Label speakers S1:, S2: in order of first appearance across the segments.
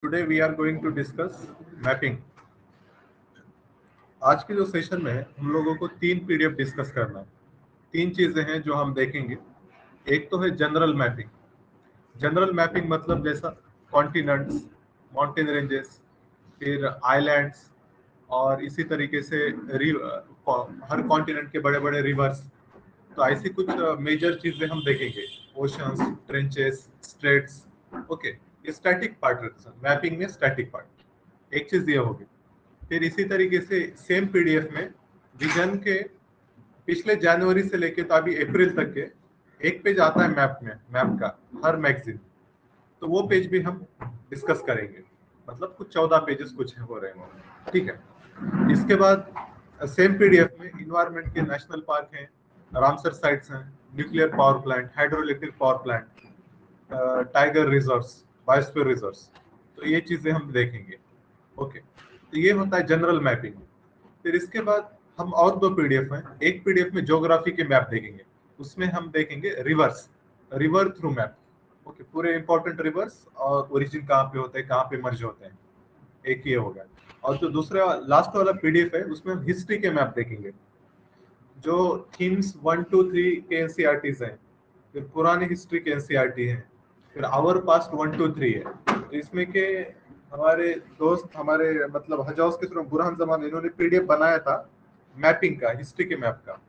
S1: Today we are going to discuss mapping. आज के जो सेशन में है हम लोगों को तीन पीडीएफ डिस्कस करना है। तीन चीजें हैं जो हम देखेंगे। एक तो है जनरल मैपिंग। जनरल मैपिंग मतलब जैसा कॉन्टिनेंट्स, माउंटेन रेंजेस, फिर आइलैंड्स और इसी तरीके से हर कॉन्टिनेंट के बड़े बड़े रिवर्स। तो ऐसी कुछ मेजर चीजें हम देखेंगे। Oceans, trenches, straits. ओके, ये स्टैटिक पार्ट रहता है मैपिंग में। स्टैटिक पार्ट एक चीज ये होगी। फिर इसी तरीके से सेम पीडीएफ में विजन के पिछले जनवरी से लेके तो अभी अप्रैल तक के एक पेज आता है मैप का हर मैगजीन। तो वो पेज भी हम डिस्कस करेंगे। मतलब कुछ 14 पेजेस कुछ हो रहे हैं, ठीक है। इसके बाद सेम पीडीएफ में इन्वायरमेंट के नेशनल पार्क हैं, रामसर साइट्स हैं, nuclear power plant, hydro electric power plant, tiger reserves, biosphere reserves. तो ये चीजें हम देखेंगे। ओके, तो ये होता है जनरल मैपिंग। फिर इसके बाद हम और दो पीडीएफ हैं। एक पीडीएफ में ज्योग्राफी के मैप देखेंगे, उसमें हम देखेंगे रिवर थ्रू मैप। ओके, पूरे इंपॉर्टेंट रिवर्स और ओरिजिन कहाँ पे होते हैं, कहाँ पे मर्ज होते हैं। एक ये होगा। और जो दूसरा लास्ट वाला पीडीएफ है उसमें हम हिस्ट्री के मैप देखेंगे। जो थीम्स 1, 2, 3 के एनसीईआरटीज हैं, फिर पुरानी हिस्ट्री के एनसीईआरटी हैं, फिर आवर पास्ट 1, 2, 3 है। तो इसमें के हमारे दोस्त, हमारे मतलब हजौस के थ्रू बुरहान जमान, इन्होंने पीडीएफ बनाया था मैपिंग का, हिस्ट्री के मैप का।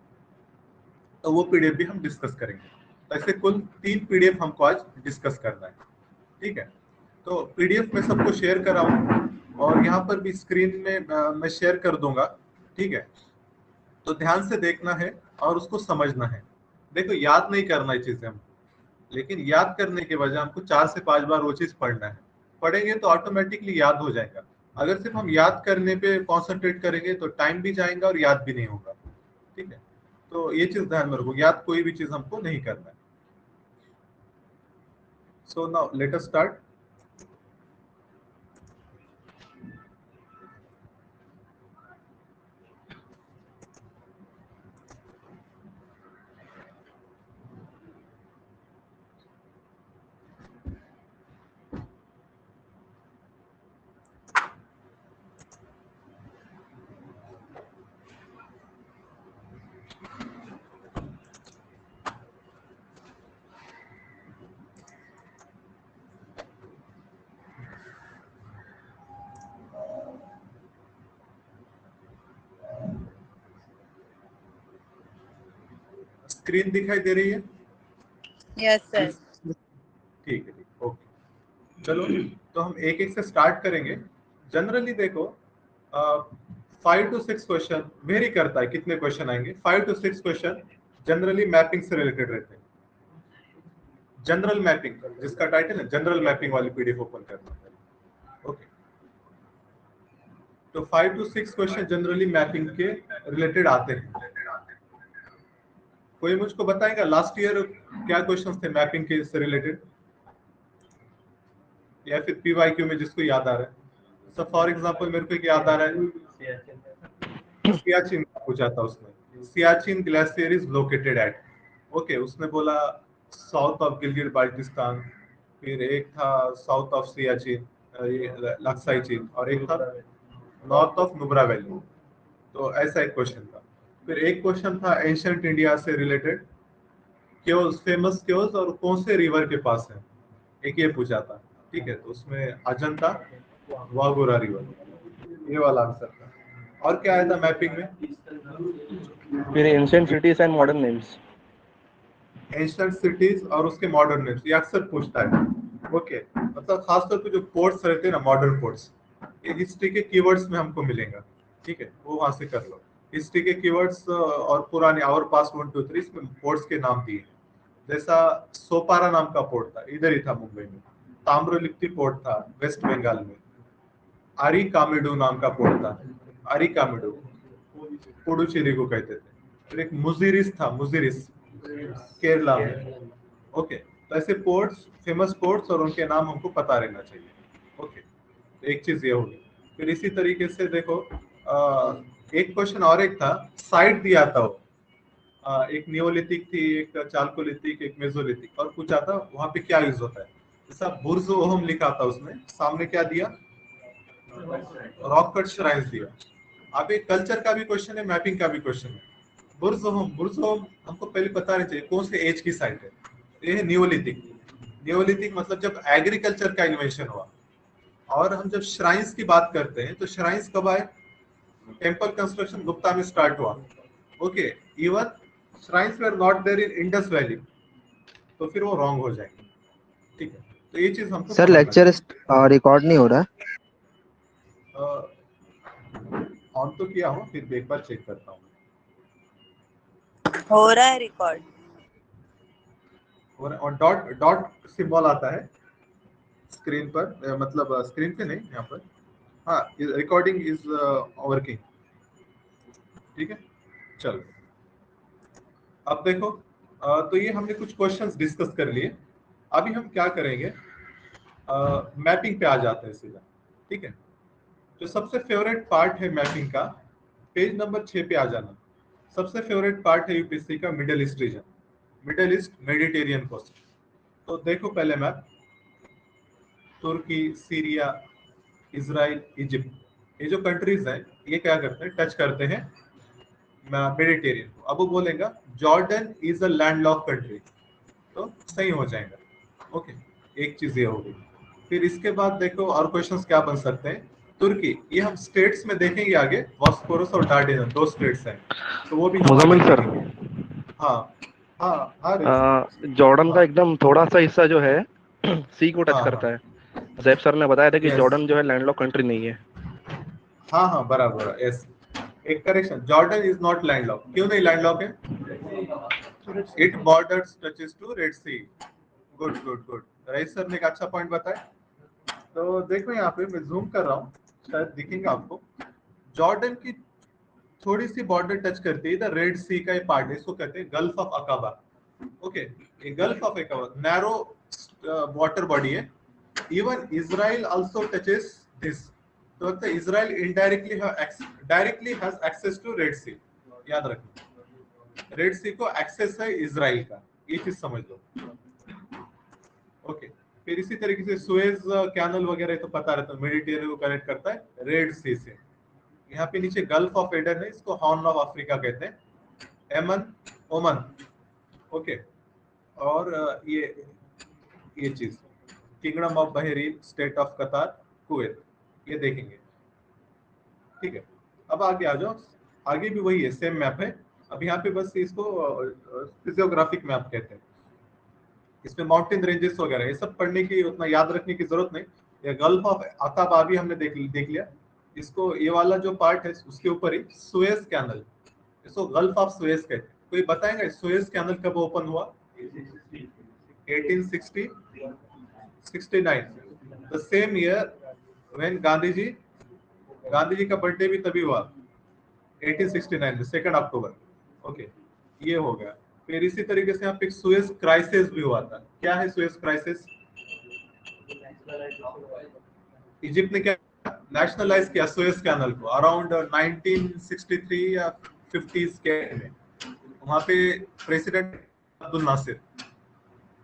S1: तो वो पीडीएफ भी हम डिस्कस करेंगे। तो ऐसे कुल 3 पीडीएफ हमको आज डिस्कस करना है, ठीक है। तो पीडीएफ में सबको शेयर कराऊं और यहाँ पर भी स्क्रीन में मैं शेयर कर दूंगा, ठीक है। तो ध्यान से देखना है और उसको समझना है। देखो, याद नहीं करना है चीजें हम, लेकिन याद करने के बजाय हमको 4 से 5 बार वो चीज पढ़ना है। पढ़ेंगे तो ऑटोमेटिकली याद हो जाएगा। अगर सिर्फ हम याद करने पे कॉन्सेंट्रेट करेंगे तो टाइम भी जाएगा और याद भी नहीं होगा, ठीक है। तो ये चीज ध्यान में रखो, याद कोई भी चीज हमको नहीं करना है। So now let us start. Screen दिखाई दे रही है?
S2: Yes sir.
S1: ठीक है, ओके। चलो, तो हम एक एक से स्टार्ट करेंगे। जनरली देखो 5 to 6 क्वेश्चन वेरी करता है, कितने क्वेश्चन आएंगे। 5 to 6 क्वेश्चन जनरली मैपिंग से रिलेटेड रहते हैं। जनरल मैपिंग जिसका टाइटल है जनरल मैपिंग वाली पीडीएफ ओपन करना है। ओके, तो 5 to 6 क्वेश्चन जनरली मैपिंग के रिलेटेड आते हैं। कोई मुझको बताएगा लास्ट ईयर क्या क्वेश्चंस थे मैपिंग के से रिलेटेड, या फिर पीवाईक्यू में जिसको याद आ रहा है। सब फॉर एग्जांपल मेरे को एक याद आ रहा है, सियाचिन पूछा था उसने। Siachen glacier is located at. Okay, उसने बोला साउथ ऑफ गिलगिट बाल्टिस्तान। फिर एक था साउथ ऑफ सियाचिन, लक्साई चीन, और एक था नॉर्थ ऑफ नुब्रा वैली। तो ऐसा एक क्वेश्चन था। फिर एक क्वेश्चन था एंशिएंट इंडिया से रिलेटेड, क्योज, फेमस क्योज और कौन से रिवर के पास है, एक ये पूछा था, ठीक है। तो उसमें अजंता वाघोरा रिवर, ये वाला आंसर था। और क्या आया था मैपिंग में?
S3: फिर ancient cities and modern names.
S1: Ancient cities और उसके मॉडर्न नेम्स, ये अक्सर पूछता है। ओके, मतलब खासतौर पे जो पोर्ट्स रहते हैं ना, मॉडर्न पोर्ट्स, ये हिस्ट्री के कीवर्ड्स में हमको मिलेगा, ठीक है। वो वहां से कर लो। हिस्ट्री के कीवर्ड्स और पुराने आवर पास्ट 1, 2, 3 में पोर्ट्स के नाम दिए। जैसा सोपारा नाम का पोर्ट था, इधर ही था मुंबई में। ताम्रलिप्ति पोर्ट था वेस्ट बंगाल में। आरी कामेडू नाम का पोर्ट था, आरी कामेडू, पुडुचेरी को कहते थे। फिर एक मुजिरिस था, मुजिरिस केरला में। ओके, तो ऐसे पोर्ट्स, फेमस पोर्ट्स और उनके नाम हमको पता रहना चाहिए। ओके, तो एक चीज ये होगी। फिर इसी तरीके से देखो एक क्वेश्चन और एक था, साइट दिया था वो। एक नियोलिथिक थी, एक चालकोलिथिक, एक मेसोलिथिक, और पूछा था वहां पे क्या यूज होता है। जैसा बुर्ज ओहम लिखा था उसमें, सामने क्या दिया, रॉक कट श्राइन्स दिया। अब एक कल्चर का भी क्वेश्चन है, मैपिंग का भी क्वेश्चन है। बुर्ज ओहम हमको पहले पता रहना चाहिए कौन से एज की साइट है। ये है नियोलिथिक। नियोलिथिक मतलब जब एग्रीकल्चर का इन्वेंशन हुआ। और हम जब श्राइन्स की बात करते हैं तो श्राइन्स कब आए, टेम्पल कंस्ट्रक्शन गुप्ता में स्टार्ट हुआ। Okay, even shrines were not there in Indus valley, तो फिर वो रॉन्ग हो जाएंगे। ठीक है, तो ये चीज हमको
S4: सर
S1: समझना
S4: लेक्चर रिकॉर्ड नहीं हो रहा।
S1: ऑन तो किया हूँ, फिर एक बार चेक करता हूँ।
S2: हो रहा है रिकॉर्ड।
S1: और डॉट डॉट सिंबल आता है स्क्रीन पर, मतलब स्क्रीन पे नहीं, यहाँ पर। हाँ, रिकॉर्डिंग इज वर्किंग। ठीक है, चलो अब देखो। तो ये हमने कुछ क्वेश्चंस डिस्कस कर लिए। अभी हम क्या करेंगे, मैपिंग पे आ जाते हैं सीधा। ठीक है, जो सबसे फेवरेट पार्ट है मैपिंग का, पेज नंबर 6 पे आ जाना। सबसे फेवरेट पार्ट है यूपीएससी का middle east region, middle east Mediterranean coast. तो देखो पहले map, Turkey, Syria, Israel, Egypt, ये जो कंट्रीज हैं ये क्या करते हैं, टच करते हैं मेडिटेरियन को। अब वो बोलेगा Jordan is a landlocked country, तो सही हो जाएगा। ओके, एक चीज ये हो गई। फिर इसके बाद देखो और क्वेश्चंस क्या बन सकते हैं। तुर्की, ये हम स्टेट्स में देखेंगे आगे, बॉस्फोरस और डार्डेनल 2 स्टेट्स हैं, तो वो भी हम आगे
S3: मुजामिल सर,
S1: देखेंगे। हाँ हाँ हाँ
S3: जॉर्डन का
S1: हाँ
S3: एकदम थोड़ा सा हिस्सा जो है सी को टच
S1: हाँ
S3: करता
S1: हाँ,
S3: है। जैब सर ने बताया था कि
S1: यस,
S3: जॉर्डन जो है लैंडलॉक कंट्री नहीं है।
S1: हाँ हाँ बराबर, यस। एक correction, Jordan is not landlocked. क्यों नहीं लैंडलॉक है? It borders touches to red Sea. Good good good, Rais sir ने एक अच्छा पॉइंट बताया। तो देखो यहाँ पे मैं जूम कर रहा हूँ, शायद दिखेगा आपको। जॉर्डन की थोड़ी सी बॉर्डर टच करती है इधर रेड सी का ये पार्ट है, इसको कहते हैं गल्फ ऑफ अकाबा। ओके, ये gulf of Aqaba narrow water body है। Even Israel also touches this, तो मतलब Israel indirectly directly has access to red sea. याद रखना, रेड सी को एक्सेस है इजराइल का, ये चीज समझ लो। ओके, फिर इसी तरीके से सुएज कैनल वगैरह तो पता रहता है, मेडिटेरियन को कनेक्ट करता है रेड सी से। यहाँ पे नीचे गल्फ ऑफ एडन है, इसको हॉर्न ऑफ अफ्रीका कहते हैं। एमन, ओमन, ओके। और ये चीज kingdom of Bahrain, state of कतार, कुवैत, ये देखेंगे। ठीक है, अब आगे आ जाओ। आगे भी वही है, सेम मैप है। अब यहाँ पे बस इसको फिजियोग्राफिक मैप कहते हैं। इसमें माउंटेन रेंजेस वगैरह ये सब पढ़ने की, उतना याद रखने की जरूरत नहीं। ये गल्फ ऑफ अकाबा भी हमने देख लिया। इसको, ये वाला जो पार्ट है उसके ऊपर ही सुएज कैनल, इसको गल्फ ऑफ सुएज कहते हैं। कोई बताएगा सुएज कैनल कब ओपन हुआ? 1860 69, the same year when Gandhi ji का बर्थडे भी तभी हुआ, 1869 में 2 अक्टूबर। ओके, ये हो गया। फिर इसी तरीके से यहाँ पे सुएज क्राइसिस भी हुआ था। क्या है सुएज क्राइसिस? इजिप्ट ने क्या नेशनलाइज किया सुएज कैनल को अराउंड 1963 या 50s के में। वहां पे प्रेसिडेंट अब्दुल नासिर,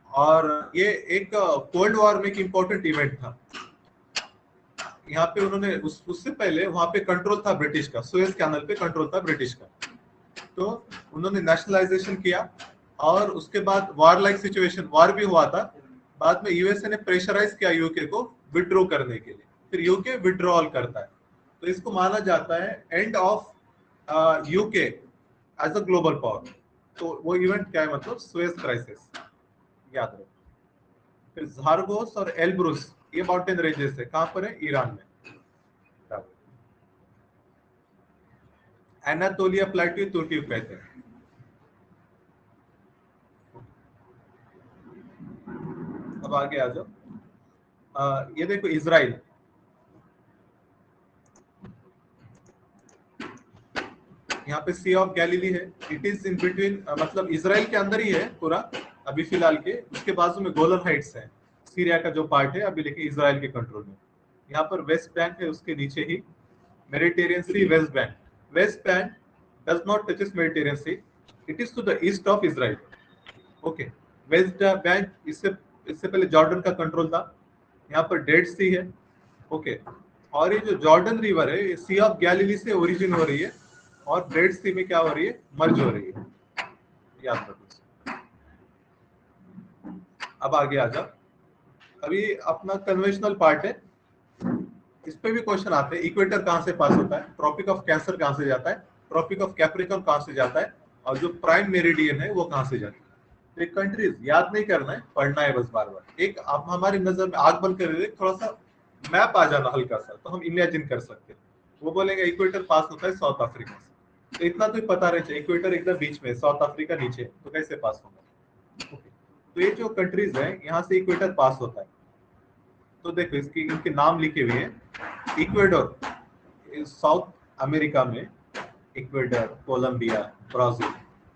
S1: और ये एक कोल्ड वॉर में एक इम्पोर्टेंट इवेंट था। यहाँ पे उन्होंने उससे पहले वहां पे कंट्रोल था ब्रिटिश का, सुएज कैनल पे कंट्रोल था ब्रिटिश का, तो उन्होंने नेशनलाइजेशन किया। और उसके बाद वार लाइक सिचुएशन, वार भी हुआ था। बाद में यूएसए ने प्रेशराइज किया यूके को विड्रॉ करने के लिए, फिर यूके विड्रॉल करता है। तो इसको माना जाता है end of UK as a global power. तो वो इवेंट क्या है, मतलब सुएज क्राइसिस, याद रखो। फिर ज़ारगोस और एल्ब्रुस, ये माउंटेन रेंजेस है, कहां पर है? ईरान में। एनातोलिया प्लेट्यू तुर्की को कहते हैं। अब आगे आ जाओ। ये देखो इजराइल, यहाँ पे सी ऑफ गैलिली है। इट इज इन बिटवीन, मतलब इजराइल के अंदर ही है पूरा अभी फिलहाल के। उसके बाजू में गोलन हाइट्स है, सीरिया का जो पार्ट है अभी लेकिन इजराइल के कंट्रोल में। यहाँ पर वेस्ट बैंक है, उसके नीचे ही Mediterranean sea, west bank. West bank does not touches Mediterranean sea, it is to the east of Israel. Okay, west bank इससे इससे पहले जॉर्डन का कंट्रोल था। यहाँ पर डेड सी है, ओके। और ये जो जॉर्डन रिवर है, ये सी ऑफ गैलिली से ओरिजिन हो रही है और डेड सी में क्या हो रही है, मर्ज हो रही है, याद रखो। अब आगे आ जाओ। अभी अपना कन्वेंशनल पार्ट है, इस पे भी क्वेश्चन आते हैं। इक्वेटर कहाँ से पास होता है, ट्रॉपिक ऑफ कैंसर कहाँ से जाता है, ट्रॉपिक ऑफ कैप्रिकॉर्न कहाँ से जाता है, और जो प्राइम मेरिडियन है वो कहाँ से जाता है। तो एक कंट्रीज याद नहीं करना है, पढ़ना है बस बार बार। एक आप हमारी नजर में आग बंद कर थोड़ा सा मैप आ जाना हल्का सा, तो हम इमेजिन कर सकते हैं। वो बोलेंगे इक्वेटर पास होता है साउथ अफ्रीका से, तो इतना तो पता रहना चाहिए, इक्वेटर एकदम बीच में, साउथ अफ्रीका नीचे, तो कैसे पास होगा। तो ये जो कंट्रीज है यहाँ से इक्वेटर पास होता है। तो देखो इसकी इनके नाम लिखे हुए हैं। इक्वेडोर साउथ अमेरिका में, इक्वेडर, कोलंबिया, ब्राजील,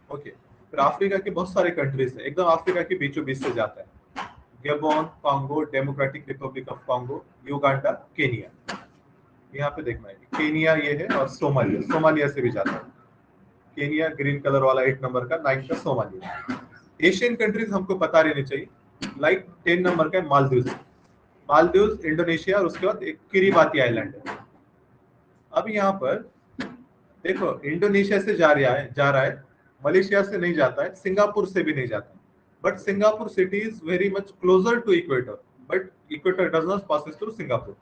S1: ओके। फिर अफ्रीका के बहुत सारे कंट्रीज है, एकदम अफ्रीका के बीचों बीच से जाता है। Gabon, Congo, democratic Republic of Congo, Uganda, Kenya. यहाँ पे देखना है, केनिया ये है, और सोमालिया, सोमालिया से भी जाता है। केनिया ग्रीन कलर वाला 8 नंबर का, 9 का सोमालिया। एशियन कंट्रीज हमको पता रहनी चाहिए, लाइक 10 नंबर का मालदीव, मालदीव इंडोनेशिया, और उसके बाद एक किरिबाती आइलैंड है। अब यहाँ पर देखो इंडोनेशिया से जा रहा है, मलेशिया से नहीं जाता है, सिंगापुर से भी नहीं जाता है, but Singapore city is very much closer to equator, but equator does not passes through Singapore.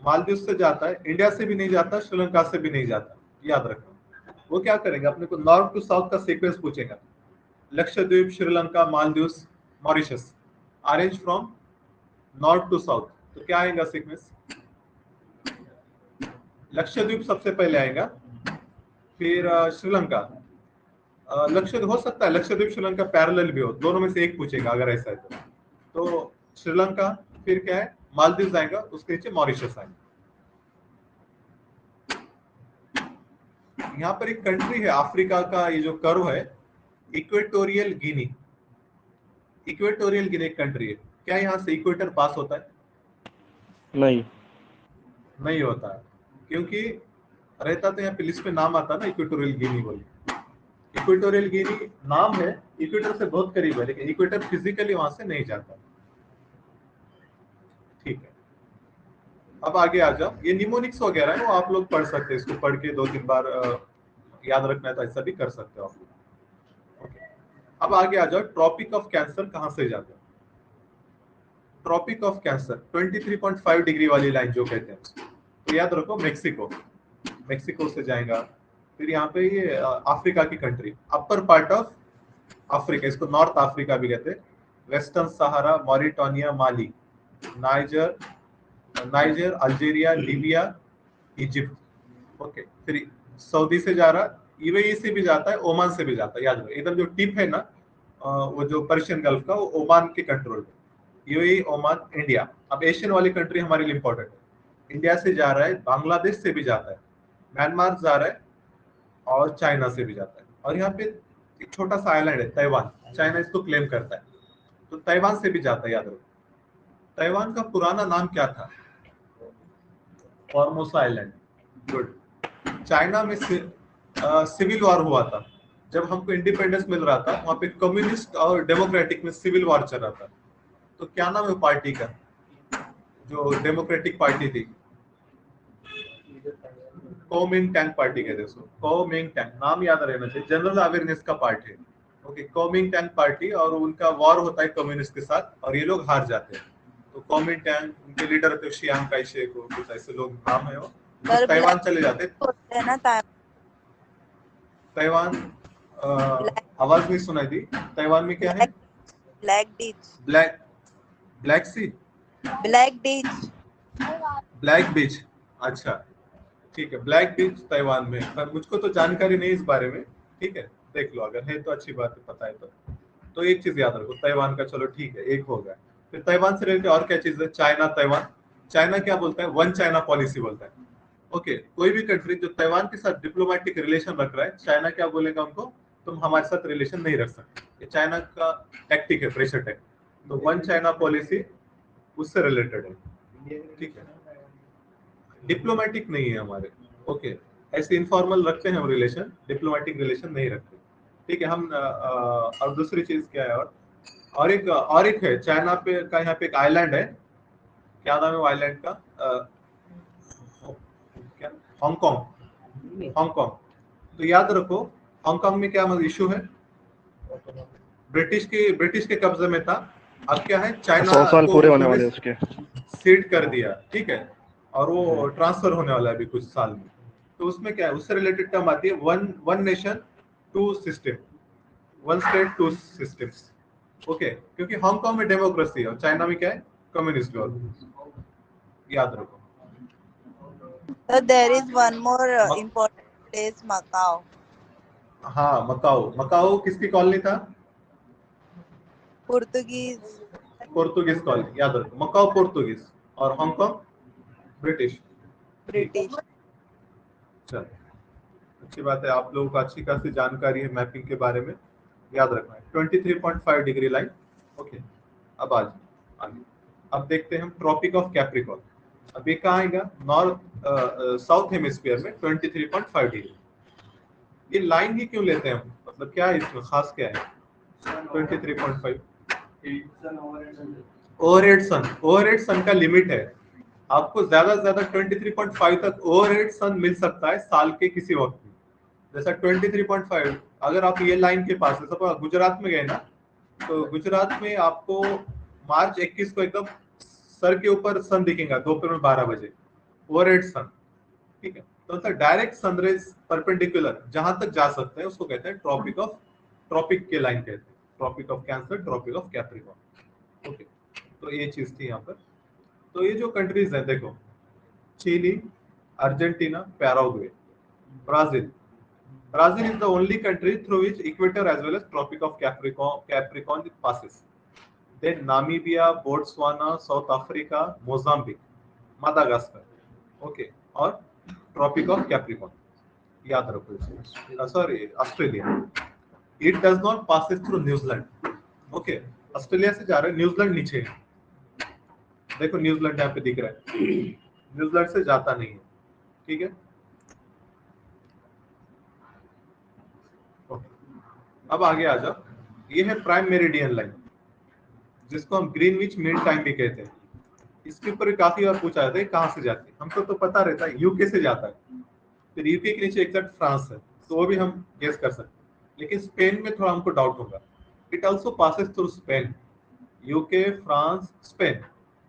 S1: Maldives से जाता है, इंडिया से भी नहीं जाता, श्रीलंका से भी नहीं जाता, याद रखना। वो क्या करेंगे, अपने को नॉर्थ टू साउथ का सीक्वेंस पूछेगा, Lakshadweep, Sri Lanka, Maldives, Mauritius, arrange from north to south. तो क्या आएगा सीक्वेंस, लक्षद्वीप सबसे पहले आएगा, फिर श्रीलंका, लक्षद्वीप हो सकता है, लक्षद्वीप श्रीलंका पैरेलल भी हो, दोनों में से एक पूछेगा अगर ऐसा है तो श्रीलंका, फिर क्या है, मालदीव आएगा, उसके नीचे मॉरिशस आएगा। यहाँ पर एक कंट्री है अफ्रीका का, ये जो कर्व है, इक्वेटोरियल गिनी। इक्वेटोरियल गिनी एक कंट्री है, क्या यहाँ से इक्वेटर पास होता है? नहीं होता है, क्योंकि रहता तो यहाँ पे लिस्ट में नाम आता ना इक्वेटोरियल गिनी बोल। इक्वेटोरियल गिनी नाम है, इक्वेटर से बहुत करीब है, लेकिन इक्वेटर फिजिकली वहां से नहीं जाता। ठीक है, अब आगे आ जाओ। ये निमोनिक्स वगैरह है, वो आप लोग पढ़ सकते हैं, इसको पढ़ के 2-3 बार याद रखना है तो ऐसा भी कर सकते हो आप लोग। अब आगे आ जाओ, ट्रॉपिक ऑफ कैंसर कहां से जाता है। ट्रॉपिक ऑफ कैंसर 23.5 डिग्री वाली लाइन जो कहते हैं, तो याद रखो मेक्सिको, मेक्सिको से जाएगा। फिर यहाँ पे ये अफ्रीका की country, upper part of Africa, इसको नॉर्थ अफ्रीका भी कहते हैं, western Sahara, Mauritania, Mali, Niger, Algeria, Libya, Egypt, okay. फिर सऊदी से जा रहा, यूएई से भी जाता है, ओमान से भी जाता है, याद रखो। इधर जो टिप है ना, वो जो पर्शियन गल्फ का, वो ओमान के कंट्रोल में, यूएई, ओमान, इंडिया। अब एशियन वाली कंट्री हमारे लिए इंपॉर्टेंट है, इंडिया से जा रहा है, बांग्लादेश से भी जाता है, म्यांमार जा रहा है, और चाइना से भी जाता है। और यहाँ पे एक छोटा सा आइलैंड है ताइवान, चाइना इसको क्लेम करता है, तो ताइवान से भी जाता है, याद रखो। ताइवान का पुराना नाम क्या था, फॉर्मोसा आइलैंड। गुड। चाइना में सिविल वॉर हुआ था, जब हमको इंडिपेंडेंस मिल रहा था, वहां पे कम्युनिस्ट और डेमोक्रेटिक में सिविल वॉर चल रहा था। तो क्या नाम है पार्टी का, जो डेमोक्रेटिक पार्टी थी, कोमिंगटैंग पार्टी कहते हैं उसको, कोमिंगटैंग, नाम याद रहना चाहिए, जनरल अवेयरनेस का पार्ट है, ओके। कोमिंगटैंग पार्टी, और उनका वॉर होता है कम्युनिस्ट के साथ, और ये लोग हार जाते हैं। तो कोमिंगटैंग, उनके लीडर थे शियांग काई शेक, कुछ ऐसे लोग नाम है वो, तो ताइवान चले जाते हैं
S2: ना।
S1: ताइवान, आवाज नहीं सुनाई दी, ताइवान में क्या है,
S2: ब्लैक बीच,
S1: ब्लैक सी,
S2: ब्लैक बीच,
S1: ब्लैक बीच, अच्छा ठीक है, ब्लैक बीच ताइवान में, पर मुझको तो जानकारी नहीं इस बारे में, ठीक है, देख लो, अगर है तो अच्छी बात है, पता है तो एक चीज याद रखो ताइवान का, चलो ठीक है, एक हो गया। फिर ताइवान से रिलेटेड और क्या चीज है, चाइना, ताइवान, चाइना क्या बोलता है, वन चाइना पॉलिसी बोलता है, ओके। कोई भी कंट्री जो ताइवान के साथ डिप्लोमेटिक रिलेशन रख रहा है, चाइना क्या बोलेगा उनको, तुम हमारे साथ रिलेशन नहीं रख सकते, ये चाइना का टैक्टिक है, प्रेशर टैक्टिक। तो वन चाइना पॉलिसी उससे रिलेटेड है, ठीक है, डिप्लोमेटिक नहीं है हमारे, ओके। ऐसे इनफॉर्मल रखते हैं हम रिलेशन, डिप्लोमेटिक रिलेशन नहीं रखते। ठीक है। हम और दूसरी चीज क्या है, और एक है चाइना पे का, यहाँ पे एक आइलैंड है, क्या नाम है वो आइलैंड का, क्या, हांगकांग। हांगकांग, तो याद रखो हांगकांग में क्या इशू है, ब्रिटिश के कब्जे में था, अब क्या है
S3: 100
S1: चाइना
S3: साल
S1: को
S3: पूरे होने
S1: उन्होंने
S3: वाले उसके।
S1: सीड कर दिया, ठीक है, और वो ट्रांसफर होने वाला है अभी कुछ साल में। तो उसमें क्या है, उससे रिलेटेड टर्म आती है one nation two system, one state two systems. Okay, क्योंकि हांगकांग में डेमोक्रेसी है और चाइना में क्या है, कम्युनिस्ट गवर्नमेंट, याद रखो।
S2: So there is one more
S1: मक-
S2: important place, Macau.
S1: हाँ, मकाओ। मकाओ किसकी कॉलोनी था,
S2: Portuguese,
S1: पोर्तुगीज कॉलोनी, याद रखो। मकाओ पोर्तुगीज और हांगकांग ब्रिटिश।
S2: British.
S1: चलो, अच्छी बात है, आप लोगों को अच्छी खासी जानकारी है मैपिंग के बारे में, याद रखना है 23.5 डिग्री लाइन। ओके, अब आगे अब देखते हैं हम ट्रॉपिक ऑफ कैप्रिकॉर्न। अब ये कहाँ आएगा, नॉर्थ साउथ हेमिस्फीयर में 23.5 डिग्री। ये लाइन ही क्यों लेते हैं हम, मतलब क्या है इसमें खास, क्या है 23.5? ओवरहेड सन का लिमिट है, आपको ज्यादा से ज्यादा 23.5 तक ओवरहेड सन मिल सकता है साल के किसी वक्त में। जैसा 23.5, अगर आप ये लाइन के पास है, सपोज गुजरात में गए ना, तो गुजरात में आपको मार्च 21 को एकदम सर के ऊपर सन दिखेगा दोपहर में 12 बजे, ओवरहेड सन, ठीक है। तो मतलब डायरेक्ट सनरेज परपेंडिकुलर जहां तक जा सकते हैं उसको कहते हैं ट्रॉपिक के लाइन कहते हैं, Tropic of Cancer, Tropic of Capricorn. Okay, तो ये चीज थी यहाँ पर। तो ये जो कंट्रीज हैं देखो, Chile, Argentina, Paraguay, Brazil. Brazil is the only country through which equator as well as Tropic of Capricorn passes. Then Namibia, Botswana, South Africa, Mozambique, Madagascar. Okay, और Tropic of Capricorn. याद रखो इसको। Sorry, Australia. It does not passes through New Zealand. Okay, Australia से जा रहे हैं, New Zealand नीचे है। देखो न्यूजीलैंड यहाँ पे दिख रहा है, न्यूजीलैंड से जाता नहीं है, ठीक है। अब आगे आ जाओ, ये है प्राइम मेरिडियन लाइन, जिसको हम ग्रीनविच मीन टाइम भी कहते हैं। इसके ऊपर काफी बार पूछा जाता है कहाँ से जाती है, हमको तो पता रहता है यूके से जाता है, फिर यूके के नीचे एग्जैक्ट फ्रांस है, तो वो भी हम गेस कर सकते हैं, लेकिन स्पेन में थोड़ा हमको डाउट होगा। It also passes through Spain, UK, France, Spain.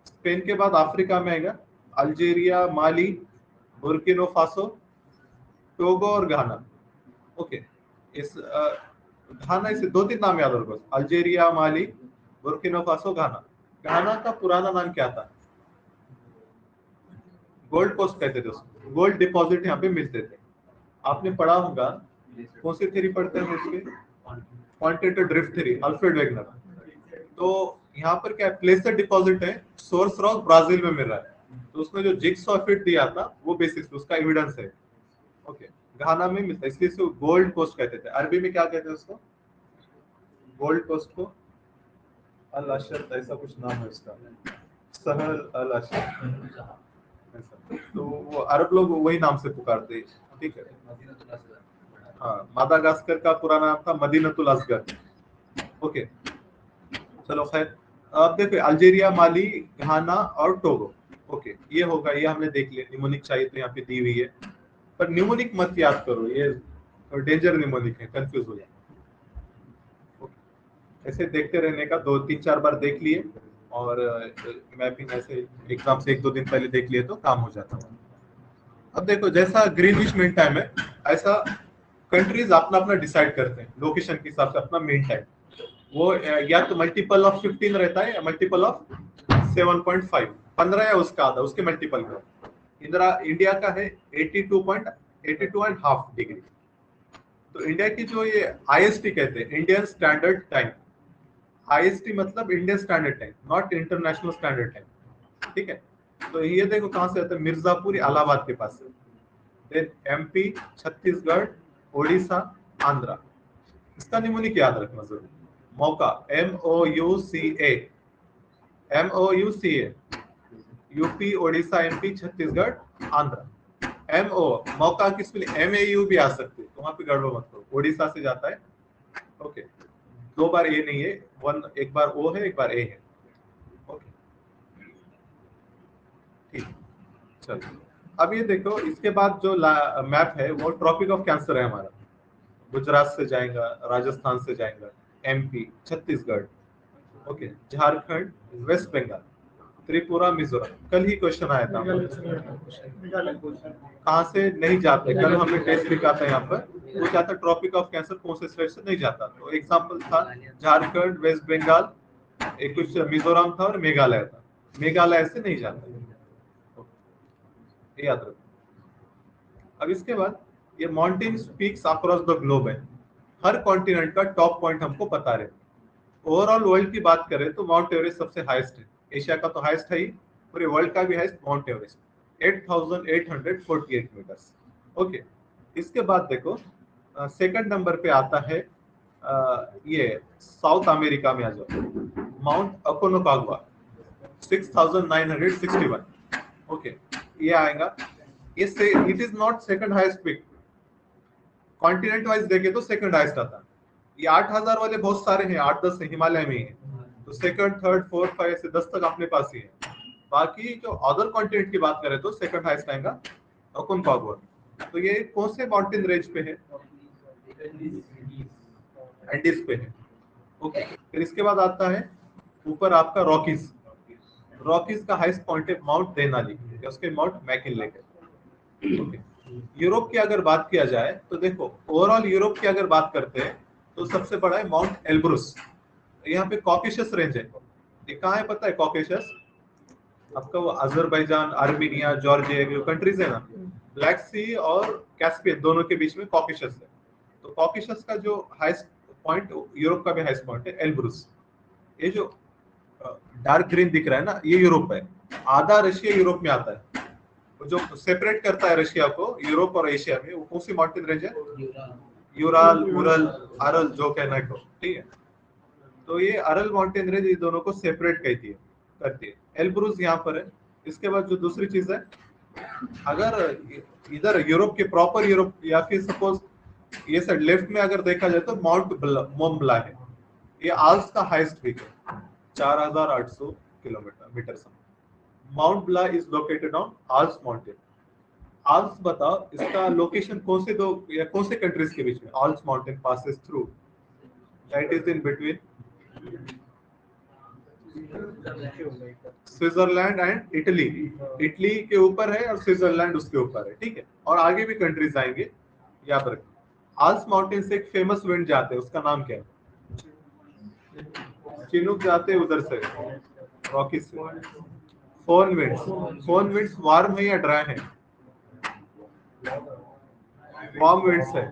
S1: Spain के बाद अफ्रीका में आएगा अल्जीरिया, माली, बुर्किनो फासो, टोगो और घाना। ओके, इस घाना, इसे 2-3 नाम याद रखो, अल्जीरिया, माली, बुर्किनो फासो, घाना। घाना का पुराना नाम क्या था, गोल्ड कोस्ट कहते थे उसको, गोल्ड डिपॉजिट यहाँ पे मिलते थे। आपने पढ़ा होगा, कौन सी थ्योरी पढ़ते हैं उसके, quantitative drift theory, Alfred Wegener. तो यहाँ पर क्या प्लेसर डिपॉजिट है, सोर्स रॉक ब्राजील में मिल रहा है, तो उसमें जो जिग्सॉ फिट दिया था वो बेसिस पे उसका एविडेंस है। ओके, घाना में मिलता है, इसलिए इसको गोल्ड कोस्ट कहते थे। अरबी में क्या कहते हैं उसको, गोल्ड कोस्ट को अल अशद, ऐसा कुछ नाम है उसका, सहल अल अशद, तो वो अरब लोग वही नाम से पुकारते हैं, ठीक है। हाँ, मादागास्कर का पुराना नाम था मदीनतुल असगर। ओके, चलो खैर, अब देखो अल्जीरिया, माली, घाना और टोगो। ओके, ये होगा, ये हमने देख लिया। निमोनिक चाहिए तो यहाँ पे दी हुई है, पर निमोनिक मत याद करो, ये डेंजर निमोनिक है, कंफ्यूज हो जाए। ऐसे देखते रहने का, 2-3-4 बार देख लिए और मैपिंग ऐसे एग्जाम से 1-2 दिन पहले देख लिए तो काम हो जाता है। अब देखो, जैसा ग्रीनविच मीन टाइम है, ऐसा कंट्रीज अपना अपना डिसाइड करते हैं लोकेशन के हिसाब से अपना मीन टाइम। वो या तो मल्टीपल ऑफ 15 रहता है या मल्टीपल ऑफ 7.5, 15 या उसका आधा, उसके मल्टीपल का। इंडिया का है 82.82.5 डिग्री। तो इंडिया की जो ये IST कहते हैं, इंडियन स्टैंडर्ड टाइम, IST मतलब Indian standard time, not international standard time, ठीक है। तो ये देखो कहाँ से आता है, मिर्जापुर इलाहाबाद के पास से, देन MP, छत्तीसगढ़, उड़ीसा, आंध्रा। इसका निमोनिक याद रखना जरूर, मौका, MOUCA, UP, Orissa, MP, Chhattisgarh, Andhra. MO, मौका किस लिए, MAU भी आ सकती है, तो वहां पे गड़बड़ मत करो, उड़ीसा से जाता है ओके, दो बार ए नहीं है, वन एक बार ओ है एक बार ए है। ओके ठीक, चलो अब ये देखो, इसके बाद जो मैप है वो ट्रॉपिक ऑफ कैंसर है हमारा। गुजरात से जाएगा, राजस्थान से जाएगा, MP, Chhattisgarh, okay, Jharkhand, West Bengal, Tripura, Mizoram. कल ही क्वेश्चन आया था, कहाँ से नहीं जाते, कल हमने टेस्ट लिखा था यहाँ पर, वो जाता ट्रॉपिक ऑफ कैंसर कौन से स्टेट से नहीं जाता। तो एग्जांपल था झारखंड, वेस्ट बंगाल, एक कुछ मिजोरम था और मेघालय था। मेघालय से नहीं जाता, ये याद रखो। अब इसके बाद ये mountain peaks across the globe है, हर कॉन्टिनेंट का टॉप पॉइंट हमको बता रहे हैं। ओवरऑल वर्ल्ड की बात करें तो माउंट एवरेस्ट सबसे हाईएस्ट है, एशिया का तो हाईएस्ट है ही, पूरे वर्ल्ड का भी highest Mount Everest 8848 metres. Okay, इसके बाद देखो सेकंड नंबर पे आता है ये साउथ अमेरिका में आ जाओ, माउंट अकोनकागुआ 6961। ओके, ये आएगा, इससे it is not second highest peak, continent wise देखे तो सेकंड हाईएस्ट आता। ये 8000 वाले बहुत सारे हैं, 8-10 हिमालय में ही है, तो सेकंड, थर्ड, फोर्थ, 5 से 10 तक अपने पास ही है। बाकी जो अदर कॉन्टिनेंट की बात करें तो सेकंड हाईएस्ट आएगा अकोनकागुआ। तो ये कौन से माउंटेन रेंज पे है? एंडीज पे है। ओके, फिर इसके बाद आता है ऊपर आपका रॉकीज। रॉकीज का हाईएस्ट पॉइंट है माउंट देनाली, उसके माउंट मैकिनले के। ओके, यूरोप की अगर बात किया जाए तो देखो, ओवरऑल यूरोप की अगर बात करते हैं तो सबसे बड़ा है माउंट एल्ब्रुस। यहाँ पे कॉकेशस रेंज है, ये कहाँ है पता है? कॉकेशस आपका वो अजरबैजान, आर्मेनिया, जॉर्जिया जो कंट्रीज है ना, ब्लैक सी और कैस्पियन दोनों के बीच में कॉकेशस है। तो कॉकेशस का जो हाईएस्ट पॉइंट, यूरोप का भी हाईएस्ट पॉइंट है एल्ब्रुस। ये जो डार्क ग्रीन दिख रहा है ना, ये यूरोप है, आधा रशिया यूरोप में आता है। जो सेपरेट करता है रशिया को यूरोप और एशिया में, वो कौन सी माउंटेन रेंज है? यूराल, उरल, अरल जो कहना को, ठीक है। तो ये अरल माउंटेन रेंज ये दोनों को सेपरेट करती है। एल्ब्रुस यहाँ पर है। इसके बाद जो दूसरी चीज है, अगर इधर यूरोप के प्रॉपर यूरोप, या फिर सपोज ये साइड लेफ्ट में अगर देखा जाए तो माउंट मोम्बला है, ये आल्प्स का हाईएस्ट पीक है, 4800 metre. Mount Blanc is located on Alps mountain. Alps बताओ, इसका लोकेशन कौन से दो या कौन से कंट्रीज के बीच में Alps mountain passes through? That is in between Switzerland and Italy. Italy के ऊपर है और स्विट्जरलैंड उसके ऊपर है, ठीक है। और आगे भी कंट्रीज आएंगे, यहाँ पर आल्प्स माउंटेन से एक फेमस विंड जाते हैं, उसका नाम क्या है? चिनूक जाते हैं उधर से, रॉकी से। फोन विंड्स वार्म है या ड्राई है? वार्म विंड्स है,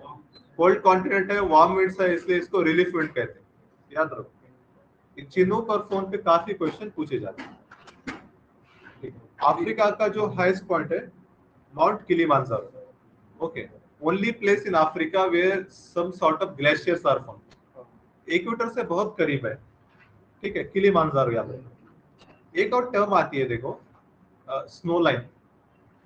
S1: कोल्ड कॉन्टिनेंट है, वार्म विंड्स है, इसलिए इसको रिलीफ विंड कहते हैं, याद रखो। चिनूक और फोन पे काफी क्वेश्चन पूछे जाते हैं। अफ्रीका का जो हाईएस्ट पॉइंट है mount Kilimanjaro. Okay, only place in Africa where some sort of glaciers are found. Equator से बहुत करीब है, ठीक है, किलिमांजारो याद रखो। एक और टर्म आती है देखो, स्नो लाइन।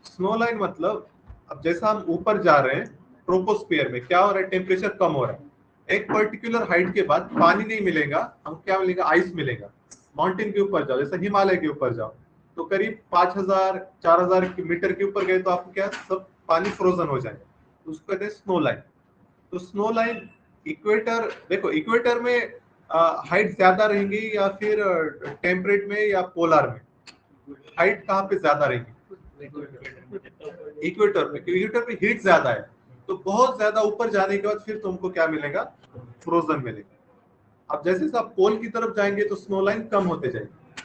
S1: स्नो लाइन मतलब अब जैसा हम ऊपर जा रहे हैं ट्रोपोस्फियर में, क्या हो रहा है? टेम्परेचर कम हो रहा है, एक पर्टिकुलर हाइट के बाद पानी नहीं मिलेगा, हम क्या मिलेगा? आइस मिलेगा। माउंटेन के ऊपर जाओ, जैसे हिमालय के ऊपर जाओ, तो करीब 5000-4000 मीटर के ऊपर गए तो आपको क्या, सब पानी फ्रोजन हो जाएगा, उसको कहते हैं स्नो लाइन। तो स्नो लाइन इक्वेटर, देखो इक्वेटर में हाइट ज्यादा रहेंगी या फिर टेम्परेट में या पोलर में? हाइट कहाँ पे ज्यादा रहेगी? इक्वेटर में, क्योंकि इक्वेटर पे हीट ज्यादा है, तो बहुत ज्यादा ऊपर जाने के बाद फिर तुमको क्या मिलेगा? फ्रोजन मिलेगा। अब जैसे आप पोल की तरफ जाएंगे तो स्नो लाइन कम होते जाएगी।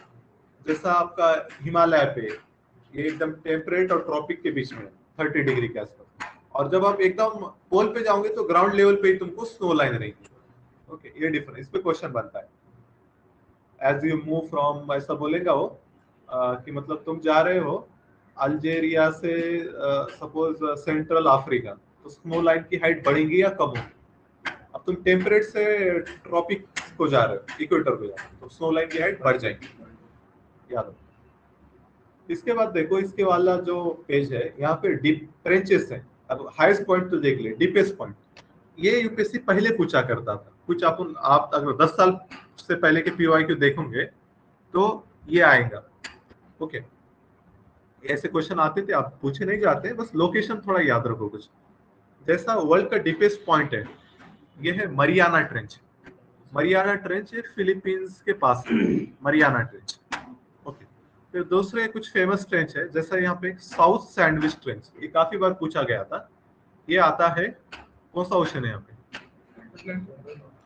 S1: जैसा आपका हिमालय पे ये एकदम टेम्परेट और ट्रॉपिक के बीच में 30 डिग्री के आसपास, और जब आप एकदम पोल पे जाओगे तो ग्राउंड लेवल पे ही तुमको स्नो लाइन रहेगी। ओके, ये डिफरेंस, इस पे क्वेश्चन बनता है। एज यू मूव फ्रॉम, ऐसा बोलेगा वो कि मतलब तुम जा रहे हो अल्जेरिया से सपोज सेंट्रल अफ्रीका, तो स्नो लाइन की हाइट बढ़ेगी या कम होगी? अब तुम टेम्परेट से ट्रॉपिक को जा रहे हो, इक्वेटर को जा रहे हो, तो स्नो लाइन की हाइट बढ़ जाएगी, याद रखो। इसके बाद देखो, इसके वाला जो पेज है यहाँ पे डीप ट्रेंचेस है। अब हाईएस्ट पॉइंट तो देख ले, डीपेस्ट पॉइंट, ये यूपीएससी पहले पूछा करता था, कुछ आप अगर 10 साल से पहले के पीवाईक्यू देखोगे तो ये आएगा। ओके, ऐसे क्वेश्चन आते थे, आप पूछे नहीं जाते, बस लोकेशन थोड़ा याद रखो। कुछ जैसा वर्ल्ड का डीपेस्ट पॉइंट है, ये है Mariana trench. Mariana trench Philippines के पास है, मरियाना ट्रेंच। ओके, फिर दूसरे कुछ फेमस ट्रेंच है, जैसा यहाँ पे साउथ सैंडविच ट्रेंच, ये काफी बार पूछा गया था। ये आता है, कौन सा ओशन है यहाँ पे?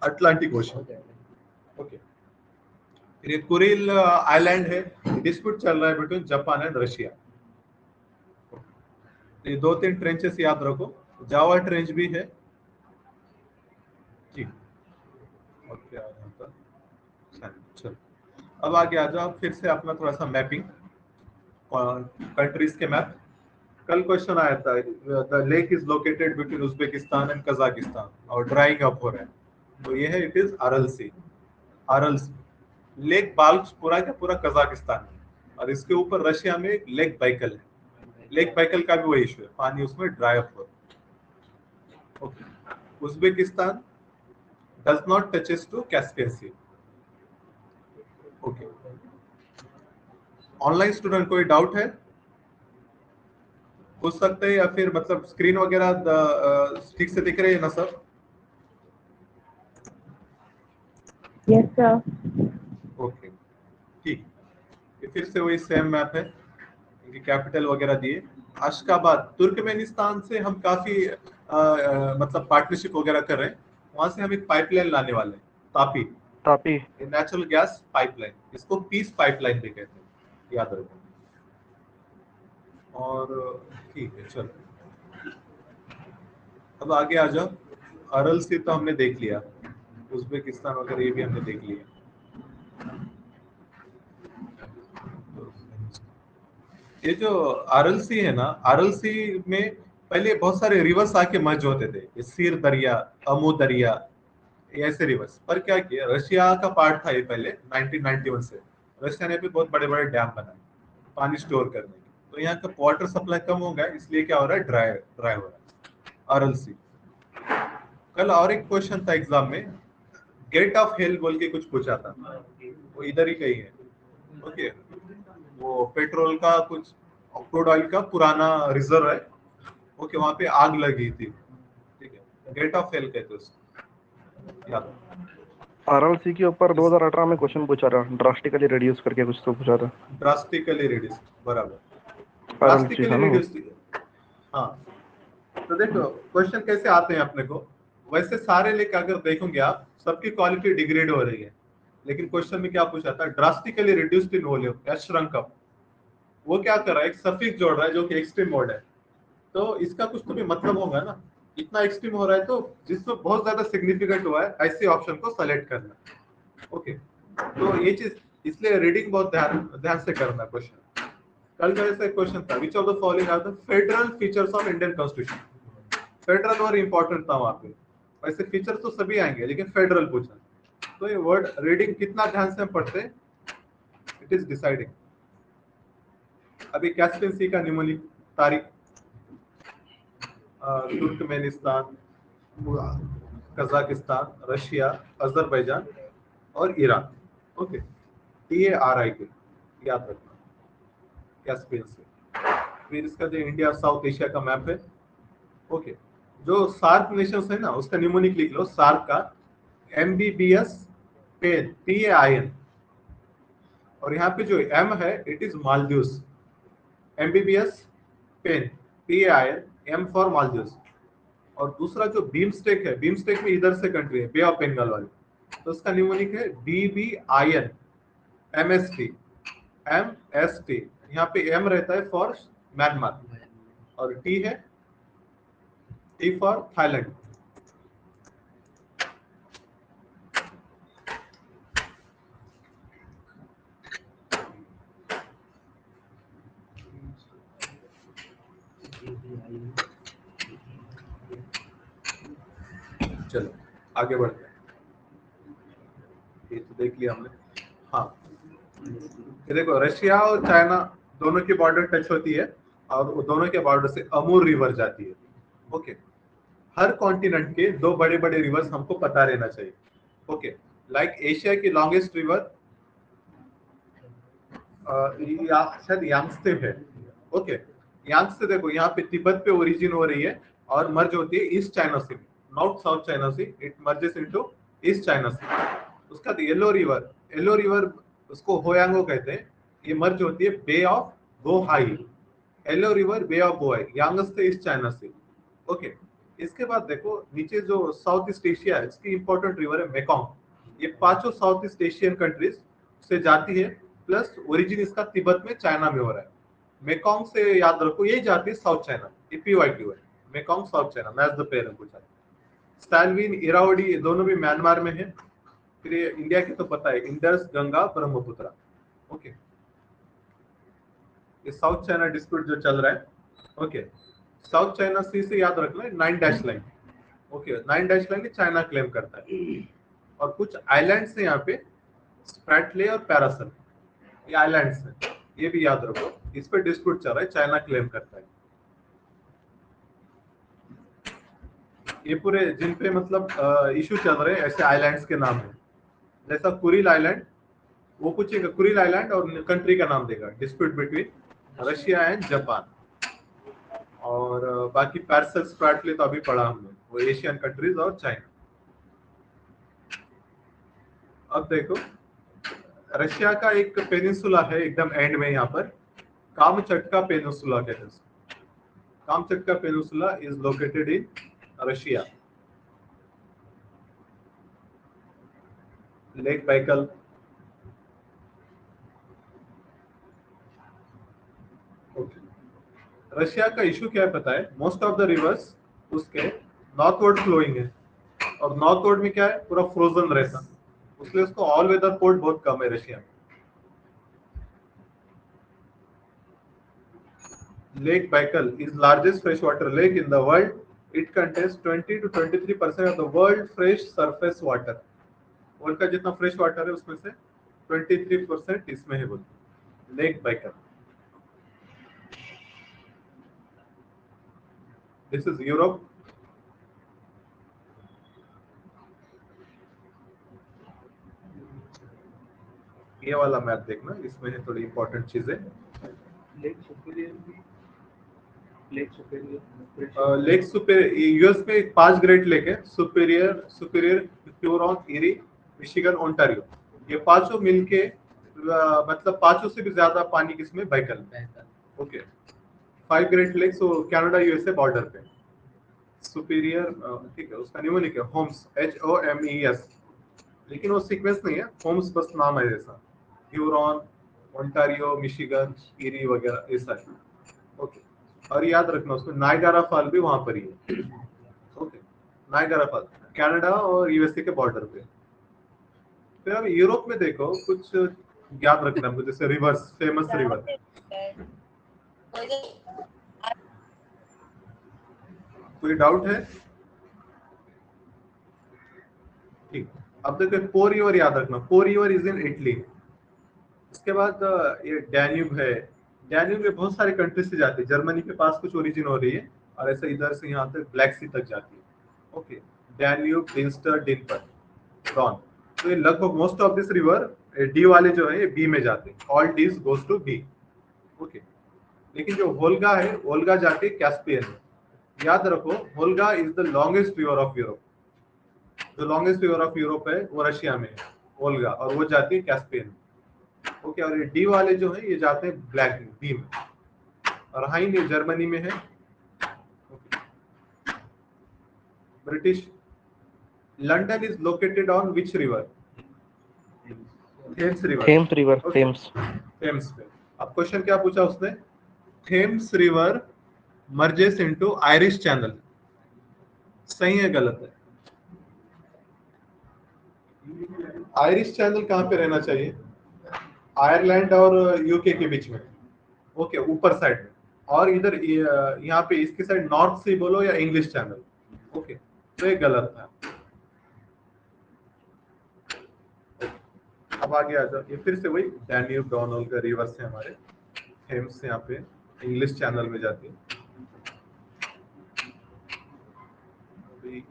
S1: Atlantic ocean. ओके, फिर ये कुरिल आइलैंड है, डिस्प्यूट चल रहा है बिटवीन जापान एंड रशिया। ये 2-3 ट्रेंचेस याद रखो। जावा ट्रेंच भी है जी। और क्या यहाँ पर? चलो अब आगे आ जाओ, फिर से अपना थोड़ा सा मैपिंग, कंट्रीज के मैप। कल क्वेश्चन आया था, the lake is located between Uzbekistan and Kazakhstan, और ड्राइंग अप हो रहा है, तो ये है, it is Aral Sea. Aral Sea lake बाल्क पूरा का पूरा कजाकिस्तान में, और इसके ऊपर रशिया में एक लेक बाइकल है। लेक बाइकल का भी वही इशू है, पानी उसमें ड्राई अप हो रहा है। Okay, Uzbekistan does not touches to Caspian Sea. Okay, online student कोई डाउट है पूछ सकते हैं, या फिर मतलब स्क्रीन वगैरह ठीक से दिख रही है ना सब?
S2: Yes, sir.
S1: ओके, ठीक। ये फिर से वही सेम मैप है, इनकी कैपिटल वगैरह दिए। अशकाबाद, तुर्कमेनिस्तान से हम काफी मतलब पार्टनरशिप वगैरह कर रहे हैं, वहां से हम एक पाइपलाइन लाने वाले हैं, Tapi
S3: Tapi.
S1: Natural gas pipeline, इसको पीस पाइपलाइन भी कहते हैं, याद रखो। और ठीक है, चलो अब आगे आ जाओ। अरल सी तो हमने देख लिया, उज्बेकिस्तान वगैरह ये भी हमने देख लिया। ये जो अरल सी है ना, अरल सी में पहले बहुत सारे रिवर्स आके मर्ज होते थे, ये सीर दरिया, अमू दरिया, ये ऐसे रिवर्स। पर क्या किया, रशिया का पार्ट था ये पहले 1991 से। रशिया ने भी बहुत बड़े बड़े डैम बनाए पानी स्टोर करने के, तो यहाँ का वाटर सप्लाई कम हो गया, इसलिए क्या हो रहा है, ड्राई हो रहा है अरल सी। कल और एक क्वेश्चन था एग्जाम में, गेट ऑफ हेल बोल के कुछ पूछा था, वो इधर ही कहीं है। ओके, वो पेट्रोल का कुछ, क्रूड ऑयल का पुराना रिजर्व है। ओके, वहां पे आग लगी थी, ठीक है, गेट ऑफ हेल कहते हैं उसको, याद है?
S3: आरएलसी के ऊपर 2018 में क्वेश्चन पूछा था, ड्रास्टिकली रिड्यूस करके कुछ तो पूछा था।
S1: ड्रास्टिकली रिड्यूस, बराबर,
S3: आरएलसी
S1: ड्रास्टिकली
S3: है ना?
S1: रिड्यूस। हाँ, तो देखो क्वेश्चन कैसे आते हैं अपने को, वैसे सारे लेके अगर देखोगे आप, सबकी क्वालिटी डिग्रेड हो रही है, लेकिन क्वेश्चन में क्या पूछा था, ड्रास्टिकली रिड्यूस्ड इन वॉल्यूम या श्रंक अप। वो क्या कर रहा है, एक सफिक्स जोड़ रहा है जो कि एक्सट्रीम मोड है, तो इसका कुछ तो भी मतलब होगा ना। इतना एक्सट्रीम हो रहा है तो जिसमें बहुत ज्यादा सिग्निफिकेंट हुआ है, ऐसे ऑप्शन को सेलेक्ट करना। ओके, तो ये चीज इसलिए रीडिंग बहुत ध्यान से करना। क्वेश्चन कल का ऐसा क्वेश्चन था, which of the following are the federal features of Indian constitution. Federal और इंपॉर्टेंट था वहां पे, वैसे फीचर तो सभी आएंगे लेकिन फेडरल पूछा, तो ये वर्ड रीडिंग कितना ध्यान से हम पढ़ते, इट इज डिसाइडिंग। अभी कैस्पियन सी का निमोनिक तारीख, तुर्कमेनिस्तान, कजाकिस्तान, रशिया, अजरबैजान और ईरान। ओके, TARI के याद रखना, कैस्पियन से। फिर इसका जो इंडिया साउथ एशिया का मैप है। ओके, जो सार्क नेशंस है ना, उसका निमोनिक लिख लो, सार्क का MBBS पेन, PAIN, और यहाँ पे जो M है, it is Maldives. MBBS pain, PAIN, M for Maldives. और दूसरा जो बीमस्टेक है, बीमस्टेक में इधर से कंट्री है, बे ऑफ बंगाल वाली, तो उसका निमोनिक है BBIN, MST। यहाँ पे M रहता है फॉर म्यांमार, और T है, T फॉर थाईलैंड। चलो आगे बढ़ते हैं, ये तो देख लिया हमने। हाँ, ये देखो, रशिया और चाइना दोनों की बॉर्डर टच होती है, और वो दोनों के बॉर्डर से अमूर रिवर जाती है। ओके, हर कॉन्टिनेंट के 2 बड़े बड़े रिवर्स हमको पता रहना चाहिए। ओके, लाइक एशिया की लॉन्गेस्ट रिवर शायद यांगत्से है। ओके, यांगत्से देखो यहाँ पे तिब्बत पे ओरिजिन हो रही है और मर्ज होती है east China sea, north south China sea, it merges into east China sea. उसका येलो रिवर उसको होयांगो कहते हैं, ये मर्ज होती है bay of Bohai, yellow river bay of Bohai, Yangtze east China sea. Okay, इसके बाद देखो नीचे जो साउथ ईस्ट एशिया है, इसकी इंपॉर्टेंट रिवर है मेकॉन्ग। ये पांचों साउथ ईस्ट एशियन कंट्रीज से जाती है, प्लस ओरिजिन इसका तिब्बत में चाइना में हो रहा है। मेकॉन्ग से याद रखो यही जाती है साउथ चाइना, ईपीवाईक्यू है, Mekong south China, match the pair पूछा। स्टैलविन, इरावडी ये दोनों भी म्यांमार में है। फिर ये इंडिया की तो पता है, इंडस, गंगा, ब्रह्मपुत्र। ओके, ये साउथ चाइना डिस्प्यूट जो चल रहा है। ओके, साउथ चाइना सी से याद रखना 9 dash line. Okay, 9 dash line China claim करता है, और कुछ आइलैंड्स हैं यहाँ पे, स्प्रैटले और पैरासल, ये आइलैंड्स हैं, ये भी याद रखो, इस पे डिस्प्यूट चल रहा है, चाइना क्लेम करता है। ये पूरे जिन पे मतलब इशू चल रहे हैं ऐसे आइलैंड्स के नाम है, जैसा कुरिल आइलैंड, वो पूछेगा कुरिल आइलैंड और कंट्री का नाम देगा, dispute between Russia and Japan. और बाकी पैरसेल, स्प्रैटले तो अभी पढ़ा हमने, वो एशियन कंट्रीज और चाइना। अब देखो रशिया का एक पेनिनसुला है एकदम एंड में, यहाँ पर कामचटका पेनिनसुला कहते हैं। Kamchatka peninsula is located in Russia. Lake Baikal, Russia का इशू क्या है पता है, मोस्ट ऑफ द रिवर्स उसके नॉर्थवर्ड फ्लोइंग है, और नॉर्थवर्ड में क्या है, पूरा फ्रोजन रहता, इसलिए उसको ऑल वेदर पोर्ट बहुत कम है रशिया में। Lake Baikal is largest fresh water lake in the world, it contains 20 to 23% of the world fresh surface water. World का जितना फ्रेश वाटर है उसमें से 23% इसमें है बोलते। Lake Baikal, this is Europe. ये वाला मैप देखना, इसमें है थोड़ी इंपॉर्टेंट चीजें। लेक सुपेरियर, यूएस में 5 ग्रेट लेक है, superior, Huron, eri, Michigan, Ontario, ये पांचों मिलके मतलब पांचों से भी ज्यादा पानी किसमें, बैकल। ओके, 5 ग्रेट लेक्स, वो कनाडा यूएसए बॉर्डर पे। सुपेरियर, ठीक है, उसका न्यूमोनिक है होम्स, HOMES, लेकिन वो सीक्वेंस नहीं है, होम्स बस नाम है जैसा। ह्यूरॉन, ओंटारियो, मिशिगन, इरी वगैरह ऐसा है। ओके, और याद रखना उसमें नायगारा फॉल भी वहां पर ही है। ओके, नायगारा फॉल कनाडा और यूएसए के बॉर्डर पे। फिर अब यूरोप में देखो कुछ याद रखना हमको, जैसे रिवर्स, फेमस रिवर। कोई डाउट है? ठीक, अब देखो पो रिवर याद रखना, पो रिवर इज इन इटली। इसके बाद ये डैन्यूब है, डैन्यूब में बहुत सारे कंट्री से जाती है, जर्मनी के पास कुछ ओरिजिन हो रही है, और ऐसे इधर से यहाँ तक ब्लैक सी तक जाती है। Okay, Danube, Dniester, Dnieper, Don, तो ये लगभग most of this river D वाले जो है ये बी में जाते हैं, all Ds goes to B. Okay, लेकिन जो वोल्गा है, वोल्गा जाती है कैस्पियन में। याद रखो Volga is the longest river of Europe, जो लॉन्गेस्ट रिवर ऑफ यूरोप है वो रशिया में है वोल्गा, और वो जाती है कैस्पियन में। ओके, और ये डी वाले जो है ये जाते हैं ब्लैक में, बी में, और हाइन ये जर्मनी में है। British, London is located on which river, Thames river.
S3: Thames river, Thames.
S1: Thames पे अब क्वेश्चन क्या पूछा उसने, Thames river merges into Irish channel, सही है गलत है? आयरिश चैनल कहाँ पे रहना चाहिए, आयरलैंड और यूके के बीच में। ओके, ऊपर साइड में, और इधर यहाँ पे इसके साइड नॉर्थ सी बोलो या इंग्लिश चैनल। ओके, तो ये गलत था। अब आगे आ जाओ, ये फिर से वही डैन्यूब, डॉन का रिवर्स है हमारे, थेम्स यहाँ पे इंग्लिश चैनल में जाती है।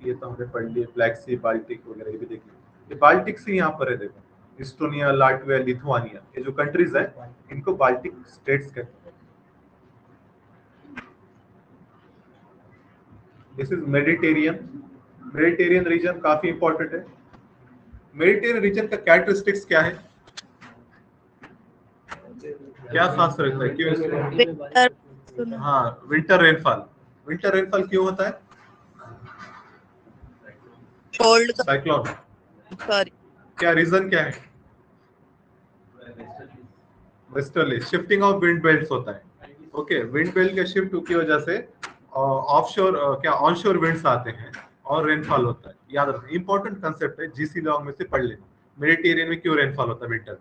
S1: ये तो हमने पढ़ लिए, ब्लैक सी, बाल्टिक वगैरह ये भी देख लिया। ये बाल्टिक सी यहाँ पर है, देखो इस्टोनिया, लाटविया, लिथुआनिया, ये जो कंट्रीज है इनको बाल्टिक स्टेट्स कहते हैं। This is Mediterranean. Mediterranean reason काफी इंपॉर्टेंट है। मेडिटेरियन रीजन का कैरेक्टरिस्टिक्स क्या है, क्या खास रहता है, क्यों
S2: Winter,
S1: हाँ, विंटर रेनफॉल। विंटर रेनफॉल क्यों होता है?
S2: cold,
S1: cyclone.
S2: sorry.
S1: क्या रीजन क्या है? Westerly shifting of wind belts होता है। ओके, विंड बेल्ट के शिफ्ट की वजह से ऑफशोर क्या ऑनशोर विंड्स आते हैं और रेनफॉल होता है। याद रखना, इंपॉर्टेंट कंसेप्ट है, जीसी लॉन्ग में से पढ़ लेना। मेडिटेरियन में क्यों रेनफॉल होता है विंटर।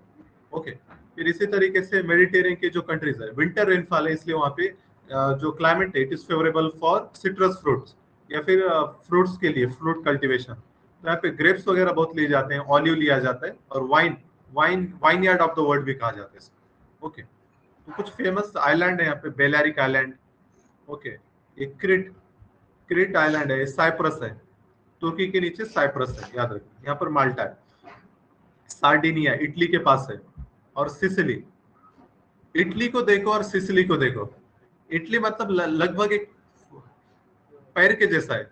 S1: ओके, फिर इसी तरीके से मेडिटेरियन के जो कंट्रीज है विंटर रेनफॉल है, इसलिए वहाँ पे जो क्लाइमेट है it is favourable for citrus fruits या फिर फ्रूट्स के लिए, फ्रूट कल्टीवेशन। तो यहाँ पे ग्रेप्स वगैरह बहुत लिए जाते हैं, ऑलिव लिया जाता है, और wine wine yard of the world भी कहा जाता है इसको। ओके, तो कुछ फेमस आइलैंड है यहाँ पे, बेलारिक आइलैंड, ओके, ये क्रिट आइलैंड है, साइप्रस है, तुर्की के नीचे साइप्रस है, याद रखिए। यहाँ पर माल्टा है, सार्डिनिया इटली के पास है, और सिसिली। इटली को देखो और सिसिली को देखो। इटली मतलब लगभग एक पैर के जैसा है।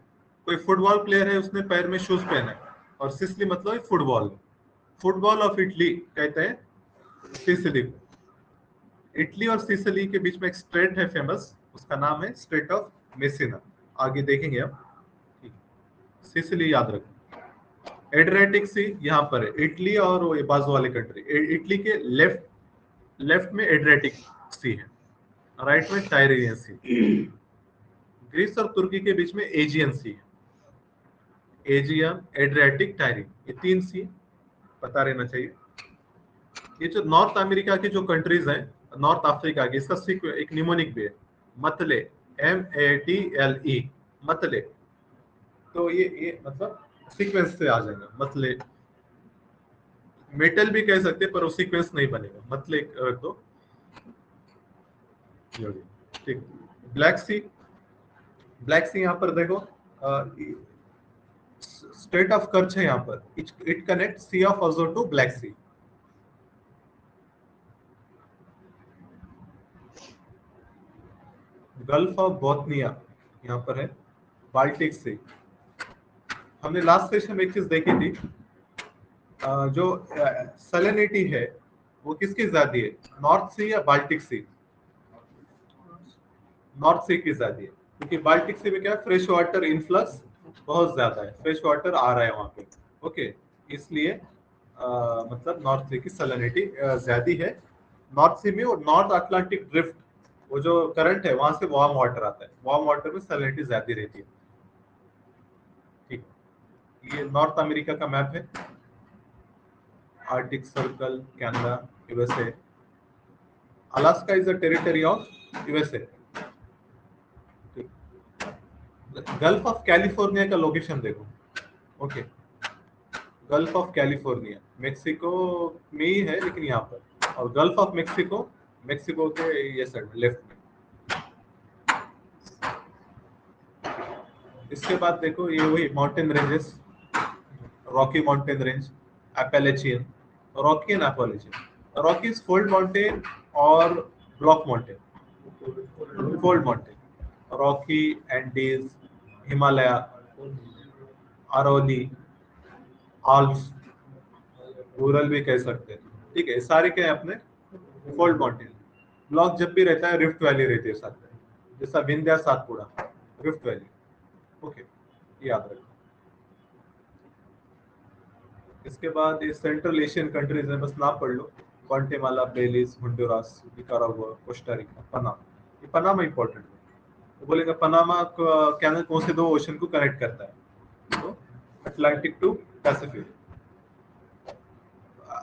S1: कोई फुटबॉल प्लेयर है, उसने पैर में शूज पहना है, और सिसिली मतलब फुटबॉल। फुटबॉल ऑफ इटली कहते हैं सिसिली को। इटली और सिसिली के बीच में एक स्ट्रेट है फेमस, उसका नाम है स्ट्रेट ऑफ मेसिना। आगे देखेंगे हम। सिसिली याद रखो। एड्रियाटिक सी यहाँ पर है, इटली और वो बाजू वाले कंट्री। इटली के लेफ्ट में एड्रियाटिक सी है, राइट में टाइरेनियन सी। ग्रीस और तुर्की के बीच में एजियन सी है, एजियन, एड्रियाटिक, टाइरिन, ये 3 सी पता रहना चाहिए। ये जो नॉर्थ अमेरिका की जो कंट्रीज हैं, नॉर्थ अफ्रीका की, इसका एक निमोनिक भी है, मतले, MATLE, मतले। तो ये मतलब सीक्वेंस से आ जाएगा, मतले। मेटल भी कह सकते हैं, पर वो सीक्वेंस नहीं बनेगा, मतले रख दो। ठीक। ब्लैक सी, ब्लैक सी यहाँ पर देखो, स्टेट ऑफ कर्च है यहाँ पर। It connect Sea of Azov to Black Sea. Gulf of Bothnia यहाँ पर है, बाल्टिक सी। हमने लास्ट सेशन में एक चीज देखी थी, जो सैलिनिटी है वो किसकी ज्यादा है, नॉर्थ सी या बाल्टिक सी? नॉर्थ सी की ज्यादा है, क्योंकि बाल्टिक सी में क्या है, फ्रेश वाटर इनफ्लक्स बहुत ज्यादा है, फ्रेश वाटर आ रहा है वहां पे। ओके, इसलिए मतलब नॉर्थ सी की सैलिनिटी ज्यादा है। नॉर्थ सी में और नॉर्थ अटलांटिक ड्रिफ्ट, वो जो करंट है वहां से वार्म वाटर आता है, वार्म वाटर में सैलिनिटी ज्यादा रहती है। ठीक, ये नॉर्थ अमेरिका का मैप है। Arctic circle, Canada, USA. Alaska is a territory of USA. Gulf of California का लोकेशन देखो। Okay, gulf of California Mexico में ही है, लेकिन यहाँ पर। और गल्फ ऑफ मेक्सिको, मेक्सिको के ये साइड में, लेफ्ट में। इसके बाद देखो, ये वही mountain ranges, Rocky mountain range, Appalachian, Rocky and Appalachian. Rocky is fold mountain और block mountain. Fold mountain, Rocky, Andes, Himalaya, Aravalli, Alps, Ural भी कह सकते हैं। ठीक है, सारे क्या है अपने फोल्ड माउंटेन। ब्लॉक जब भी रहता है, रिफ्ट वैली रहती है साथ में, जैसा Vindhya, Satpura, rift valley. Okay, याद रखो। इसके बाद ये सेंट्रल एशियन कंट्रीज है, बस नाम पढ़ लो। Guatemala, Belize, Honduras, Nicaragua, Costa Rica, Panama. ये पनामा इंपॉर्टेंट है। तो बोलेगा पनामा कैनल कौन से 2 ओशन को कनेक्ट करता है, तो अटलांटिक टू पैसिफिक।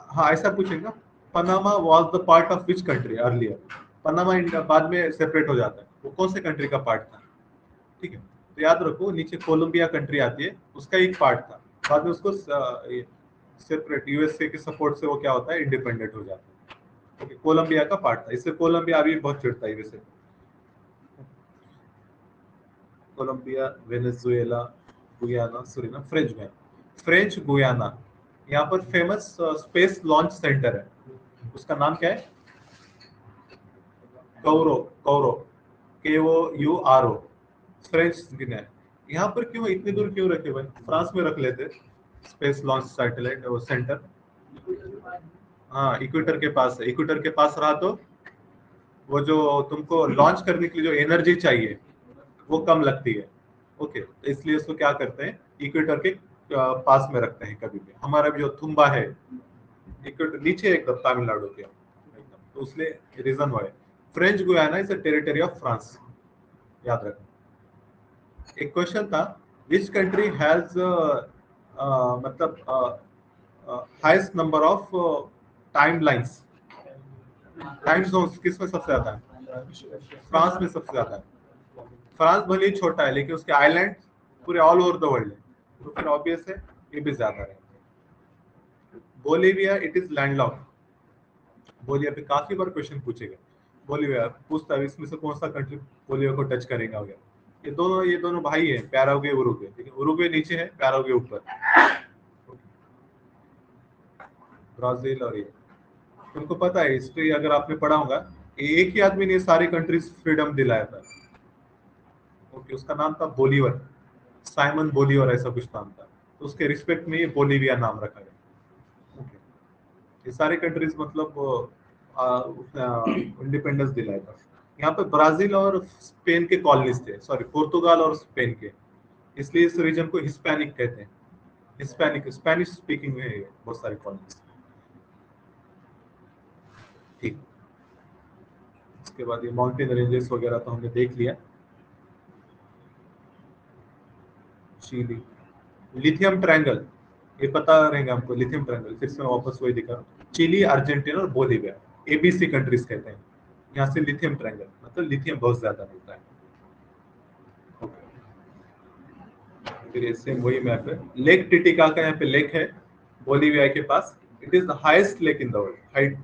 S1: हाँ, ऐसा पूछेगा, Panama was the part of which country earlier. Panama बाद में सेपरेट हो जाता है, वो कौन से कंट्री का पार्ट था? ठीक है, तो याद रखो, नीचे कोलंबिया कंट्री आती है, उसका एक पार्ट था, बाद में उसको सेपरेट, यूएसए के सपोर्ट से वो क्या होता है, इंडिपेंडेंट हो जाता है। ओके, कोलंबिया का पार्ट था, इससे कोलंबिया अभी बहुत चिढ़ता है USA. Colombia, Venezuela, Guyana, Suriname, French Guiana. यहाँ पर फेमस स्पेस लॉन्च सेंटर है, उसका नाम क्या है? कौरो, कौरो, KOURO, फ्रेंच गिने। यहाँ पर क्यों इतनी दूर क्यों रखे भाई? फ्रांस में रख लेते स्पेस लॉन्च सैटेलाइट सेंटर। हाँ, इक्वेटर के पास है। इक्वेटर के पास रहा तो वो जो तुमको लॉन्च करने के लिए जो एनर्जी चाहिए वो कम लगती है। ओके, तो इसलिए उसको क्या करते हैं, इक्वेटर के पास में रखते हैं कभी भी। हमारा भी जो तुम्बा है इक्वेटर नीचे एकदम तमिलनाडु के एकदम, तो उसलिए रीजन वो है। French Guiana is a territory of France, याद रखना। एक क्वेश्चन था, विच कंट्री हैज मतलब highest number of time lines, time zones किसमें सबसे ज्यादा है? फ्रांस में सबसे ज्यादा है। फ्रांस भले ही छोटा है लेकिन उसके आइलैंड पूरे ऑल ओवर द वर्ल्ड है, तो फिर ऑब्वियस है ये भी ज्यादा है। Bolivia it is landlocked. Bolivia पे काफी बार क्वेश्चन पूछेगा। बोलिविया पूछता है इसमें से कौन सा कंट्री बोलिविया को टच करेगा वगैरह। ये दोनों भाई हैं, पैराग्वे उरुग्वे, लेकिन उरुग्वे नीचे है, पैराग्वे ऊपर। ब्राजील और ये तुमको पता है, हिस्ट्री अगर आपने पढ़ा होगा, एक ही आदमी ने सारी कंट्रीज फ्रीडम दिलाया था। ओके, उसका नाम था बोलीवर, साइमन बोलीवर ऐसा कुछ नाम था, तो उसके रिस्पेक्ट में ये बोलीविया नाम रखा गया। ओके, ये सारी कंट्रीज मतलब इंडिपेंडेंस दिलाया था। यहाँ पे ब्राजील और स्पेन के कॉलोनीज थे, सॉरी पुर्तगाल और स्पेन के, इसलिए इस रीजन को हिस्पैनिक कहते हैं। हिस्पैनिक, स्पेनिश स्पीकिंग है बहुत सारी कॉलोनीज। ठीक, इसके बाद ये माउंटेन रेंजेस वगैरह तो हमने देख लिया। चिली, लिथियम ट्रायंगल, ये पता रहेगा हमको। लिथियम ट्रायंगल फिर से मैं वापस वही दिखा, चिली, अर्जेंटीना और बोलिविया, ABC कंट्रीज कहते हैं। यहाँ से लिथियम ट्रायंगल मतलब लिथियम बहुत ज्यादा मिलता है। फिर सेम वही मैप है। लेक टिटिका का यहाँ पे लेक है बोलिविया के पास। It is the highest lake in the world, height.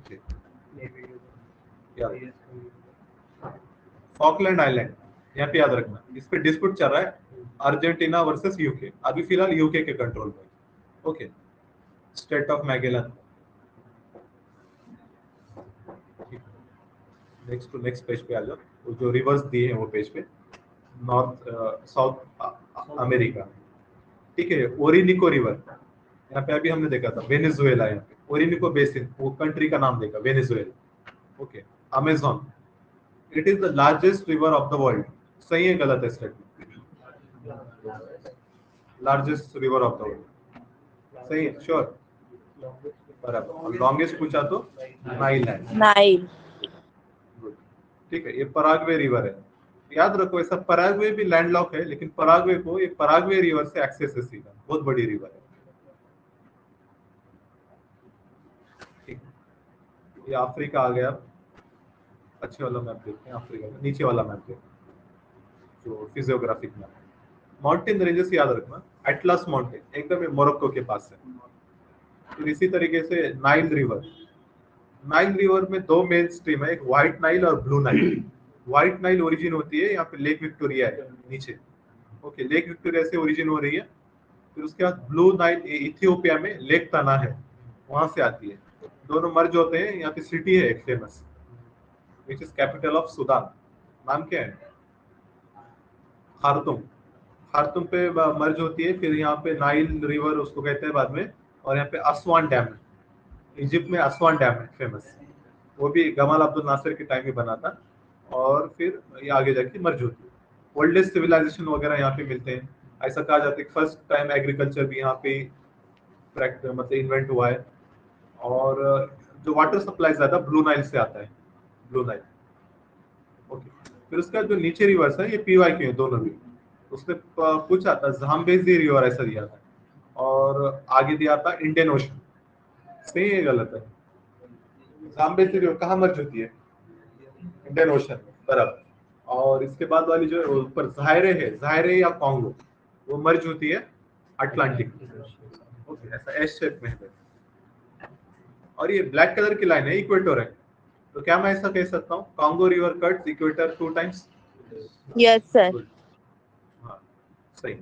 S1: Falkland island, यहाँ पे याद रखना, इस पे डिस्प्यूट चल रहा है अर्जेंटीना वर्सेस यूके, अभी फिलहाल यूके के कंट्रोल में। Okay, strait of Magellan. Next to next page पे आ जाओ, वो जो रिवर्स दिए हैं वो पेज पे। नॉर्थ साउथ अमेरिका, ठीक है। ओरिनिको रिवर, यहाँ पे अभी हमने देखा था वेनेजुएला, यहाँ पे ओरिनिको बेसिन, वो कंट्री का नाम देखा, Venezuela. Okay, Amazon, it is the largest river of the world. सही है गलत है statement? Largest river of the world, सही है, श्योर, बराबर। और लॉन्गेस्ट पूछा तो नाइल है।
S2: Nile.
S1: ठीक है, ये पराग्वे रिवर है, याद रखो। ऐसा पराग्वे भी लैंडलॉक है, लेकिन पराग्वे को ये पराग्वे रिवर से एक्सेस है सीधा, बहुत बड़ी रिवर है। ठीक, ये अफ्रीका आ गया। अच्छे वाला मैप देखते हैं, अफ्रीका का नीचे वाला मैप देखते हैं जो फिजियोग्राफिक मैप। माउंटेन रेंजेस याद रखना, एटलस माउंटेन एकदम मोरक्को के पास है। फिर इसी तरीके से नाइल रिवर, नाइल रिवर में दो मेन स्ट्रीम है, एक व्हाइट नाइल और blue Nile. White Nile origin होती है यहाँ पे लेक विक्टोरिया है नीचे। ओके, लेक विक्टोरिया से ओरिजिन हो रही है। फिर उसके बाद ब्लू नाइल इथियोपिया में लेक तना है, वहां से आती है। दोनों मर्ज होते हैं। यहाँ पे सिटी है एक famous, which is capital of Sudan, नाम क्या है? खार्तुम। खार्तुम पे मर्ज होती है। फिर यहाँ पे नाइल रिवर उसको कहते हैं बाद में। और यहाँ पे असवान डैम है, इजिप्ट में असवान डैम है फेमस, वो भी गमाल अब्दुल नासिर के टाइम में बना था। और फिर ये आगे जाके मर्ज होती है। ओल्डेस्ट सिविलाइजेशन वगैरह यहाँ पे मिलते हैं। ऐसा कहा जाता है कि फर्स्ट टाइम एग्रीकल्चर भी यहाँ पे मतलब इन्वेंट हुआ है। और जो वाटर सप्लाई ज्यादा ब्लू नाइल से आता है, ब्लू नाइल। ओके, फिर उसका जो नीचे रिवर्स है ये PYQ है दोनों भी। उसने पूछा था जाम्बेजी रिवर ऐसा दिया था, और आगे दिया था इंडियन ओशन। सही है गलत है? जाम्बेजी रिवर कहाँ मर्ज होती है? इंडियन ओशन में, बराबर। और इसके बाद वाली जो ऊपर जायरे है, जायरे या कॉन्गो, वो मर्ज होती है अटलांटिक। ओके, ऐसा एस शेप में है। और ये ब्लैक कलर की लाइन है इक्वेटर है, तो क्या मैं ऐसा कह सकता हूँ Congo river cuts equator 2 times?
S2: Yes, sir.
S1: हाँ, सही।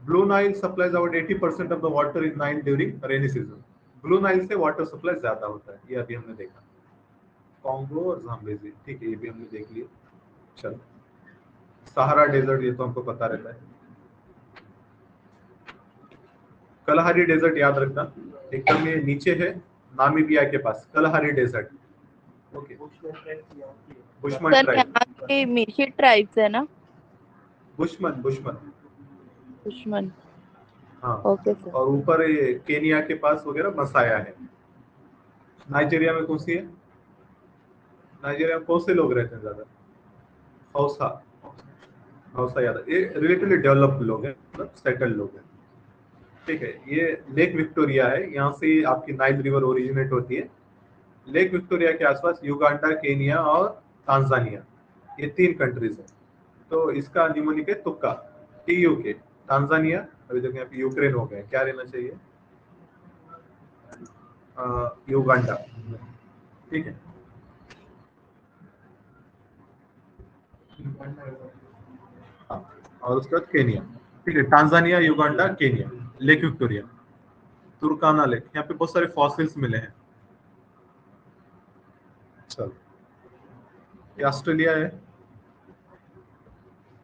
S1: Blue Nile supplies about 80% of the water in Nile during rainy season. Blue Nile से वाटर सप्लाई ज्यादा होता है, ये अभी हमने देखा। कॉन्गो और जाम्बेजी, ठीक है, ये भी हमने देख लिया। चलो, सहारा डेजर्ट, ये तो हमको पता रहता है। कलहारी डेजर्ट याद रखना, एकदम ये नीचे है नामीबिया के पास, Kalahari desert. Okay, Bushman
S2: sir
S1: tribe,
S2: यहाँ के मिशी ट्राइब्स है ना?
S1: बुशमन बुशमन,
S2: दुश्मन।
S1: हाँ।
S2: Okay sir.
S1: और ऊपर ये केनिया के पास वगैरह मसाया है। नाइजीरिया में कौन सी है? नाइजीरिया में कौन से लोग रहते हैं ज्यादा? हौसा, हौसा याद है। ये रिलेटिवली डेवलप्ड लोग हैं, मतलब सेटल्ड लोग हैं। ठीक है, ये लेक विक्टोरिया है, यहाँ से आपकी नाइल रिवर ओरिजिनेट होती है। लेक विक्टोरिया के आसपास युगांडा, केनिया और तांजानिया, ये 3 कंट्रीज है। तो इसका निमोनिक है तुक्का, TUK। तांजानिया, अभी देखो यहाँ पे यूक्रेन हो गए, क्या रहना चाहिए? युगांडा, ठीक है। हाँ, और उसके बाद केनिया, ठीक है। Tanzania, Uganda, Kenya, lake Victoria, तुर्काना lake, यहाँ पे बहुत सारे फॉसिल्स मिले हैं। चलो, ये ऑस्ट्रेलिया है,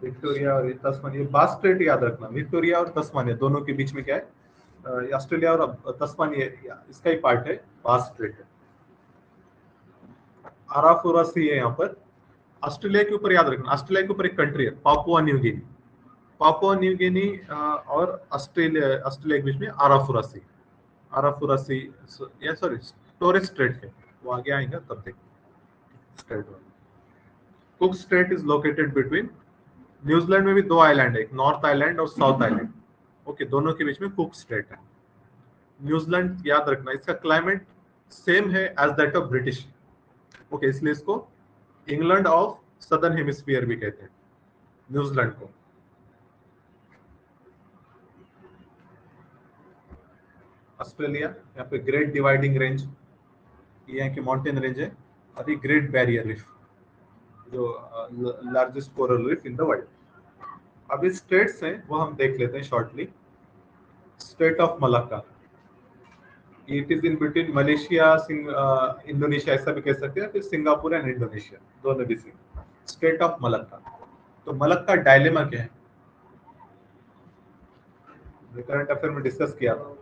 S1: विक्टोरिया और तस्मानिया। बास स्ट्रेट याद रखना, विक्टोरिया और तस्मानिया दोनों के बीच में क्या है? ऑस्ट्रेलिया और तस्मानिया, इसका ही पार्ट है, बास स्ट्रेट है। आराफोरा सी है यहाँ पर। ऑस्ट्रेलिया के ऊपर याद रखना, ऑस्ट्रेलिया के ऊपर एक कंट्री है, Papua New Guinea. Papua New Guinea और ऑस्ट्रेलिया के बीच में आराफोरा सी, आराफोरा सी, या सॉरी टोरेस स्ट्रेट है, वो आगे आएगा तब देखो। Straight cook straight is located between, New Zealand में भी 2 आइलैंड है, एक नॉर्थ आइलैंड और साउथ आइलैंड। ओके, दोनों के बीच में कुक स्ट्रेट है। न्यूजीलैंड याद रखना, इसका क्लाइमेट सेम है as that of British. Okay, इसलिए इसको इंग्लैंड ऑफ सदर्न हेमिस्फीयर भी कहते हैं, न्यूजीलैंड को। ऑस्ट्रेलिया, यहाँ पे ग्रेट डिवाइडिंग रेंज, ये यहाँ की माउंटेन रेंज है, और ये ग्रेट बैरियर रीफ, जो largest coral reef in the world. अभी स्टेट्स हैं वो हम देख लेते हैं shortly. State of Malacca, it is in between Malaysia, Indonesia, ऐसा भी कह सकते हैं, फिर सिंगापुर एंड इंडोनेशिया, दोनों भी सेम। State of Malacca. तो मलक्का डायलेमा क्या है? करंट अफेयर में डिस्कस किया था।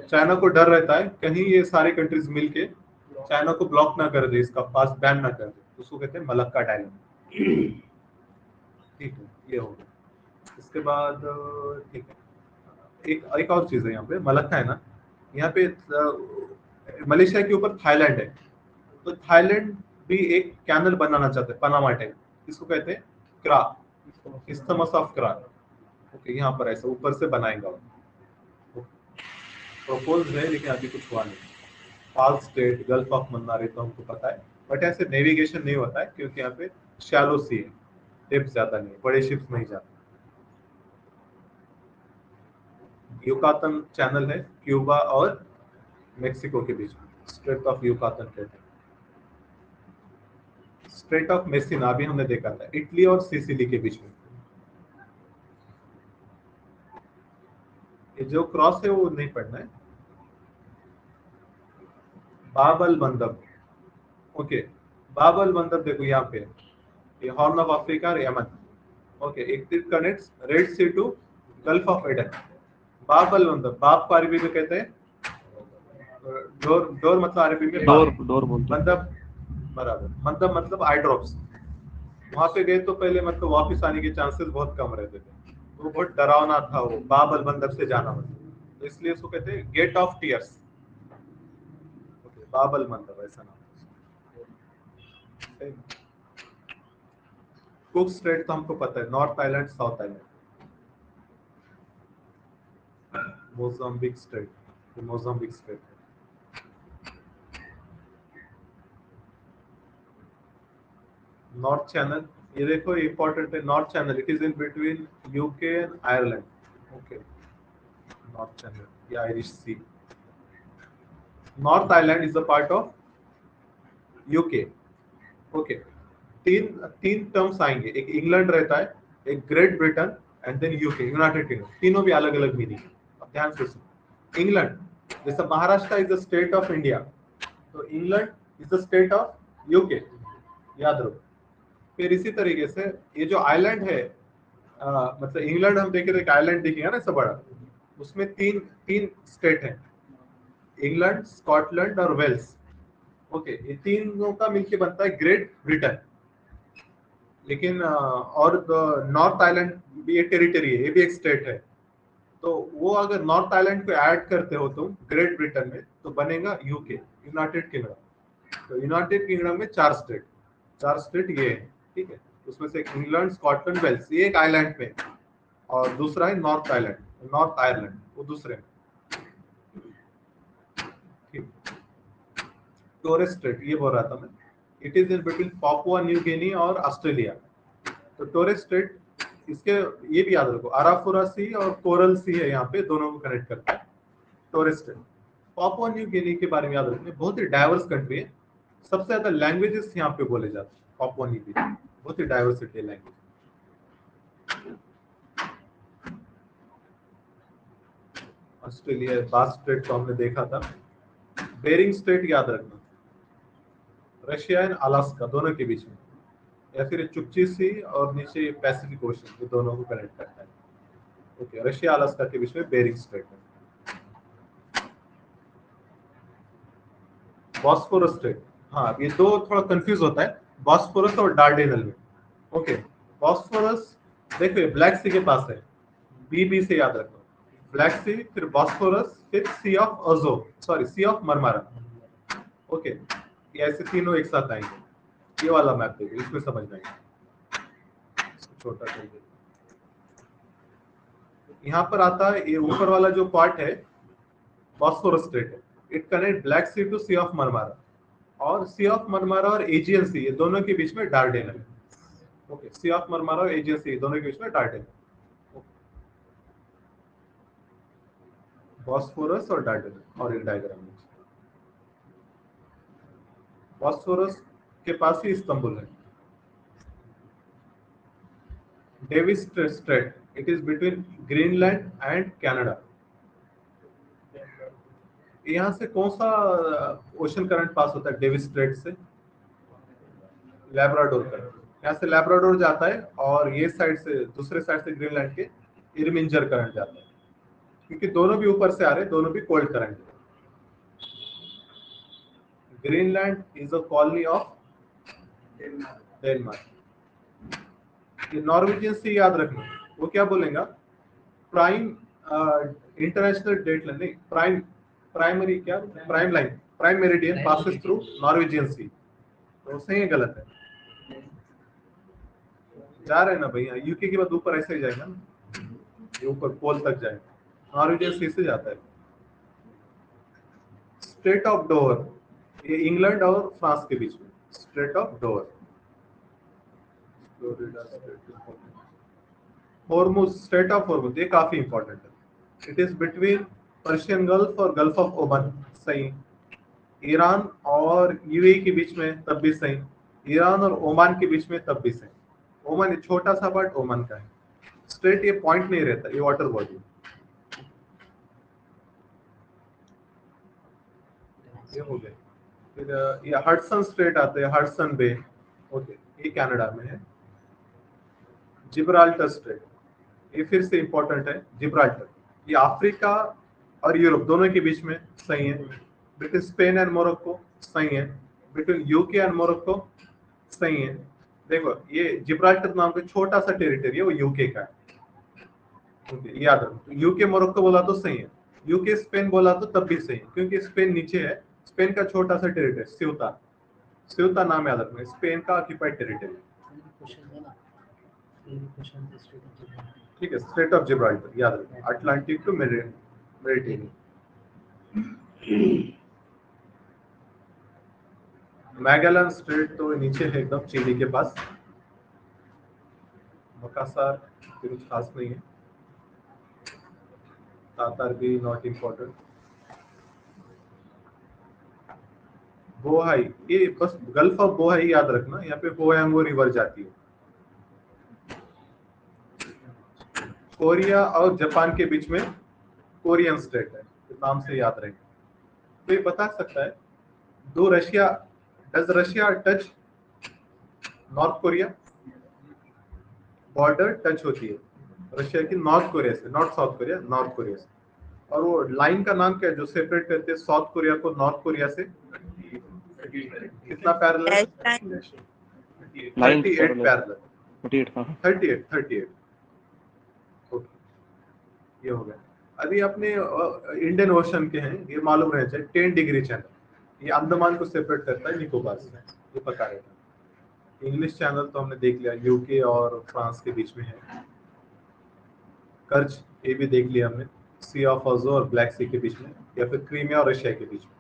S1: चाइना को डर रहता है कहीं ये सारे कंट्रीज मिलके चाइना को ब्लॉक ना कर दे, इसका पास बैन ना कर दे, उसको कहते हैं मलक्का डायलेमा। ठीक है, ये हो गया। इसके बाद ठीक है, एक और चीज है यहाँ पे, मलक्का है ना, यहाँ पे मलेशिया के ऊपर थाईलैंड है, तो थाईलैंड भी एक कैनल बनाना चाहते हैं, पनामा टाइप, इसको कहते हैं क्रा, इस्थमस ऑफ क्रा। ओके, यहाँ पर ऐसा ऊपर से बनाएगा, प्रपोज है लेकिन अभी कुछ हुआ नहीं। पाल स्टेट, गल्फ ऑफ मन्नार, तो हमको पता है, बट ऐसे नेविगेशन नहीं होता है क्योंकि यहाँ पे शैलो सी है, डेप्थ ज्यादा नहीं है, बड़े शिप्स नहीं जाते। युकातन चैनल है क्यूबा और मेक्सिको के बीच में, स्ट्रेट ऑफ युकातन कहते हैं। स्ट्रेट ऑफ मेसिना अभी हमने देखा था, इटली और सिसिली के बीच में। ये जो क्रॉस है वो नहीं पढ़ना है। बाबल बंदर, ओके, बाबल बंदर देखो यहाँ पे, ये हॉर्न ऑफ अफ्रीका और यमन। ओके, एक connects Red Sea to Gulf of Aden. बाबल बंदर, बाप को अरबी में कहते हैं डोर, डोर मतलब अरबी में
S3: डोर, डोर बोलते हैं।
S1: मतलब बराबर, मतलब आई ड्रॉप्स। वहां पे गए तो पहले मतलब वापस आने के चांसेस बहुत कम रहते थे, तो बहुत डरावना था वो बाबल बंदर से जाना, मतलब तो इसलिए उसको कहते हैं गेट ऑफ टीयर्स। ओके, बाबल बंदर ऐसा नाम। कुक स्ट्रेट तो हमको पता है, north island, south island. Mozambique strait, Mozambique strait. North channel, ये देखो इंपॉर्टेंट है, north channel, it is in between UK and Ireland. Okay, north channel, ये Irish sea. North island is a part of UK. Okay, तीन terms आएंगे, एक England रहता है, एक great Britain and then UK united kingdom, तीनों भी अलग अलग मीनिंग। अब ध्यान से सुनो, इंग्लैंड जैसे Maharashtra is the state of India, तो England is the state of UK, याद रखो। फिर इसी तरीके से ये जो आइलैंड है, मतलब इंग्लैंड हम देखें तो एक आइलैंड दिखेगा ना, सब बड़ा, उसमें तीन तीन स्टेट है, इंग्लैंड, स्कॉटलैंड और वेल्स। ओके, ये तीनों का मिलके बनता है ग्रेट ब्रिटेन। लेकिन और नॉर्थ आइलैंड भी एक टेरिटरी है, ये भी एक स्टेट है। तो वो अगर नॉर्थ आइलैंड को ऐड करते हो तुम ग्रेट ब्रिटेन में, तो बनेगा यूके, यूनाइटेड किंगडम। तो यूनाइटेड किंगडम में चार स्टेट ये है, ठीक है। उसमें से एक इंग्लैंड, स्कॉटलैंड, वेल्स, ये एक आइलैंड पे, और दूसरा है नॉर्थ आयरलैंड, वो दूसरे में, ठीक। टोरेस स्ट्रेट, ये बोल रहा था मैं, it is in between Papua New Guinea और ऑस्ट्रेलिया। तो टोरेस स्ट्रेट, इसके ये भी याद रखो, अराफुरा सी और कोरल सी है, यहाँ पे दोनों को कनेक्ट करता है Torres Strait. Papua New Guinea के बारे में याद रखना, बहुत ही डाइवर्स कंट्री है, सबसे ज्यादा लैंग्वेजेस यहाँ पे बोले जाते हैं पापुआ न्यू गिनी, बहुत ही डाइवर्सिटी है लैंग्वेज। ऑस्ट्रेलिया बास स्ट्रेट तो हमने देखा था। बेरिंग स्ट्रेट याद रखना, रशिया एंड अलास्का दोनों के बीच में, या फिर चुपची सी और नीचे पैसिफिक ओशन, ये दोनों को कनेक्ट करता है। ओके, रशिया अलास्का के बीच में बेरिंग स्ट्रेट है। बॉस्फोरस स्ट्रेट, हाँ ये दो थोड़ा कंफ्यूज होता है, बॉस्फोरस और डार्डेनल में। ओके, बॉस्फोरस देखो ब्लैक सी के पास है, बी से याद रखो, ब्लैक सी, फिर बॉस्फोरस, फिर Sea of Azov, sorry Sea of Marmara. Okay, ये ऐसे तीनों एक साथ आएंगे। ये वाला मैप देखो, इसमें समझ में आएगा, छोटा चाहिए। यहाँ पर आता है, ये ऊपर वाला जो पार्ट है बॉस्फोरस स्ट्रेट है, it connect Black Sea to Sea of Marmara, और सी ऑफ मरमारा और एजियन सी, ये दोनों के बीच में डार्डेनल है। ओके, सी ऑफ मरमारा और एजियन सी दोनों के बीच में डार्डेनल, बॉस्फोरस और डार्डेनल। और एक डायग्राम में बॉस्फोरस के पास ही इस्तांबुल है। Davis Strait, it is between Greenland and Canada. यहाँ से कौन सा ओशन करंट पास होता है डेविस स्ट्रेट से? लैब्राडोर करंट, यहाँ से लैब्राडोर जाता है, और ये साइड से, दूसरे साइड से ग्रीनलैंड के इरमिंजर करंट जाता है, क्योंकि दोनों भी ऊपर से आ रहे हैं, दोनों भी कोल्ड करंट है। Greenland is a colony of Denmark. ये नॉर्वेजियन सी याद रखना, वो क्या बोलेगा, प्राइम इंटरनेशनल डेट लाइन नहीं, प्राइमरी क्या, prime line, prime meridian passes through Norwegian sea. तो सही है गलत है? जा रहे हैं ना भैया, यूके के बाद ऊपर ऐसे ही जाएगा ना, ये ऊपर पोल तक जाएगा, नॉर्वेजियन सी से जाता है। स्ट्रेट ऑफ डोवर, ये इंग्लैंड और फ्रांस के बीच में, straight of Dover. Hormuz, straight of Hormuz, ये काफी इंपॉर्टेंट है। It is between Persian gulf और गल्फ ऑफ ओमान, सही। ईरान और यूएई के बीच में, तब भी सही। ईरान और ओमान के बीच में, तब भी सही। ओमान छोटा सा पार्ट ओमान का है। स्ट्रेट, ये पॉइंट नहीं रहता, ये वाटर बॉडी। ये हो गए। फिर ये हडसन स्ट्रेट आते हैं, हडसन बे, ओके, ये कनाडा में है। जिब्राल्टर स्ट्रेट, ये फिर से इंपॉर्टेंट है, जिब्राल्टर, ये अफ्रीका और यूरोप दोनों के बीच में, सही है। बिटवीन स्पेन एंड मोरक्को, सही है। बिटवीन यूके एंड मोरक्को, सही है। देखो, ये जिब्राल्टर नाम का छोटा सा टेरिटरी है, वो यूके का है, याद रखो। यूके मोरक्को बोला तो सही है, यूके स्पेन बोला तो तब भी सही है, क्योंकि स्पेन नीचे है। स्पेन का छोटा सा टेरिटरी, स्यूता नाम याद रखना, स्पेन का ऑक्यूपाइड टेरिटरी, ठीक है। स्ट्रेट ऑफ जिब्राल्टर याद रखना, Atlantic to Mediterranean. Magellan strait तो नीचे है एकदम, चिली के पास। मकासार कुछ खास नहीं है, तातार भी नॉट इम्पोर्टेंट। बोहाई, ये बस गल्फ ऑफ बोहाई याद रखना, यहाँ पे बोयांगो रिवर जाती है। कोरिया और जापान के बीच में कोरियन स्टेट है, इस नाम से याद रहेगा। तो ये बता सकता है do Russia does Russia touch north Korea? Border touch होती है रशिया की नॉर्थ कोरिया से, not south Korea, north Korea से। और वो लाइन का नाम क्या है जो सेपरेट करते हैं साउथ कोरिया को नॉर्थ कोरिया से? कितना पैरेलल?
S2: Dash line.
S1: 38 पैरेलल।
S3: 48 हाँ
S1: 38 ओके, ये हो गया। अभी अपने इंडियन ओशन के हैं, ये मालूम रहना चाहिए 10 डिग्री चैनल, ये अंडमान को सेपरेट करता है निकोबार से, ये पता रहता है। इंग्लिश चैनल तो हमने देख लिया, यूके और फ्रांस के बीच में है। कर्ज ये भी देख लिया हमने, सी ऑफ अजो और ब्लैक सी के बीच में, या फिर क्रीमिया और रशिया के बीच में,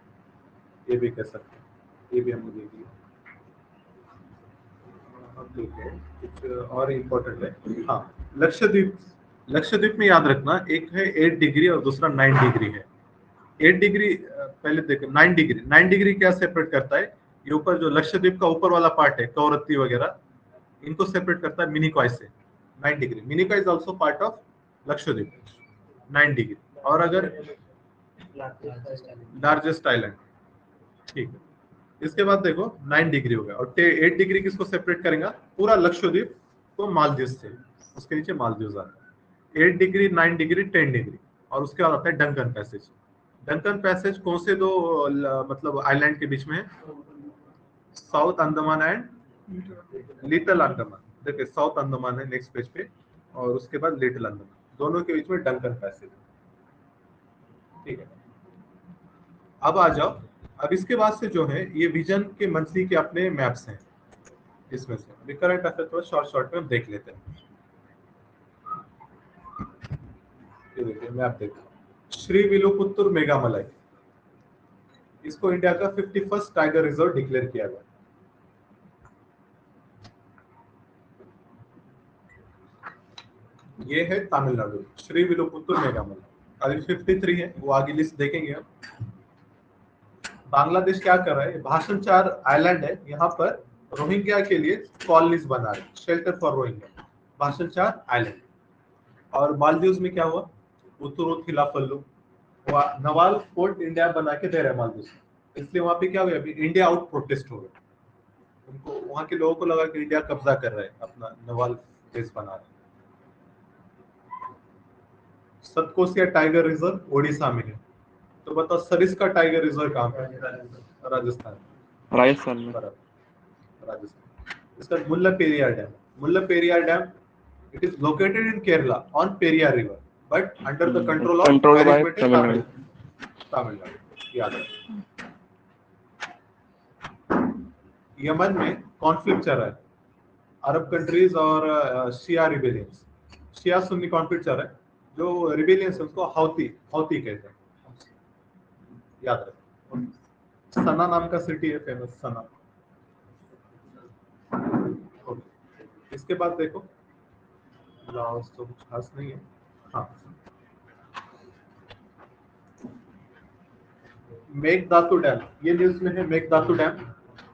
S1: ये भी कह सकते हैं, ये भी हमने देख लिया। ठीक है, कुछ और इम्पोर्टेंट है। हाँ, लक्षद्वीप, लक्षद्वीप में याद रखना एक है 8 डिग्री और दूसरा 9 डिग्री है। 8 डिग्री पहले देखो, 9 डिग्री, 9 डिग्री क्या सेपरेट करता है? ये ऊपर जो लक्षद्वीप का ऊपर वाला पार्ट है, कवरत्ती वगैरह, इनको सेपरेट करता है मिनिकॉय से। 9 degree, Minicoy is also part of Lakshadweep, 9 degree. और अगर लार्जेस्ट आइलैंड, ठीक है। इसके बाद देखो 9 डिग्री हो गया, और 8 डिग्री किसको सेपरेट करेगा? पूरा लक्षद्वीप को मालदीव से, उसके नीचे मालदीव आता है। 8 डिग्री, 9 डिग्री, 10 डिग्री, और उसके बाद आता है डंकन पैसेज। डंकन पैसेज कौन से दो मतलब आइलैंड के बीच में है? South Andaman and little Andaman. देखिए साउथ अंडमान है नेक्स्ट पेज पे, और उसके बाद लिटिल अंडमान, दोनों के बीच में डंकन पैसेज, ठीक है। अब आ जाओ, अब इसके बाद से जो है ये विजन के मंथली के अपने मैप्स हैं, इसमें से अभी करंट अफेयर थोड़ा शॉर्ट में हम देख लेते हैं। ये देखिए मैप देखो, श्री विलुपुत्तुर मेघामलाई, इसको इंडिया का 51st टाइगर रिजर्व डिक्लेयर किया गया। ये है तमिलनाडु, श्री विलुपुत्तुर मेघामलाई। अभी 53 है, वो आगे लिस्ट देखेंगे हम। बांग्लादेश क्या कर रहा है? भाषण 4 आइलैंड है, यहाँ पर रोहिंग्या के लिए कॉलोनीज बना रहे, शेल्टर फॉर रोहिंग्या, भाषण 4 आइलैंड। और मालदीव्स में क्या हुआ? उत्तरो खिलाफल्लू, नवाल पोर्ट इंडिया बना के दे रहा है मालदीव, इसलिए वहां पे क्या हुआ? अभी इंडिया आउट प्रोटेस्ट हो गया, उनको वहां के लोगों को लगा कि इंडिया कब्जा कर रहा है, अपना नवाल देश बना रहा है। सतकोसिया टाइगर रिजर्व ओडिशा में है, तो बताओ सरिस्का टाइगर रिजर्व कहाँ पे है? राजस्थान
S3: राजस्थान में।
S1: राजस्थान। इसका Mulla Periyar dam, Mulla Periyar dam, it is located in Kerala on Periyar river, but under the control of Tamil Nadu, याद रखो। यमन में कॉन्फ्लिक्ट चल रहा है, अरब कंट्रीज और शिया रिबेलियंस, शिया सुन्नी कॉन्फ्लिक्ट चल रहा है। जो रिबेलियंस है उसको हौती कहते हैं, याद रखो। सना नाम का सिटी है फेमस, सना। इसके बाद देखो लाओस तो कुछ खास नहीं है। हाँ, मेघदातु डैम, ये न्यूज में है। मेघदातु डैम,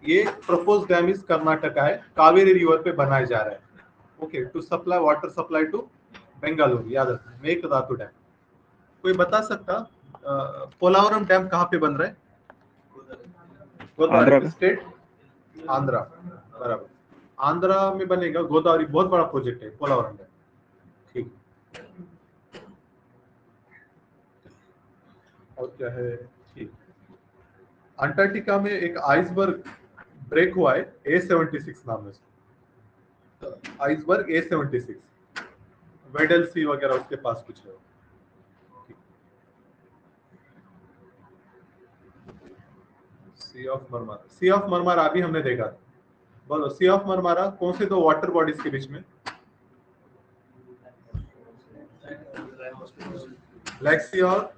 S1: ये प्रपोज डैम इज कर्नाटका है, कावेरी रिवर पे बनाया जा रहा है, okay, to supply water supply to Bengaluru, याद रखना मेघदातु डैम। कोई बता सकता पोलावरम डैम कहाँ पे बन रहा है? गोदावरी स्टेट, आंध्रा, बराबर, आंध्रा में बनेगा गोदावरी, बहुत बड़ा प्रोजेक्ट है पोलावरम डैम, ठीक। और क्या है? ठीक, अंटार्कटिका में एक आइसबर्ग ब्रेक हुआ है, A76 नाम है, आइसबर्ग A76, वेडल सी वगैरह उसके पास कुछ है। Sea of Marmara, sea of Marmara अभी हमने देखा, बोलो सी ऑफ मरमारा कौन से दो वाटर बॉडीज के बीच में? ब्लैक सी और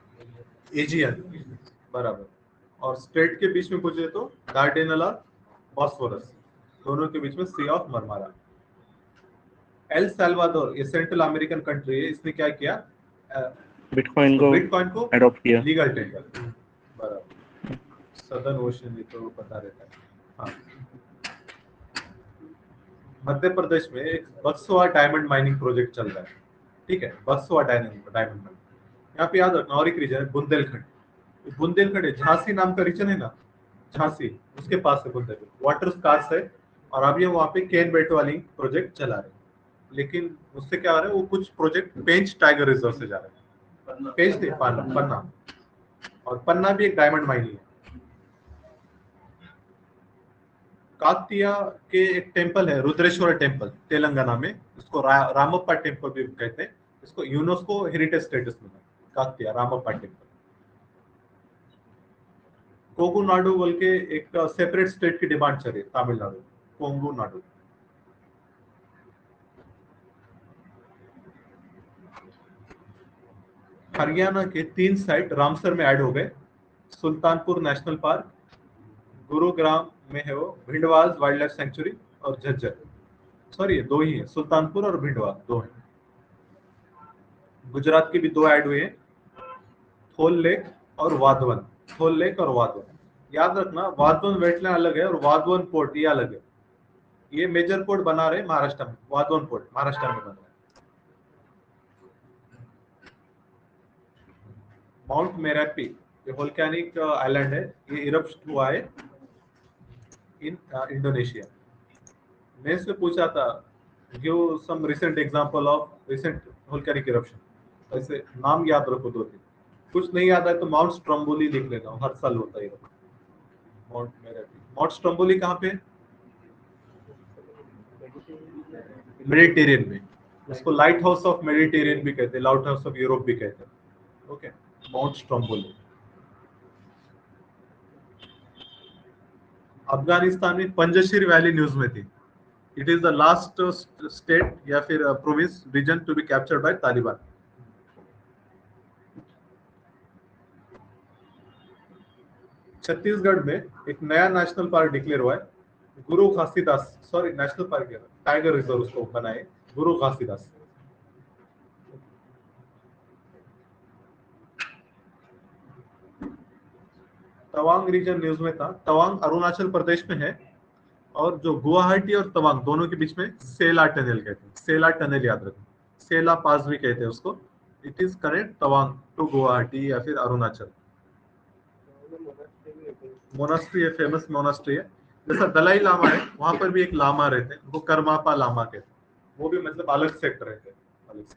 S1: एजियन, बराबर। और स्ट्रेट के बीच में पूछे तो डार्डेनल और बॉस्फोरस, दोनों के बीच में सी ऑफ मरमारा। एल साल्वाडोर, ये सेंट्रल अमेरिकन कंट्री है, इसने क्या किया?
S3: बिटकॉइन को अडॉप्ट किया,
S1: लीगल टेंडर, बराबर। सदर्न ओशन, ये तो पता रहता है। हाँ, मध्य प्रदेश में एक बक्सवा डायमंड माइनिंग प्रोजेक्ट चल रहा है, ठीक है, बक्सवा डायमंड। यहाँ पे याद रखना और एक रीजन है बुंदेलखंड। बुंदेलखंड है, झांसी नाम का रीजन है ना, झांसी, उसके पास है बुंदेलखंड, वाटर स्कार्स है। और अभी हम वहाँ पे केन बेल्ट वाली प्रोजेक्ट चला रहे हैं, लेकिन उससे क्या हो रहा है, वो कुछ प्रोजेक्ट पेंच टाइगर रिजर्व से जा रहे हैं। पेंच नहीं, पन्ना, और पन्ना भी एक डायमंड माइन है। काकतीया के एक टेम्पल है, रुद्रेश्वर टेम्पल, तेलंगाना में, इसको रामप्पा टेम्पल भी कहते हैं। इसको यूनेस्को हेरिटेज स्टेटस मिला, काकतीया रामप्पा टेम्पल। कोंगू नाडु बोल के एक सेपरेट स्टेट की डिमांड चल रही है, तमिलनाडु, कोंगू नाडु। हरियाणा के 3 साइट रामसर में ऐड हो गए, सुल्तानपुर नेशनल पार्क, गुरुग्राम में है वो भिंडवाल वाइल्ड लाइफ सेंचुरी, और झज्जर। सॉरी, ये 2 ही है, सुल्तानपुर और भिंडवाल 2 है। गुजरात के भी 2 ऐड हुए हैं, थोल लेक और वाधवन। थोल लेक और वाधवन, याद रखना, वाधवन वेटलैंड अलग है और वाधवन पोर्ट ये अलग है। ये मेजर पोर्ट बना रहे महाराष्ट्र में, वाधवन पोर्ट महाराष्ट्र में बन रहा है। माउंट मेरापी, ये वोल्केनिक आइलैंड है, ये इरप्ट हुआ है इन इंडोनेशिया। मैं इससे पूछा था, give some recent example of recent volcanic eruption. ऐसे नाम याद रखो 2-3, कुछ नहीं याद है तो माउंट स्ट्रोम्बोली लिख लेना, हर साल होता है माउंट मेरापी। माउंट स्ट्रोम्बोली कहाँ पे? मेडिटेरियन में, उसको लाइट हाउस ऑफ मेडिटेरियन भी कहते हैं, लाइट हाउस ऑफ यूरोप भी कहते हैं। Okay, mount Stromboli. अफगानिस्तान में पंजशीर वैली न्यूज में थी। It is the last state या फिर province region to be captured by Taliban. Chhattisgarh में एक नया नेशनल पार्क डिक्लेयर हुआ है, Guru Ghasidas, sorry national park है, टाइगर रिजर्व उसको बनाए, गुरु घासीदास। तवांग रीजन न्यूज में था। तवांग अरुणाचल प्रदेश में है, और जो गुवाहाटी और तवांग दोनों के बीच में सेला टनल कहते हैं, सेला टनल याद रखें, सेला पास भी कहते हैं उसको। It is connect Tawang to Guwahati या फिर अरुणाचल। मोनास्ट्री है, फेमस मोनास्ट्री है। जैसा दलाई लामा है, वहां पर भी एक लामा रहते हैं, वो करमापा लामा कहते हैं, वो भी मतलब अलग सेक्टर रहते हैं, अलग से।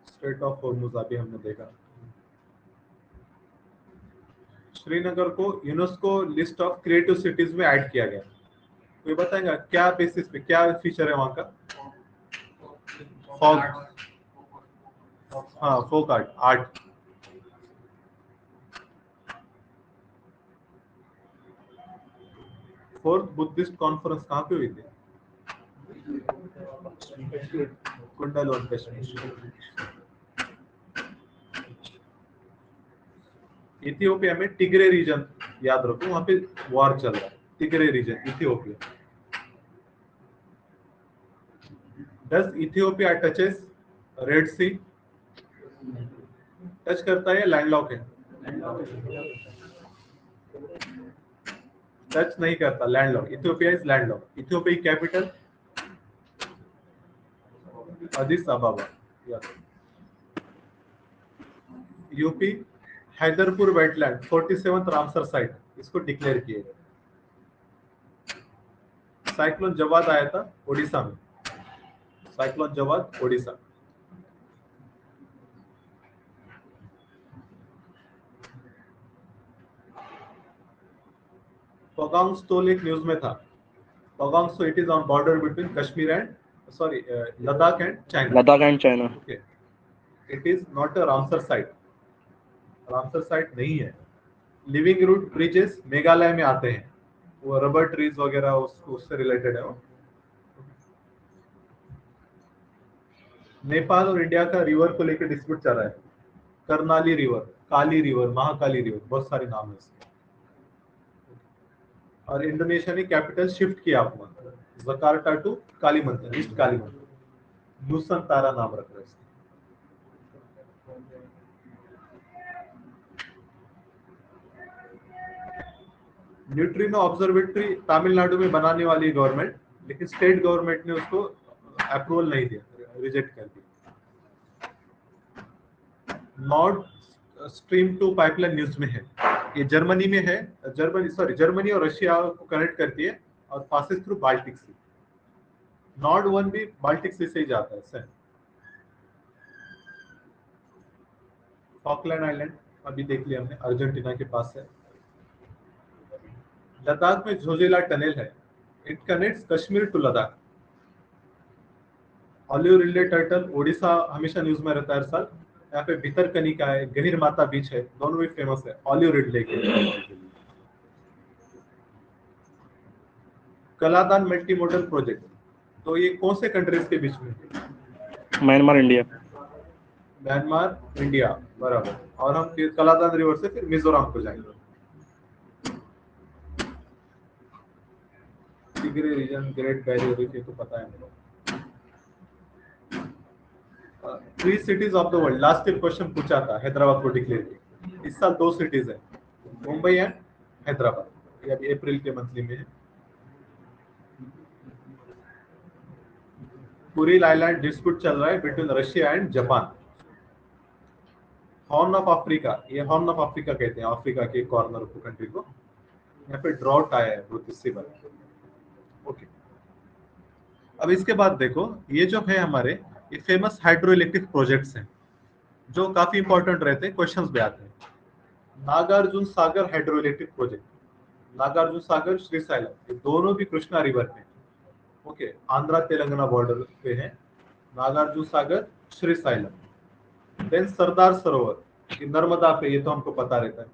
S1: स्ट्रेट ऑफ हॉर्मुज अभी हमने देखा। श्रीनगर को UNESCO list of creative cities में ऐड किया गया। कोई बताएगा क्या बेसिस पे, क्या फीचर है वहां का? फॉग, हाँ, folk art. Fourth Buddhist conference कहाँ पे हुई थी? कुंडलोन, कश्मीर। इथियोपिया में टिग्रे रीजन याद रखो, वहां पे वॉर चल रहा है, Tigray region, Ethiopia. Does Ethiopia touches red sea? Touch करता है या लैंडलॉक है? टच नहीं करता, landlock. Ethiopia is landlock. Ethiopia की capital Addis Ababa. UP Haiderpur wetland 47th Ramsar site, इसको डिक्लेयर किए गए। साइक्लोन जवाद आया था ओडिशा में, साइक्लोन जवाद ओडिशा। पगांग स्टोल एक न्यूज में था। पगांग स्टो, it is on border between Kashmir and, sorry, Ladakh and China.
S3: Ladakh and China.
S1: Okay, it is not a Ramsar site, Ramsar site नहीं है। लिविंग रूट ब्रिजेस मेघालय में आते हैं, वो रबर ट्रीज वगैरह उससे रिलेटेड है वो। नेपाल और इंडिया का रिवर को लेकर डिस्प्यूट चल रहा है, करनाली रिवर, काली रिवर, महाकाली रिवर, बहुत सारे नाम है इसके। और इंडोनेशिया ने कैपिटल शिफ्ट किया अपना, Jakarta to Kalimantan, East Kalimantan. Nusantara नाम रख रहा है इसका। न्यूट्रिनो ऑब्जर्वेटरी तमिलनाडु में बनाने वाली गवर्नमेंट, लेकिन स्टेट गवर्नमेंट ने उसको अप्रूवल नहीं दिया, रिजेक्ट कर दिया। नॉर्ड स्ट्रीम 2 पाइपलाइन न्यूज में है, ये जर्मनी में है, जर्मनी और रशिया को कनेक्ट करती है और पासेस थ्रू बाल्टिक सी। नॉर्ड 1 भी बाल्टिक सी से ही जाता है सर। फॉकलैंड आइलैंड अभी देख लिया हमने, अर्जेंटीना के पास है। लद्दाख में झोजिला टनल है, it connects Kashmir to Ladakh. Olive ridley turtle Odisha हमेशा न्यूज में रहता है हर साल। यहाँ पे भितरकनिका है, गहिर माता बीच है, दोनों भी फेमस है ऑलिव रिडले के लिए। कलादान मल्टी मॉडल प्रोजेक्ट, तो ये कौन से कंट्रीज के बीच में है?
S3: Myanmar India.
S1: म्यांमार इंडिया, बराबर। और हम फिर कलादान रिवर से फिर मिजोरम को जाएंगे। Tigray reason, great barrier reef, ये तो पता है मेरे। 3 cities of the world, last year question पूछा था, हैदराबाद को डिक्लेयर किया। इस साल 2 cities है, मुंबई एंड हैदराबाद। ये अभी अप्रैल के मंथली में है। कुरिल आइलैंड डिस्प्यूट चल रहा है between Russia and Japan. Horn of Africa, ये हॉर्न ऑफ अफ्रीका कहते हैं अफ्रीका के कॉर्नर को, कंट्री को। यहाँ पे ड्रॉट आया है बहुत इससे बार। ओके, अब इसके बाद देखो, ये जो है हमारे ये फेमस हाइड्रो इलेक्ट्रिक प्रोजेक्ट्स हैं जो काफी इंपॉर्टेंट रहते हैं, क्वेश्चंस भी आते हैं। Nagarjuna Sagar hydro electric project, Nagarjuna Sagar Srisailam, ये दोनों भी कृष्णा रिवर में। ओके, आंध्रा तेलंगाना बॉर्डर पे है नागार्जुन सागर श्रीशैलम। देन सरदार सरोवर, ये नर्मदा पे, ये तो हमको पता रहता है।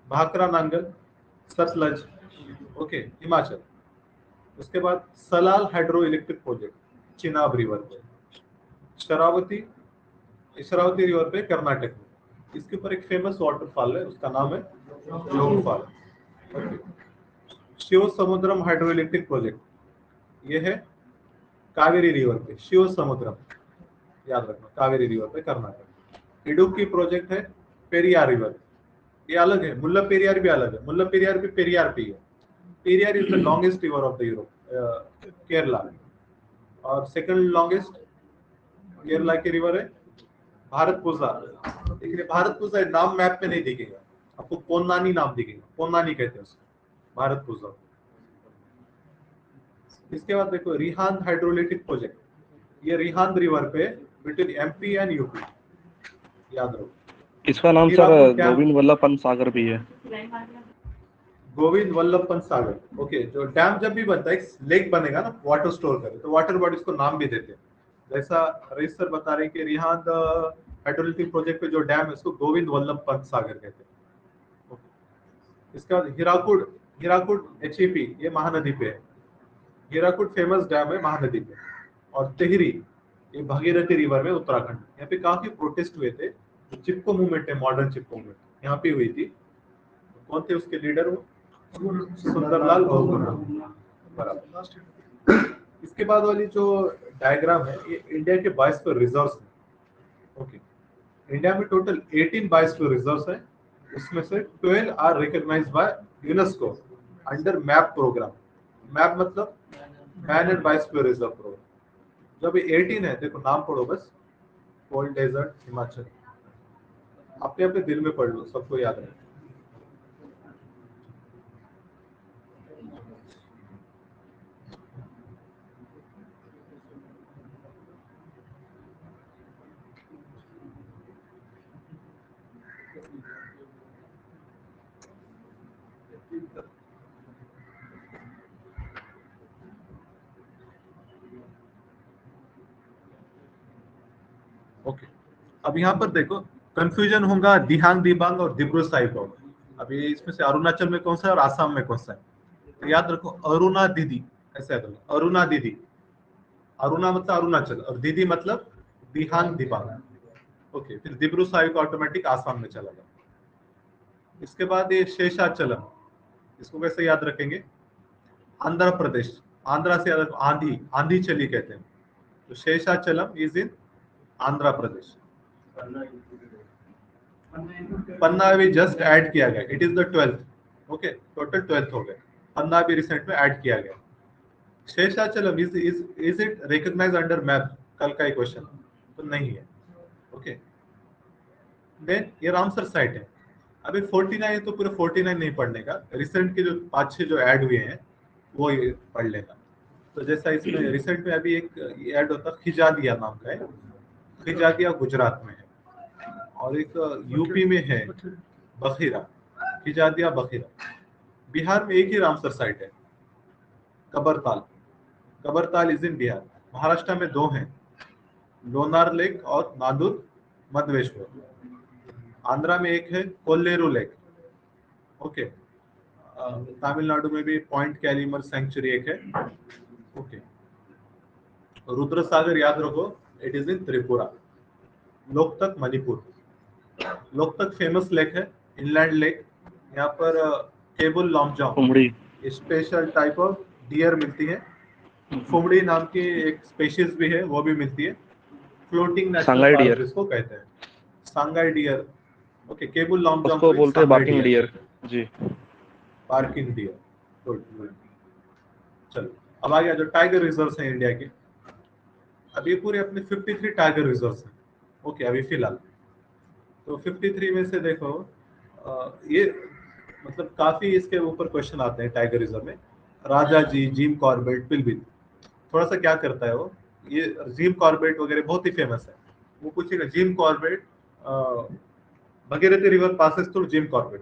S1: भाखरा नांगल सतलज, ओके, हिमाचल। उसके बाद Salal hydro electric project Chenab river पे, शरावती रिवर पे कर्नाटक में। इसके ऊपर एक फेमस वाटरफॉल है, उसका नाम है जोग फॉल। शिव समुद्रम हाइड्रो इलेक्ट्रिक प्रोजेक्ट, ये है कावेरी रिवर पे, शिव समुद्रम, याद रखना, कावेरी रिवर पे कर्नाटक। इडुक्की प्रोजेक्ट है पेरियार रिवर, ये अलग है। मुल्ला पेरियार भी अलग है, मुल्ला पेरियार भी पेरियार पे है। Periyar is the longest river of the Europe, Kerala. और सेकंड लॉन्गेस्ट केरला की रिवर है भारतपुजा। देखिए भारतपुजा नाम मैप में नहीं दिखेगा आपको, पोन्नानी नाम दिखेगा, पोन्नानी कहते हैं उसको, भारतपुजा। इसके बाद देखो रिहांद हाइड्रोइलेक्ट्रिक प्रोजेक्ट, ये रिहांद रिवर पे बिटवीन एमपी एंड यूपी, याद रखो।
S3: इसका नाम सर गोविंद वल्लभ पंत सागर भी है।
S1: गोविंद वल्लभ पंत सागर, ओके। जो डैम जब भी बनता है, एक लेक बनेगा ना वाटर स्टोर करे, तो वाटर बॉडीज को नाम भी देते हैं। जैसा रईस सर बता रहे हैं कि रिहांद हाइड्रोइलेक्ट्रिक प्रोजेक्ट पे जो डैम है उसको गोविंद वल्लभ पंत सागर कहते हैं। इसके बाद हीराकुड HEP, ये महानदी पे है। हीराकुड फेमस डैम है महानदी पे। और तिहरी, ये भागीरथी रिवर में उत्तराखंड। यहाँ पे काफी प्रोटेस्ट हुए थे, चिपको मूवमेंट है, मॉडर्न चिपको मूवमेंट यहाँ पे हुई थी। कौन थे उसके लीडर? वो सुंदरलाल बहुगुणा, बराबर। इसके बाद वाली जो डायग्राम है, ये इंडिया के बायोस्फीयर रिजर्व्स है। ओके, इंडिया में टोटल 18 बायोस्फीयर रिजर्व्स है, उसमें से 12 are recognized by UNESCO under MAP programme. MAP मतलब man and biosphere reserve programme. जब 18 है, देखो नाम पढ़ो बस, कोल्ड डेजर्ट हिमाचल, अपने अपने दिल में पढ़ लो, सबको याद रहे। ओके, अब यहाँ पर देखो कंफ्यूजन होगा दिहांग दिबांग और दिब्रू साहिब। अभी इसमें से अरुणाचल में कौन सा है और आसाम में कौन सा है? तो याद रखो अरुणा दीदी, ऐसे याद रखो, अरुणा दीदी। अरुणा मतलब अरुणाचल और दीदी मतलब दिहांग दिबांग। ओके, फिर दिब्रू साहिब ऑटोमेटिक आसाम में चला गया। इसके बाद ये शेषाचलम, इसको कैसे याद रखेंगे? आंध्र प्रदेश, आंध्रा से याद रखो, आंधी, आंधी चली कहते हैं। तो शेषाचलम इज इन आंध्र प्रदेश। पन्ना भी जस्ट ऐड किया गया, it is the 12th। Okay, total 12th हो गए, पन्ना भी रिसेंट में ऐड किया गया। Seshachalam is it recognized under map? कल का ही क्वेश्चन तो नहीं है। ओके, देन ये रामसर साइट है। अभी 49 है तो पूरे 49 नहीं पढ़ने का, रिसेंट के जो 5-6 जो ऐड हुए हैं वो ये पढ़ लेना। तो जैसा इसमें रिसेंट में अभी एक ऐड होता खिजादिया नाम का है, खिजादिया गुजरात में है, और एक यूपी में है बखीरा, खिजादिया बखीरा। बिहार में एक ही रामसर साइट है, कबरताल, कबरताल इज इन बिहार। महाराष्ट्र में 2 हैं, लोनार लेक और नादुर मधवेश्वर। आंध्रा में एक है कोल्लेरू लेक। ओके, तमिलनाडु में भी पॉइंट कैलिमर सेंचुरी एक है। ओके, रुद्र सागर याद रखो, it is in Tripura. Loktak Manipur. Loktak famous lake है, इनलैंड लेक। यहाँ पर केबुल लॉन्गजॉन्ग
S3: कुमड़ी।
S1: स्पेशल टाइप ऑफ डियर मिलती है। फुमड़ी नाम की एक स्पेशीज भी है, वो भी मिलती है। Floating national
S3: Sangai
S1: park
S3: deer.
S1: जिसको कहते हैं, सांगाई डियर। ओके, केबुल लॉन्गजॉन्ग
S3: उसको
S1: को
S3: बोलते हैं
S1: सांगाई
S3: बार्किंग डियर जी।
S1: Parking deer. Good good. चलो अब आ गया जो टाइगर रिजर्व्स हैं इंडिया के। अभी पूरे अपने 53 टाइगर रिजर्व्स हैं। ओके, अभी फिलहाल तो 53 में से देखो ये मतलब काफी इसके ऊपर क्वेश्चन आते हैं टाइगर रिजर्व में। राजा जी, जिम कॉर्बेट, पिलबिल। थोड़ा सा क्या करता है वो, ये जिम कॉर्बेट वगैरह बहुत ही फेमस है। वो पूछेगा Jim Corbett, Bhagirathi river passes through Jim Corbett.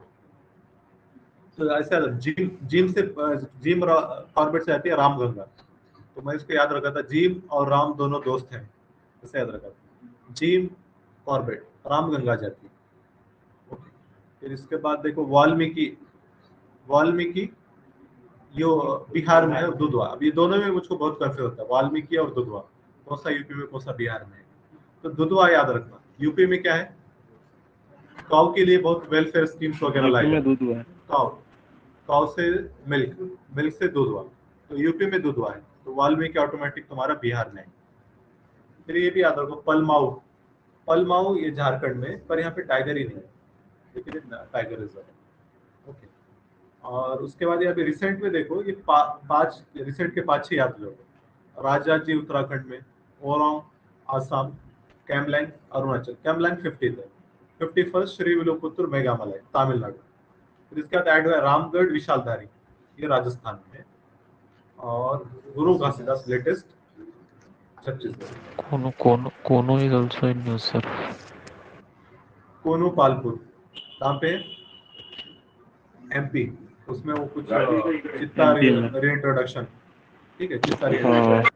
S1: तो ऐसा जिम से जिम कॉर्बेट से आती है रामगंगा। तो मैं इसको याद रखा था, जिम और राम दोनों दोस्त हैं, इसे याद रखा था। जिम कॉर्बेट, रामगंगा जाती है। ओके, फिर इसके बाद देखो वाल्मीकि, वाल्मीकि यो बिहार में है, दुधवा। अब ये दोनों में मुझको बहुत कंफ्यूज होता है, वाल्मीकि और दुधवा, कौन सा यूपी में कौन सा बिहार में है। तो दुधवा याद रखना। यूपी में क्या है, काउ के लिए बहुत वेलफेयर स्कीम्स वगैरह लाई
S3: यूपी में
S1: जाती
S3: दूध हुआ है।
S1: है। काउ, काउ से मिल्क, मिल्क से दूध हुआ, तो यूपी में दुधवा है। तो वाल्मीकि ऑटोमेटिक तुम्हारा बिहार में है। फिर ये भी याद रखो पलमाऊ, पलमाऊ ये झारखंड में, पर यहाँ पे टाइगर ही नहीं है, लेकिन टाइगर रिजर्व है। ओके, और उसके बाद यहाँ पे रिसेंट में देखो ये 5 रिसेंट के 5-6 याद लो। राजा जी उत्तराखंड में, ओरोंग आसाम, कैमलैंग अरुणाचल, कैमलैंग 50th है। 51st श्रीविल्लिपुतुर मेघालय तमिलनाडु। फिर इसके बाद ऐड हुआ रामगढ़ विशालधारी, ये राजस्थान में है। और Guru Ghasidas latest Chhattisgarh.
S5: Kono is also in news, sir.
S1: Kuno Palpur कहाँ पे, एमपी। उसमें वो कुछ चित्ता
S3: MP में।
S1: रीइंट्रोडक्शन, ठीक है, चित्ता
S3: हाँ।
S1: रीइंट्रोडक्शन।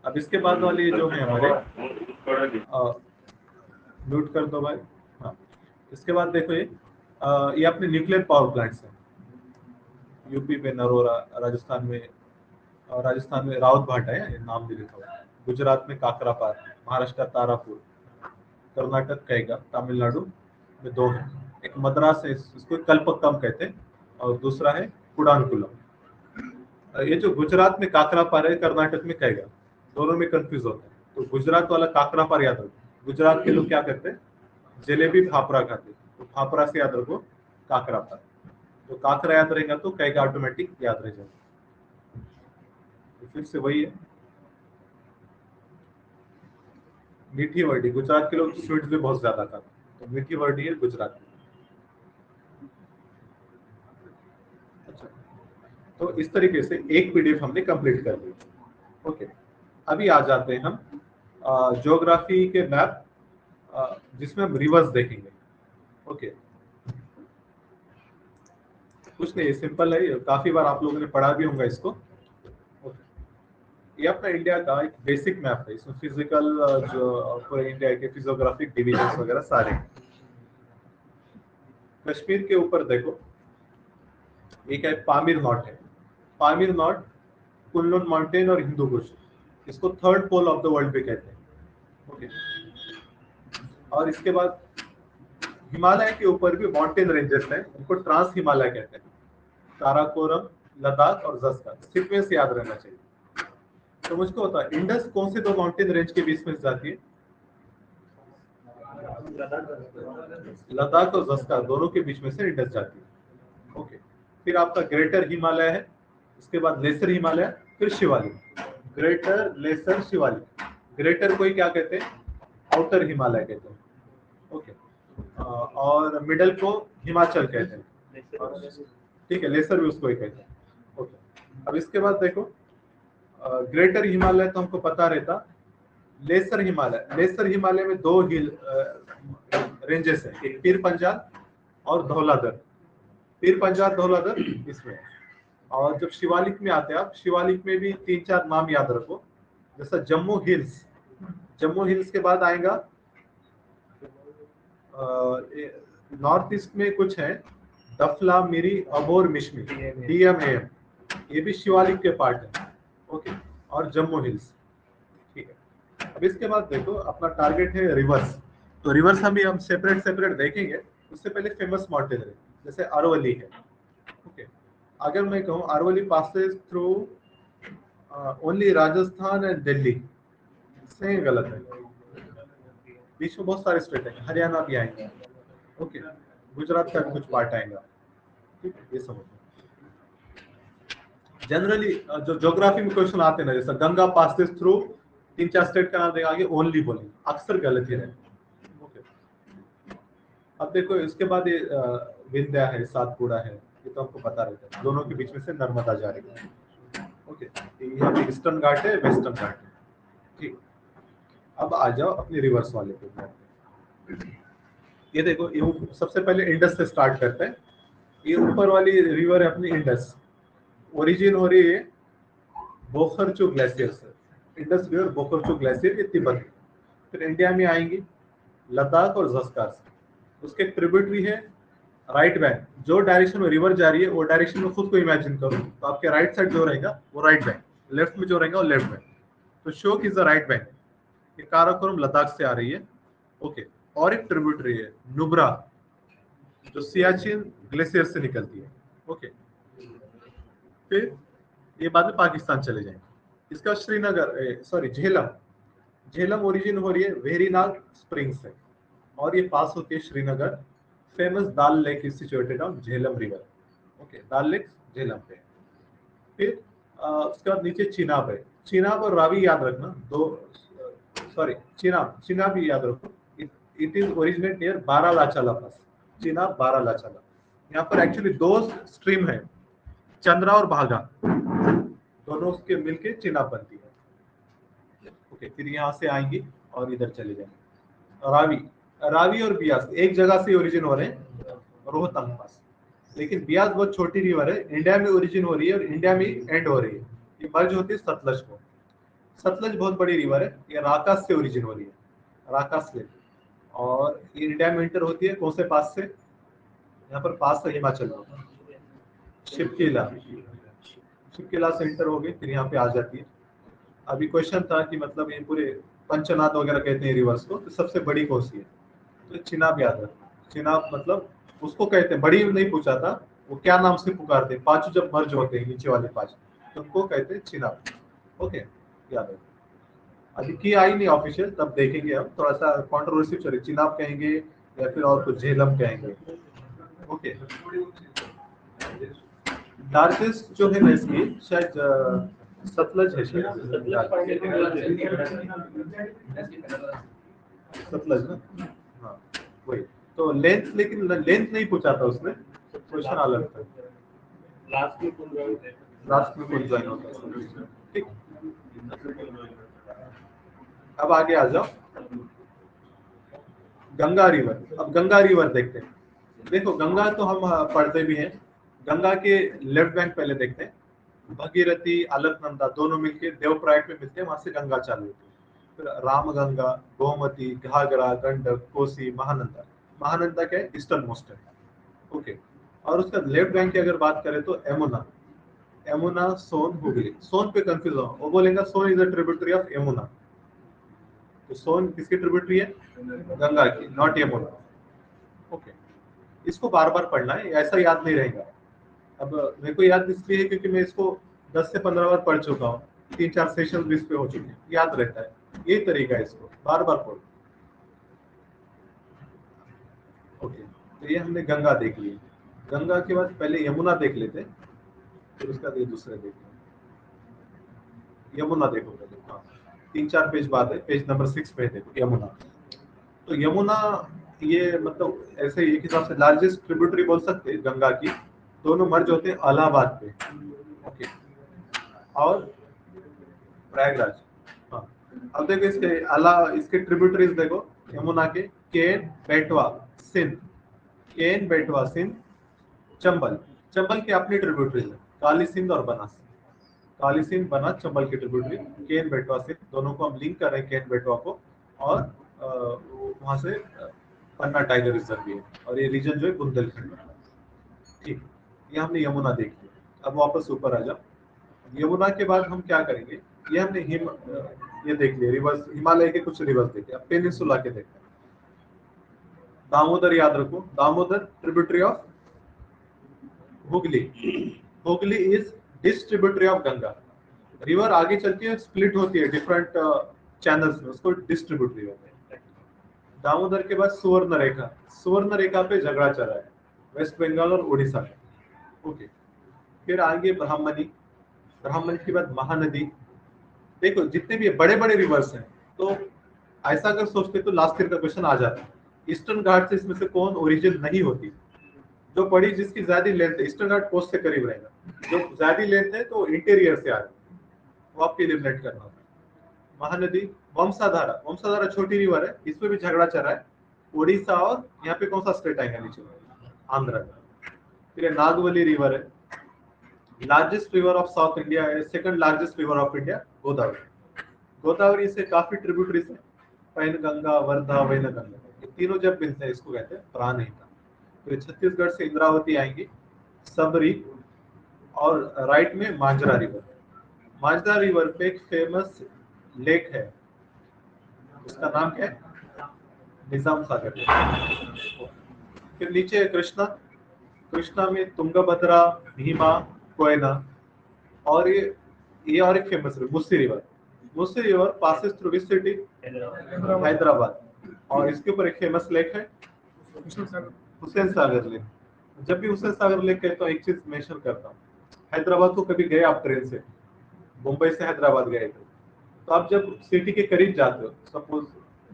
S1: अब इसके बाद वाले जो है हमारे, म्यूट कर दो भाई। हाँ, इसके बाद देखो ये अपने न्यूक्लियर पावर प्लांट्स हैं। यूपी में नरोरा, राजस्थान में राउत भाटा है, ये नाम भी लिखा हुआ है। गुजरात में काकरापार, महाराष्ट्र तारापुर, कर्नाटक कैगा, तमिलनाडु में 2 हैं। एक मद्रास है, इसको कल्पक्कम कहते हैं, और दूसरा है कुडानकुलम। ये जो गुजरात में काकरापार है, कर्नाटक में कैगा, दोनों में कंफ्यूज होता है। तो गुजरात वाला काकरापार याद रखो। गुजरात के लोग क्या करते हैं, जलेबी फाफड़ा खाते, तो फाफड़ा से याद रखो काकरापार। तो काकरा याद रहेगा तो कैगा ऑटोमेटिक याद रह जाएगा। तो फिर से वही है, मीठी वर्डी। गुजरात के लोग स्वीट्स भी बहुत ज्यादा खाते हैं, तो मीठी वर्डी है गुजरात में। अच्छा, तो इस तरीके से एक पीडीएफ हमने कंप्लीट कर ली। ओके, अभी आ जाते हैं हम ज्योग्राफी के मैप, जिसमें हम रिवर्स देखेंगे। ओके, कुछ नहीं, सिंपल है, काफी बार आप लोगों ने पढ़ा भी होगा इसको। ये अपना इंडिया का एक बेसिक मैप है। इसमें फिजिकल जो पूरे इंडिया के फिजियोग्राफिक डिविजन्स वगैरह सारे। कश्मीर के ऊपर देखो, एक है पामीर नॉट है। पामीर नॉट, कुनलुन माउंटेन और हिंदू कुश, इसको 3rd pole of the world भी कहते हैं। ओके, और इसके बाद हिमालय के ऊपर भी माउंटेन रेंजेस हैं, उनको ट्रांस हिमालय कहते हैं। काराकोरम, लद्दाख और जस्कर, सीक्वेंस याद रहना चाहिए। तो मुझको होता है इंडस कौन से 2 माउंटेन रेंज के बीच में जाती है, लद्दाख और जस्कर, दोनों के बीच में से इंडस जाती है। ओके, फिर आपका ग्रेटर हिमालय है, उसके बाद लेसर हिमालय, फिर Shivalik. Greater, lesser, Shivalik. Greater को ही क्या कहते हैं? आउटर हिमालय कहते हैं। ओके। और मिडल को हिमाचल कहते हैं। ठीक है, लेसर भी उसको ही कहते हैं। ओके। अब इसके बाद देखो, ग्रेटर हिमालय तो हमको पता रहता। लेसर हिमालय में दो हिल रेंजेस है, एक पीर पंजाल और धौलाधर। पीर पंजाल, धौलाधर इसमें। और जब शिवालिक में आते हैं आप, शिवालिक में भी 3-4 नाम याद रखो, जैसा जम्मू हिल्स। जम्मू हिल्स के बाद आएगा नॉर्थ ईस्ट में कुछ है, दफला, मिरी, अबोर, मिशमी, DMAM, ये भी शिवालिक के पार्ट है। ओके। और जम्मू हिल्स। ठीक है। अब इसके बाद देखो, अपना टारगेट है रिवर्स। तो रिवर्स हम सेपरेट देखेंगे। उससे पहले फेमस माउंटेन है, जैसे अरवली है। ओके। अगर मैं कहूँ Aravalli passes through only Rajasthan and Delhi, सही गलत है? बीच में बहुत सारे स्टेट है, हरियाणा भी आएंगे। ओके। गुजरात का भी कुछ पार्ट आएगा। ठीक है, ये समझो। जनरली जो ज्योग्राफी में क्वेश्चन आते हैं ना, जैसा गंगा पासेस थ्रू, 3-4 स्टेट का नाम देगा, आगे ओनली बोलेंगे, अक्सर गलत ही रहता। ओके। अब देखो, इसके बाद ये विंध्या है, सातपुड़ा है, ये तो हमको पता रहता है। दोनों के बीच में से नर्मदा जा रही है। ओके। यहाँ पे ईस्टर्न घाट है, वेस्टर्न घाट है। ठीक। अब आ जाओ अपने रिवर्स वाले पे। ये देखो, ये सबसे पहले इंडस से स्टार्ट करते हैं। ये ऊपर वाली रिवर है अपनी इंडस, ओरिजिन हो रही है बोखरचू ग्लेशियर से। इंडस रिवर बोखरचू ग्लेशियर, ये तिब्बत। फिर इंडिया में आएंगी लद्दाख और जस्कार से। उसके ट्रिब्यूटरी है राइट बैंक। जो डायरेक्शन में रिवर जा रही है वो डायरेक्शन में खुद को इमेजिन करो, तो आपके राइट साइड जो रहेगा वो राइट बैंक, लेफ्ट में जो रहेगा वो लेफ्ट बैंक। तो शोक इज द राइट बैंक। ये काराकोरम लद्दाख से आ रही है। ओके। और एक ट्रिब्यूटरी है नुब्रा, जो सियाचिन ग्लेशियर से निकलती है। ओके। फिर ये बाद में पाकिस्तान चले जाएंगे। इसका श्रीनगर, सॉरी, झेलम ओरिजिन हो रही है वेरीनाग स्प्रिंग से, और ये पास होती है Srinagar. Famous dal lake is situated on Jhelum river. Okay, dal lake Jhelum पे। फिर उसके बाद नीचे चिनाब है। चिनाब और रावी याद रखना, दो, सॉरी, चिनाब भी याद रखो। इट इज ओरिजिनेट नियर बारालाचाला पास। चिनाब, बारालाचाला। यहाँ पर एक्चुअली दो स्ट्रीम है, चंद्रा और भागा, दोनों के मिलके चिनाब बनती है। ओके। फिर यहाँ से आएंगी और इधर चले जाएंगे। रावी और बियास एक जगह से ओरिजिन हो रहे हैं, रोहतंग पास। लेकिन बियास बहुत छोटी रिवर है, इंडिया में ओरिजिन हो रही है और इंडिया में एंड हो रही है। ये मर्ज होती है सतलज को। सतलज बहुत बड़ी रिवर है, ये राकास से ओरिजिन हो रही है, राकास लेक। और ये इंडिया में एंटर होती है कौन से पास से? यहाँ पर पास है हिमाचल में, शिपकिला से एंटर हो गई, फिर यहाँ पे आ जाती है। अभी क्वेश्चन था कि मतलब ये पूरे पंचनाद वगैरह कहते हैं रिवर्स को, तो सबसे बड़ी कौन सी है? तो चिनाब याद रखो। चिनाब मतलब उसको कहते हैं, बड़ी नहीं पूछा था, वो क्या नाम से पुकारते हैं? पांचों जब मर्ज होते हैं नीचे वाले पांच, तो उनको कहते हैं चिनाब। ओके, याद रखो। अभी की आई नहीं ऑफिशियल, तब देखेंगे हम। थोड़ा सा कॉन्ट्रोवर्सी चल रही, चिनाब कहेंगे या फिर और कुछ झेलम कहेंगे। ओके। लार्जेस्ट जो है ना इसकी, शायद सतलज है, सतलज ना, हाँ वही। तो लेंथ, लेकिन लेंथ नहीं पूछा था उसने, क्वेश्चन अलग था। लास्ट में कौन ज्वाइन होता है? ठीक। अब आगे आ जाओ, गंगा रिवर। अब गंगा रिवर देखते हैं। देखो, गंगा तो हम पढ़ते भी हैं। गंगा के लेफ्ट बैंक पहले देखते हैं। भगीरथी, अलकनंदा दोनों मिलके देवप्रयाग में मिलते हैं, वहां से गंगा चालू होती है। फिर रामगंगा, गोमती, घाघरा, गंडक, कोसी, महानंदा। महानंदा क्या है? ईस्टर्न मोस्ट है। ओके। और उसका लेफ्ट बैंक की अगर बात करें तो यमुना, सोन, हुगली। सोन पे कंफ्यूज हो, वो बोलेगा Son is a tributary of Yamuna. तो सोन किसकी ट्रिब्यूटरी है? गंगा की, नॉट यमुना। ओके। इसको बार बार पढ़ना है, ऐसा याद नहीं रहेगा। अब मेरे को याद इसलिए है क्योंकि मैं इसको 10 से 15 बार पढ़ चुका हूँ, 3-4 सेशन भी इस पे हो चुके हैं, याद रहता है। यही तरीका है, इसको बार बार पढ़ो। ओके। तो ये हमने गंगा देख ली। गंगा के बाद पहले यमुना देख लेते हैं। फिर उसके बाद ये दूसरे देखो, यमुना देखो पहले। हाँ, 3-4 पेज बाद है, पेज नंबर 6 पे देखो यमुना। तो यमुना ये मतलब ऐसे एक हिसाब से लार्जेस्ट ट्रिब्यूटरी बोल सकते हैं गंगा की। दोनों मर्ज होते हैं इलाहाबाद पे, ओके, और प्रयागराज। हाँ, अब देखो इसके ट्रिब्यूटरीज देखो यमुना के, केन, बेटवा, सिंध, केन, बेटवा, सिंध, चंबल। चंबल की अपनी ट्रिब्यूटरीज है, काली सिंध और बनास। काली सिंध, बनास, चंबल की ट्रिब्यूटरी, केन, बेटवा, सिंध, दोनों को हम लिंक कर रहे हैं, केन बेटवा को। और वहां से पन्ना टाइगर रिजर्व भी है, और ये रीजन जो है बुंदेलखंड है। ठीक, ये हमने यमुना देख लिया। अब वापस ऊपर आ जाओ। यमुना के बाद हम क्या करेंगे, ये हमने ये देख लिया रिवर्स, हिमालय के कुछ रिवर्स देखे। अब पेनिनसुला के देखते हैं। दामोदर याद रखो, Damodar tributary of Hooghly. Hooghly is distributary of Ganga. River आगे चलती है, स्प्लिट होती है डिफरेंट चैनल्स में, उसको डिस्ट्रीब्यूटरी होते हैं। दामोदर के बाद सुवर्ण रेखा, सुवर्ण रेखा पे झगड़ा चला है वेस्ट बंगाल और उड़ीसा में, ओके। फिर आगे ब्राह्मणी, ब्राह्मणी के बाद महानदी। देखो जितने भी बड़े बड़े रिवर्स हैं, तो ऐसा अगर सोचते तो लास्ट ईयर का क्वेश्चन आ जाता है। ईस्टर्न घाट से इसमें से कौन ओरिजिन नहीं होती, जो बड़ी जिसकी ज्यादा लेंथ है, ईस्टर्न घाट कोस्ट से करीब रहेगा, जो ज्यादा लेंथ है तो इंटीरियर से आ रहा है, वो आपको एलिमिनेट करना होता है। महानदी, वंशाधारा, वंशाधारा छोटी रिवर है, इसमें भी झगड़ा चल रहा है उड़ीसा और यहाँ पे कौन सा स्टेट आएगा नीचे, आंध्र का। फिर नागवली रिवर है, largest river of south India है, second largest river of India Godavari. Godavari से काफी ट्रिब्यूटरीज है, पैनगंगा, वर्धा, वैनगंगा, ये तीनों जब मिलते हैं इसको कहते हैं प्राणहिता। फिर छत्तीसगढ़ से इंद्रावती आएंगी, सबरी, और राइट में मांजरा रिवर। मांजरा रिवर पे एक फेमस लेक है, उसका नाम क्या है, निजाम सागर लेक। फिर नीचे है कृष्णा, कृष्णा में तुंगभद्रा, भीमा, कोयना, और ये और एक फेमस है मुस्सी river. मुस्सी river passes through which city, Hyderabad, और इसके ऊपर एक फेमस लेक है हुसैन सागर लेक। जब भी हुसैन सागर लेक कहता हूँ एक चीज मेंशन करता हूँ, हैदराबाद को कभी गए आप ट्रेन से, मुंबई से हैदराबाद गए थे, तो आप जब सिटी के करीब जाते हो, सपोज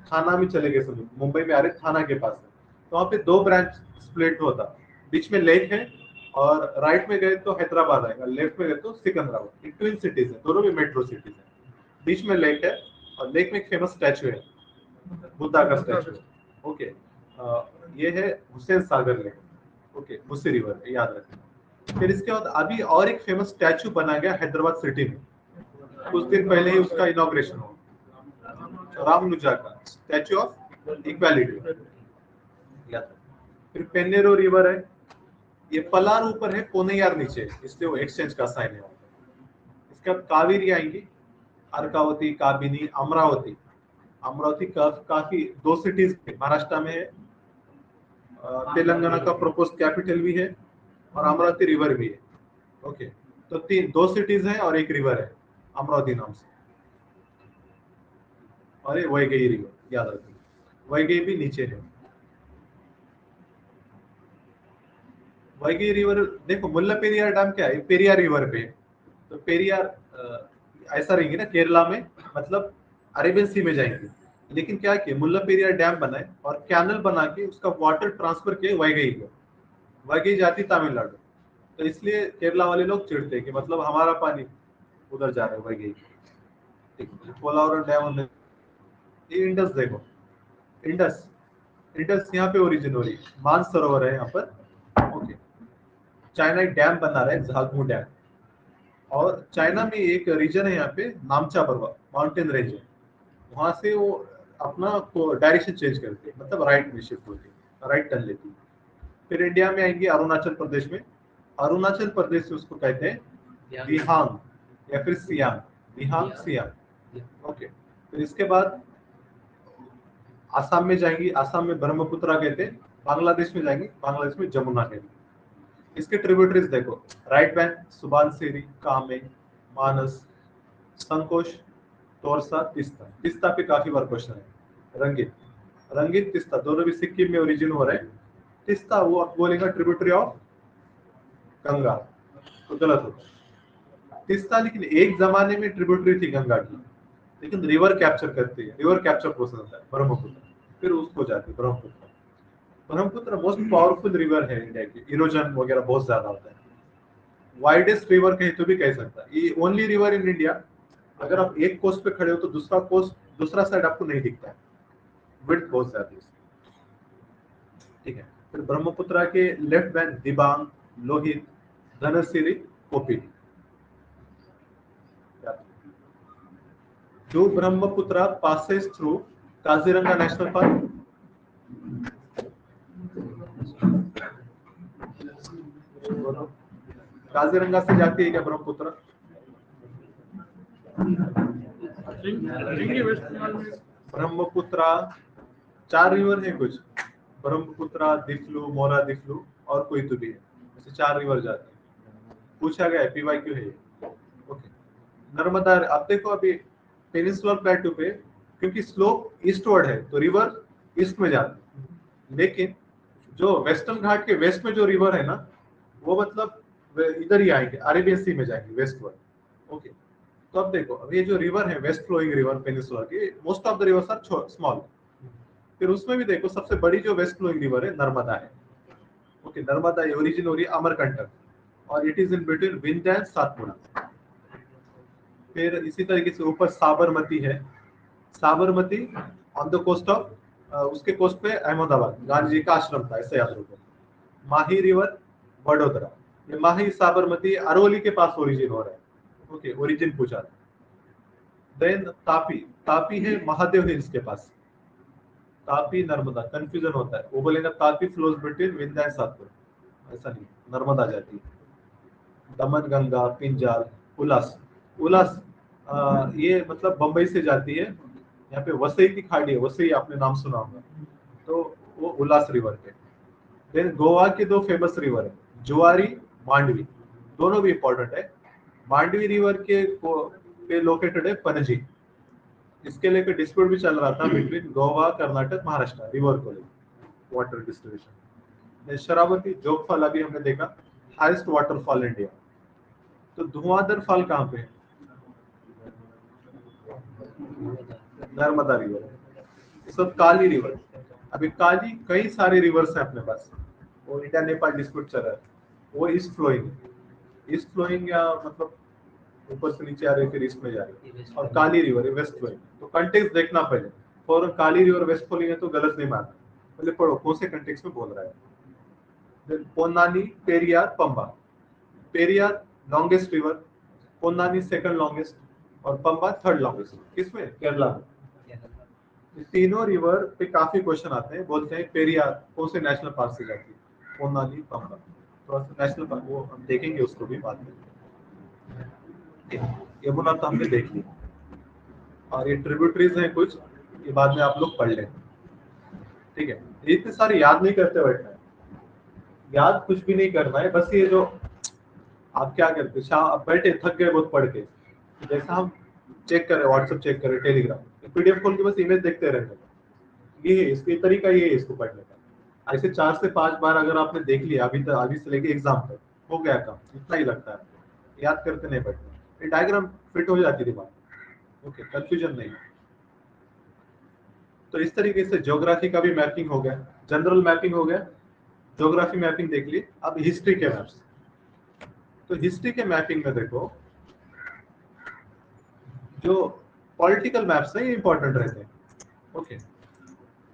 S1: थाना में चले गए, समझो मुंबई में आ रहे थाना के पास है, तो वहाँ पे 2 ब्रांच स्प्लिट होता, बीच में लेक है, और राइट में गए तो हैदराबाद आएगा, लेफ्ट में गए तो सिकंदराबाद। ट्विन सिटीज है, दोनों भी मेट्रो सिटीज है, बीच में लेक है, और लेक में एक फेमस स्टैचू है, बुद्धा का स्टैचू, ओके। ये है Hussain Sagar lake, okay, मुस्सी river, याद रखना। फिर इसके बाद अभी और एक फेमस स्टैचू बना गया हैदराबाद सिटी में, कुछ दिन पहले ही उसका इनॉग्रेशन हुआ, रामनुजा का स्टैचू ऑफ इक्वालिटी। फिर पेन्नेरो रिवर है, ये पलार ऊपर है, पोन्नैयार नीचे है, इसलिए वो एक्सचेंज का साइन है। इसके बाद कावेरी आएंगी, अर्कावती, काबिनी, अमरावती। अमरावती काफी 2 सिटीज महाराष्ट्र में है, तेलंगाना का प्रपोज कैपिटल भी है, और अमरावती रिवर भी है, ओके। तो 2 सिटीज हैं और एक रिवर है अमरावती नाम से, और ये वैगई रिवर, याद रखना, वैगई भी नीचे है। वैगई रिवर देखो, मुल्ला पेरियार डैम क्या है, पेरियार रिवर पे, तो पेरियार ऐसा रहेंगे ना केरला में, मतलब अरेबियन सी में जाएंगे, लेकिन क्या किया, मुल्ला पेरियार डैम बनाए और कैनल बना के उसका वाटर ट्रांसफर किए वैगई को, वैगई जाती तमिलनाडु, तो इसलिए केरला वाले लोग चिढ़ते हैं कि मतलब हमारा पानी उधर जा रहा है वैगई। पोलावरम डैम, ये इंडस देखो, इंडस, इंडस यहाँ पे ओरिजिन हो रही है, मानसरोवर है यहाँ पर, ओके। चाइना एक डैम बना रहा है, झागमू डैम, और चाइना में एक रीजन है यहाँ पे नामचा पर्वत, माउंटेन रेंज है, वहां से वो अपना डायरेक्शन चेंज करते हैं, मतलब राइट में शिफ्ट होती है, राइट टर्न लेती है। फिर इंडिया में आएंगे अरुणाचल प्रदेश में, अरुणाचल प्रदेश से उसको कहते हैं दिहांग या फिर सियांग, दिहांग सियांग, ओके। फिर इसके बाद आसाम में जाएंगी, आसाम में ब्रह्मपुत्रा कहते हैं, बांग्लादेश में जाएंगे, बांग्लादेश में जमुना कहते हैं। इसके ट्रिब्यूटरीज देखो, राइट बैंक सुबानसिरी, कामे, मानस, संकोश, तोरसा, तिस्ता। तिस्ता पे काफी बार क्वेश्चन है, रंगीत, रंगीत, तिस्ता, दोनों भी सिक्किम में ओरिजिन हो रहे हैं। तिस्ता वो बोलेगा ट्रिब्यूटरी ऑफ गंगा, तो गलत होगा, तीस्ता लेकिन एक जमाने में ट्रिब्यूटरी थी गंगा की, लेकिन रिवर कैप्चर करती है, रिवर कैप्चर प्रोसेस होता है ब्रह्मपुत्र, फिर उसको जाती है Brahmaputra. Brahmaputra most powerful river है इंडिया की, इरोजन वगैरह बहुत ज्यादा होता है, वाइडेस्ट रिवर कहीं तो भी कह सकता है, ये ओनली रिवर इन इंडिया, अगर आप एक कोस्ट पे खड़े हो तो दूसरा कोस्ट, दूसरा साइड आपको नहीं दिखता है, विड्थ बहुत ज्यादा है, ठीक है। फिर ब्रह्मपुत्र के left bank Dibang, Lohit, Dhansiri, Kopili. Do Brahmaputra passes through Kaziranga National Park? Kaziranga से जाती है क्या ब्रह्मपुत्र? ब्रह्मपुत्र 4 रिवर है कुछ, ब्रह्मपुत्र, दिफ्लू, मोरा दिफ्लू और कोई तो भी है, ऐसे 4 रिवर जाते हैं, पूछा गया है, पीवाईक्यू है। ओके, नर्मदा, अब देखो अभी पेनिनसुलर प्लेटू पे क्योंकि स्लोप ईस्टवर्ड है तो रिवर ईस्ट में जाती है, लेकिन जो वेस्टर्न घाट के वेस्ट में जो रिवर है ना, वो मतलब इधर ही आएंगे, अरेबियन सी में जाएंगे वेस्टवर्ड। ओके, तो अब देखो, अब ये जो रिवर है वेस्ट फ्लोइंग रिवर पेनिनसुलर की, most of the rivers are small. फिर उसमें भी देखो सबसे बड़ी जो वेस्ट फ्लोइंग रिवर है नर्मदा है। ओके, नर्मदा ये ओरिजिन हो रही है अमरकंटक, और it is in between Vindhya and Satpura. फिर इसी तरीके से ऊपर साबरमती है, Sabarmati on the coast of, उसके कोस्ट पे अहमदाबाद गांधी जी का आश्रम था, ऐसे याद रखो। माही रिवर वडोदरा, ये माही साबरमती अरवली के पास ओरिजिन हो रहा है। ओके, ओरिजिन पूछा। देन तापी, तापी है महादेव हिल्स के पास, तापी नर्मदा कंफ्यूजन होता है, वो बोलेंगे Tapi flows between Vindhya and Satpura, ऐसा नहीं, नर्मदा जाती है। दमन गंगा, पिंजाल, उल्लास, उल्लास ये मतलब बंबई से जाती है, यहाँ पे वसई की खाड़ी है, वसई आपने नाम सुना होगा, तो वो उल्लास रिवर पे। देन गोवा के 2 फेमस रिवर है, जुआरी, मांडवी, दोनों भी इंपॉर्टेंट है। मांडवी रिवर के पे लोकेटेड है पणजी, इसके लेकर डिस्प्यूट भी चल रहा था बिटवीन गोवा, कर्नाटक, महाराष्ट्र रिवर को लेकर वाटर डिस्ट्रीब्यूशन। शरावती, जोगफल अभी हमने देखा, हाईएस्ट वाटरफॉल इंडिया। तो धुआंधर फॉल कहाँ पे है? नर्मदा रिवर, सब काली रिवर। अभी काली कई सारे रिवर्स है अपने पास, वो इंडिया नेपाल डिस्प्यूट चल रहा है, वो ईस्ट फ्लोइंग, ईस्ट फ्लोइंग या मतलब ऊपर से नीचे आ रही है फिर ईस्ट में जा रही है, और काली रिवर है वेस्ट फ्लोइंग। तो कंटेक्स्ट देखना पहले, for Kali river west flowing है तो गलत नहीं मारना, पहले पढ़ो कौन से कंटेक्स्ट में बोल रहा है। Then Ponnani, Periyar, Pamba. Periyar longest river, Ponnani second longest, और पंबा थर्ड लॉन्गेस्ट। किसमें? केरला में। तीनों रिवर पे काफी क्वेश्चन आते हैं, बोलते हैं पेरियार कौन से नेशनल पार्क से जाती है, पोन्नानी, पंबा, तो नेशनल पार्क वो हम देखेंगे उसको भी बाद में। यमुना तो हमने देख ली, और ये ट्रिब्यूटरीज हैं कुछ, ये बाद में आप लोग पढ़ लें, ठीक है। इतने सारे याद नहीं करते बैठना है, याद कुछ भी नहीं करना है, बस ये जो आप क्या करते शाम बैठे थक गए बहुत पढ़ के, जैसा हम चेक करें व्हाट्सएप चेक करें, टेलीग्राम, पीडीएफ खोल के बस इमेज देखते रहने का, ये है इसके तरीका, ये है इसको पढ़ने का। ऐसे 4 से 5 बार अगर आपने देख लिया अभी तक, अभी से लेके एग्जाम तक, हो गया काम, इतना ही लगता है, याद करते नहीं बैठना, ये डायग्राम फिट हो जाती दिमाग। ओके, कंफ्यूजन नहीं। तो इस तरीके से ज्योग्राफी का भी मैपिंग हो गया, जनरल मैपिंग हो गया, ज्योग्राफी मैपिंग देख ली। अब हिस्ट्री के मैप्स, तो हिस्ट्री के मैपिंग में देखो जो पॉलिटिकल मैप्स है ये इंपॉर्टेंट रहते हैं। ओके,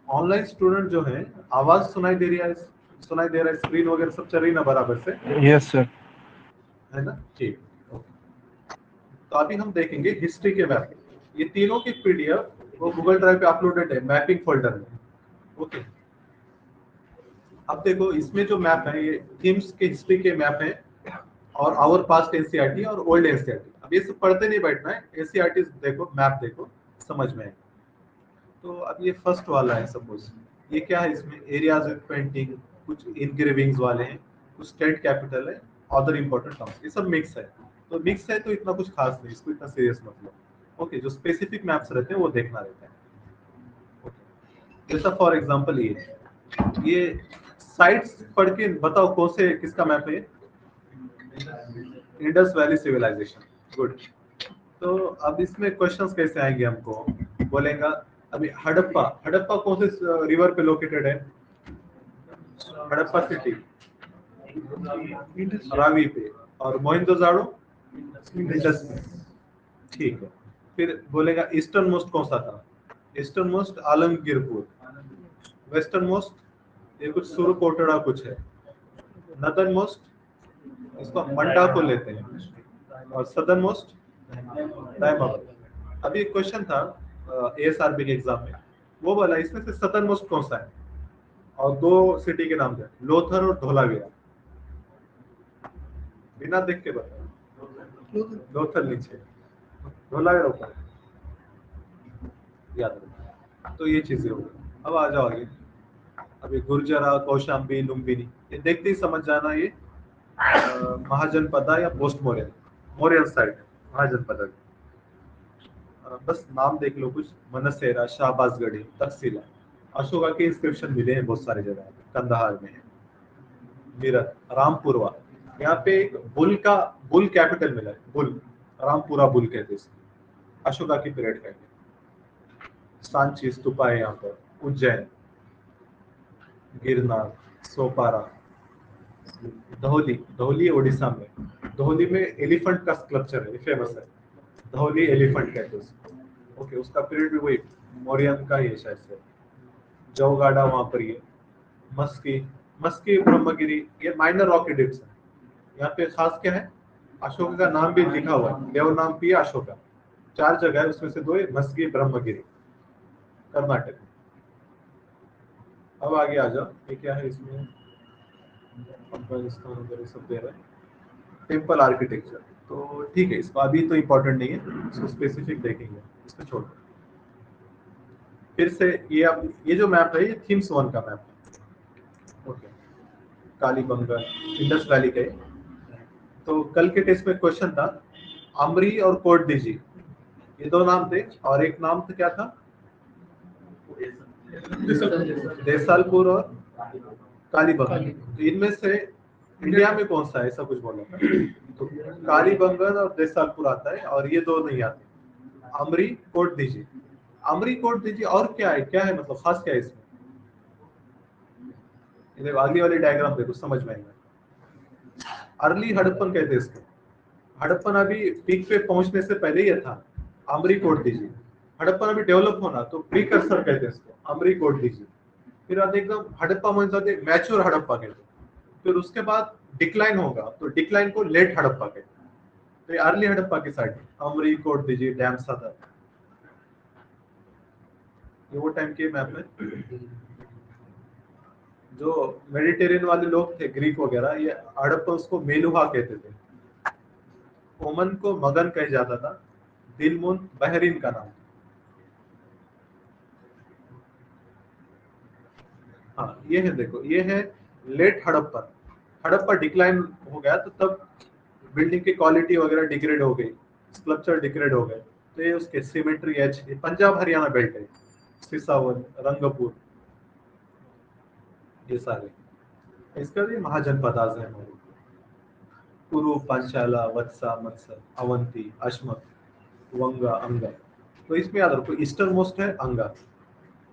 S1: ऑनलाइन स्टूडेंट जो है, आवाज सुनाई दे रही है, सुनाई दे रहा है, स्क्रीन वगैरह सब चल रही ना बराबर से?
S3: Yes sir.
S1: है ना, ठीक। तो अभी हम देखेंगे हिस्ट्री के मैप, ये तीनों की पीडीएफ वो गूगल ड्राइव पे अपलोडेड है मैपिंग फोल्डर में। ओके, अब देखो इसमें जो मैप है ये थीम्स के हिस्ट्री के मैप है, और आवर पास्ट एनसीईआरटी और ओल्ड एनसीईआरटी। अब ये सब पढ़ते नहीं बैठना है, एनसीईआरटी देखो, मैप देखो, समझ में आएगा। तो अब ये फर्स्ट वाला है, सपोज ये क्या है, इसमें एरियाज विद पेंटिंग, कुछ इनग्रेविंग्स वाले हैं, कुछ स्टेट कैपिटल है, अदर इंपॉर्टेंट टाउन्स, ये सब मिक्स है। तो मिक्स है तो इतना कुछ खास नहीं, इसको इतना सीरियस मत लो। ओके, जो स्पेसिफिक मैप्स रहते हैं वो देखना रहता है। ओके, जैसा फॉर एग्जांपल ये साइट्स पढ़ के बताओ कौन से, किसका मैप है? Indus valley civilization, good. तो अब इसमें क्वेश्चंस कैसे आएंगे हमको, बोलेगा अभी हड़प्पा, हड़प्पा कौन से रिवर पे लोकेटेड है? हड़प्पा सिटी रावी पे, और मोहिंजोदाड़ो इंडस में। ठीक है। फिर बोलेगा ईस्टर्न मोस्ट कौन सा था? Eastern most Alamgirpur, western most ये कुछ सुरकोटड़ा कुछ है, नदर्न मोस्ट इसको मंडा को लेते हैं, और सदर्न मोस्ट दायमाबाद। अभी एक क्वेश्चन था एएसआरबी के एग्जाम में, वो बोला इसमें से सदर्न मोस्ट कौन सा है, और दो सिटी के नाम थे, लोथर और धोलावीरा। बिना देख के बताओ। लोथर नीचे, धोलावीरा ऊपर, याद रखो। तो ये चीजें हो गई। अब आ जाओ आगे। अभी गुर्जरा, कौशाम्बी, लुम्बिनी, ये देखते ही समझ जाना ये महाजनपदा या पोस्ट मौर्यन, मौर्यन साइड महाजनपदा। बस नाम देख लो कुछ, मनसेरा, शाहबाजगढ़ी, तक्षशिला। अशोका के इंस्क्रिप्शन मिले हैं बहुत सारी जगह, कंदहार में है, मीरत, रामपुरवा। यहाँ पे एक बुल कैपिटल मिला है, बुल, रामपुरा बुल कहते हैं इसको, अशोका की पीरियड का। सांची स्तूपा है यहाँ पर, उज्जैन, गिरनार, सोपारा, धौली उड़ीसा में। धौली में एलिफेंट का स्कल्पचर है, फेमस है, धौली एलिफेंट कहते हैं उसको। ओके, उसका पीरियड भी वही मौर्यन का ही है शायद से। जौगाड़ा वहां पर, ये मस्की ब्रह्मगिरी, ये माइनर रॉक एडिक्ट्स है। यहाँ पे खास क्या है, अशोक का नाम भी लिखा हुआ है, देव नाम पी अशोका, 4 जगह है, उसमें से 2 है मस्की ब्रह्मगिरी, कर्नाटक। अब आगे आ जाओ, ये क्या है इसमें, अफगानिस्तान वगैरह सब दे रहा है। टेम्पल आर्किटेक्चर तो ठीक है, इसको अभी तो इम्पोर्टेंट नहीं है, इसको स्पेसिफिक देखेंगे, इसको छोड़ दो। फिर से ये अब ये जो मैप है, ये थीम्स 1 का मैप है। ओके, कालीबंगन, इंडस वैली का। तो कल के टेस्ट में क्वेश्चन था, अमरी और कोट दीजी, ये 2 नाम थे, और एक नाम तो क्या था, देसालपुर और कालीबंगन। तो इनमें से इंडिया में कौन सा है, ऐसा कुछ बोला था। तो कालीबंगन और देसालपुर आता है, और ये 2 नहीं आते, अमरी कोट दीजी। अमरी कोट दीजी, और क्या है मतलब खास क्या है इसमें, अगली वाली डायग्राम देखो समझ में आएगा। अर्ली हड़प्पन कहते हैं इसको। हड़प्पन अभी पीक पे पहुंचने से पहले ही था, अमरी कोट दीजी। हड़प्पन अभी डेवलप होना, तो प्रीकर्सर कहते हैं इसको, अमरी कोट दीजी। फिर आप एकदम हड़प्पा मतलब मैच्योर हड़प्पा कहते हैं। फिर उसके बाद डिक्लाइन होगा, तो डिक्लाइन को लेट हड़प्पा कहते हैं। तो ये अर्ली हड़प्पा की साइड, अमरी कोट दीजी, डैम सदर, ये वो टाइम के मैप में। जो मेडिटेरियन वाले लोग थे, ग्रीक वगैरह, ये हड़प्पा उसको मेलुहा कहते थे। ओमन को मगन कहा जाता था, दिलमुन बहरीन का नाम। हाँ, ये है देखो, ये है लेट हड़प्पा। हड़प्पा डिक्लाइन हो गया, तो तब बिल्डिंग की क्वालिटी वगैरह डिग्रेड हो गई, स्ट्रक्चर डिग्रेड हो गए। तो ये उसके सिमेट्री एज, ये पंजाब हरियाणा बेल्ट है, सिसावन, रंगपुर, ये सारे। इसका भी महाजनपदाज है हमारे, कुरु, पांचाला, वत्सा, मत्सर, अवंती, अश्मक, वंगा, अंगा। तो इसमें याद रखो, ईस्टर्न मोस्ट है अंगा,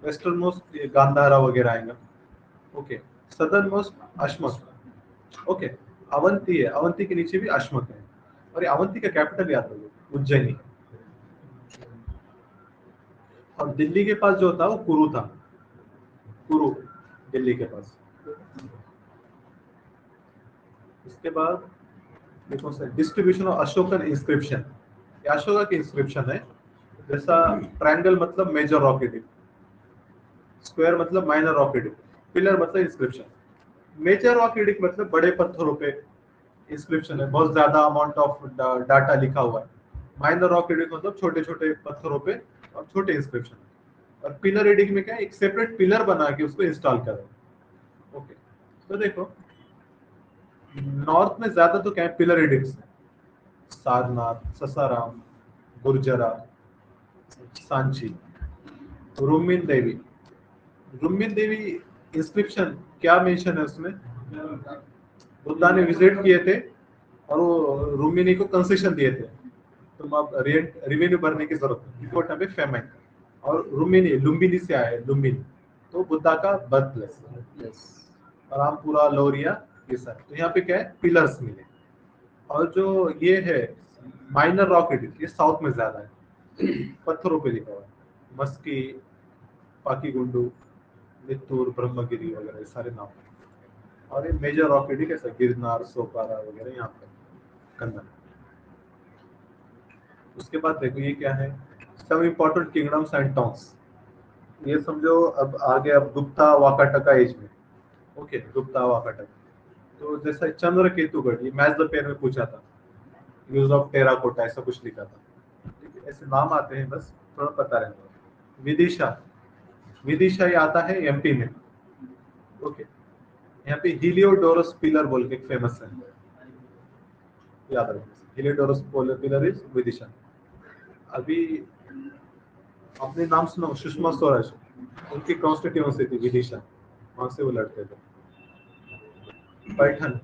S1: वेस्टर्न मोस्ट ये गांधारा वगैरह आएगा। Okay, southern most Ashmak. Okay, Avanti है, अवंती के नीचे भी अश्मक है, और ये अवंती का कैपिटल याद रखो, उज्जैनी। और दिल्ली के पास जो था वो कुरु था, कुरु दिल्ली के पास। इसके बाद देखो sir, distribution of Ashokan inscription. ये अशोका की इंस्क्रिप्शन है। जैसा ट्रायंगल मतलब मेजर रॉक एडिक्ट, स्क्वायर मतलब माइनर रॉक एडिक्ट, पिलर मतलब इंस्क्रिप्शन। मेजर रॉक एडिक्ट मतलब बड़े पत्थरों पे इंस्क्रिप्शन है, बहुत ज्यादा अमाउंट ऑफ डाटा लिखा हुआ है। माइनर रॉक एडिक्ट मतलब छोटे छोटे पत्थरों पे और छोटे इंस्क्रिप्शन। और पिलर एडिक्ट में क्या है, एक सेपरेट पिलर बना के उसको इंस्टॉल करें। ओके, तो देखो नॉर्थ में ज्यादा तो क्या है, पिलर एडिक्ट्स है, सारनाथ, ससाराम, गुर्जरा, सांची, रुमिन देवी। रुमिन देवी इंस्क्रिप्शन क्या मेंशन है उसमें, बुद्धा ने विजिट किए थे और वो रुमिनी को कंसेशन दिए थे, तुम अब रेवेन्यू भरने की जरूरत नहीं। बिफोर टाइम पे फेमाइन और लुम्बिनी से आया है, लुम्बिनी तो बुद्धा का बर्थ प्लेस। रामपुरा, लोरिया, ये सब। तो यहाँ पे क्या है, पिलर्स मिले। और जो ये है माइनर रॉक एडिट, ये साउथ में ज्यादा है, पत्थरों पे लिखा हुआ है, मस्की, पाकीगुंडू, नित्तूर, ब्रह्मगिरी वगैरह ये सारे नाम। और ये मेजर रॉक एडिट कैसा, गिरनार, सोपारा वगैरह यहाँ पे कंदन। उसके बाद देखो ये क्या है, some important kingdoms and towns. ये समझो अब आगे अब गुप्ता वाकाटका एज में। ओके, गुप्ता वाकाटका। तो जैसा चंद्र केतुगढ़, ये मैच द पेयर में पूछा था, यूज ऑफ टेराकोटा ऐसा कुछ लिखा था। ऐसे नाम आते हैं, बस थोड़ा पता रहता है। विदिशा, विदिशा ये आता है एमपी में। ओके, यहाँ पे हिलियोडोरस पिलर बोल के फेमस है, याद रखिए। हिलियोडोरस पिलर इज विदिशा। अभी अपने नाम सुनो, सुषमा स्वराज, उनकी कॉन्स्टिट्यूएंसी थी विदिशा, वहां से वो लड़ते थे। पैठन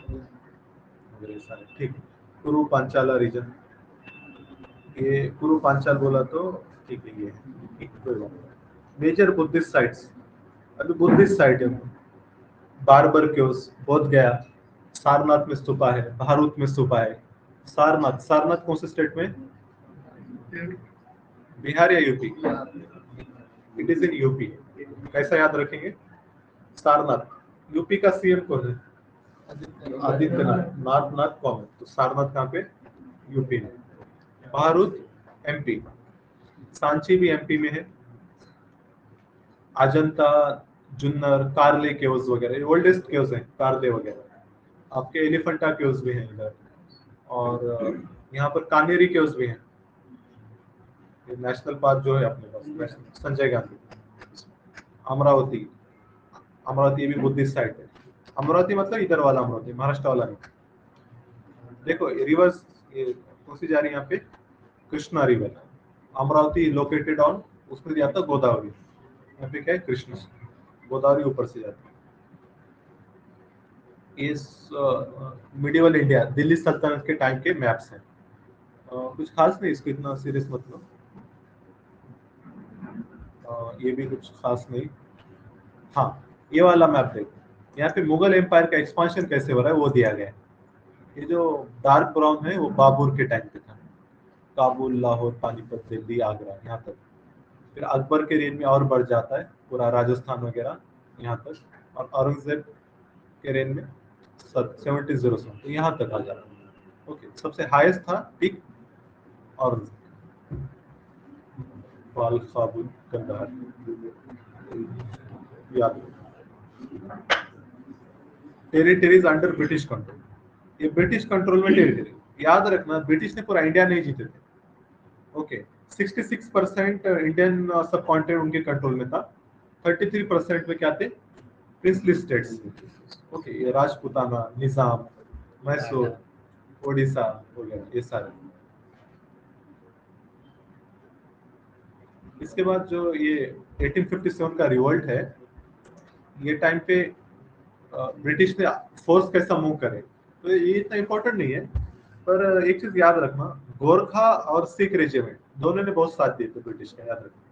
S1: वगैरह सारे, ठीक है। कुरु पांचाला रीजन, ये कुरु पांचाल बोला तो ठीक है, ये मेजर बुद्धिस्ट साइट्स। अभी बुद्धिस्ट साइट है, बारबर क्योस, बोध गया, सारनाथ में स्तूपा है, भारूत में स्तूपा है। सारनाथ, सारनाथ कौन से स्टेट में, बिहार या UP? It is in UP. कैसा याद रखेंगे, सारनाथ। यूपी का सीएम कौन है, आदित्यनाथ। नाथ नाथ कौन है, तो सारनाथ कहाँ पे, यूपी में। भारूत एमपी, सांची भी एमपी में है। अजंता, जुन्नर, कारले केव्स वगैरह ओल्डेस्ट केव्स हैं, कारले वगैरह। आपके एलिफेंटा केव्स भी हैं इधर, और यहाँ पर कानेरी केव्स भी हैं। ये नेशनल पार्क जो है अपने पास, संजय गांधी। अमरावती, अमरावती ये भी बुद्धिस्ट साइट है। अमरावती मतलब इधर वाला अमरावती, महाराष्ट्र वाला नहीं। देखो रिवर्स ये कौन सी जा रही है यहाँ पे, Krishna river. Amravati located on, उसमें जाता है गोदावरी, यहाँ पे क्या है, कृष्णा, गोदावरी ऊपर से जाती है। इस मिडिवल इंडिया, दिल्ली सल्तनत के टाइम के मैप्स हैं। कुछ खास नहीं, इसको इतना सीरियस मत लो। ये भी कुछ खास नहीं। हाँ, ये वाला मैप देखो, यहाँ पे मुगल एम्पायर का एक्सपांशन कैसे हो रहा है वो दिया गया है। ये जो डार्क ब्राउन है वो बाबर के टाइम पे था, काबुल, लाहौर, पानीपत, दिल्ली, आगरा, यहाँ तक। फिर अकबर के रेंज में और बढ़ जाता है, पूरा राजस्थान वगैरह यहाँ तक। और औरंगजेब के रेंज में 70 तो यहाँ तक आ जाता है। ओके, सबसे हाईएस्ट था पीक औरंगजेब, बाल, काबुल, कंधार, याद। टेरिटरीज अंडर ब्रिटिश कंट्रोल, ये ब्रिटिश कंट्रोल में टेरिटरी। याद रखना, ब्रिटिश ने पूरा इंडिया नहीं जीते थे। ओके, 66% इंडियन सब कॉन्टिनेंट उनके कंट्रोल में था। 33% में क्या थे, प्रिंसली स्टेट्स। ओके, ये राजपुताना, निजाम, मैसूर, ओडिशा वगैरह ये सारे। इसके बाद जो ये 1857 का रिवोल्ट है, ये टाइम पे ब्रिटिश ने फोर्स कैसा मूव करे, तो ये इतना इम्पोर्टेंट नहीं है। पर एक चीज याद रखना, गोरखा और सिख रेजिमेंट दोनों ने बहुत साथ दिए थे ब्रिटिश का, याद रखना।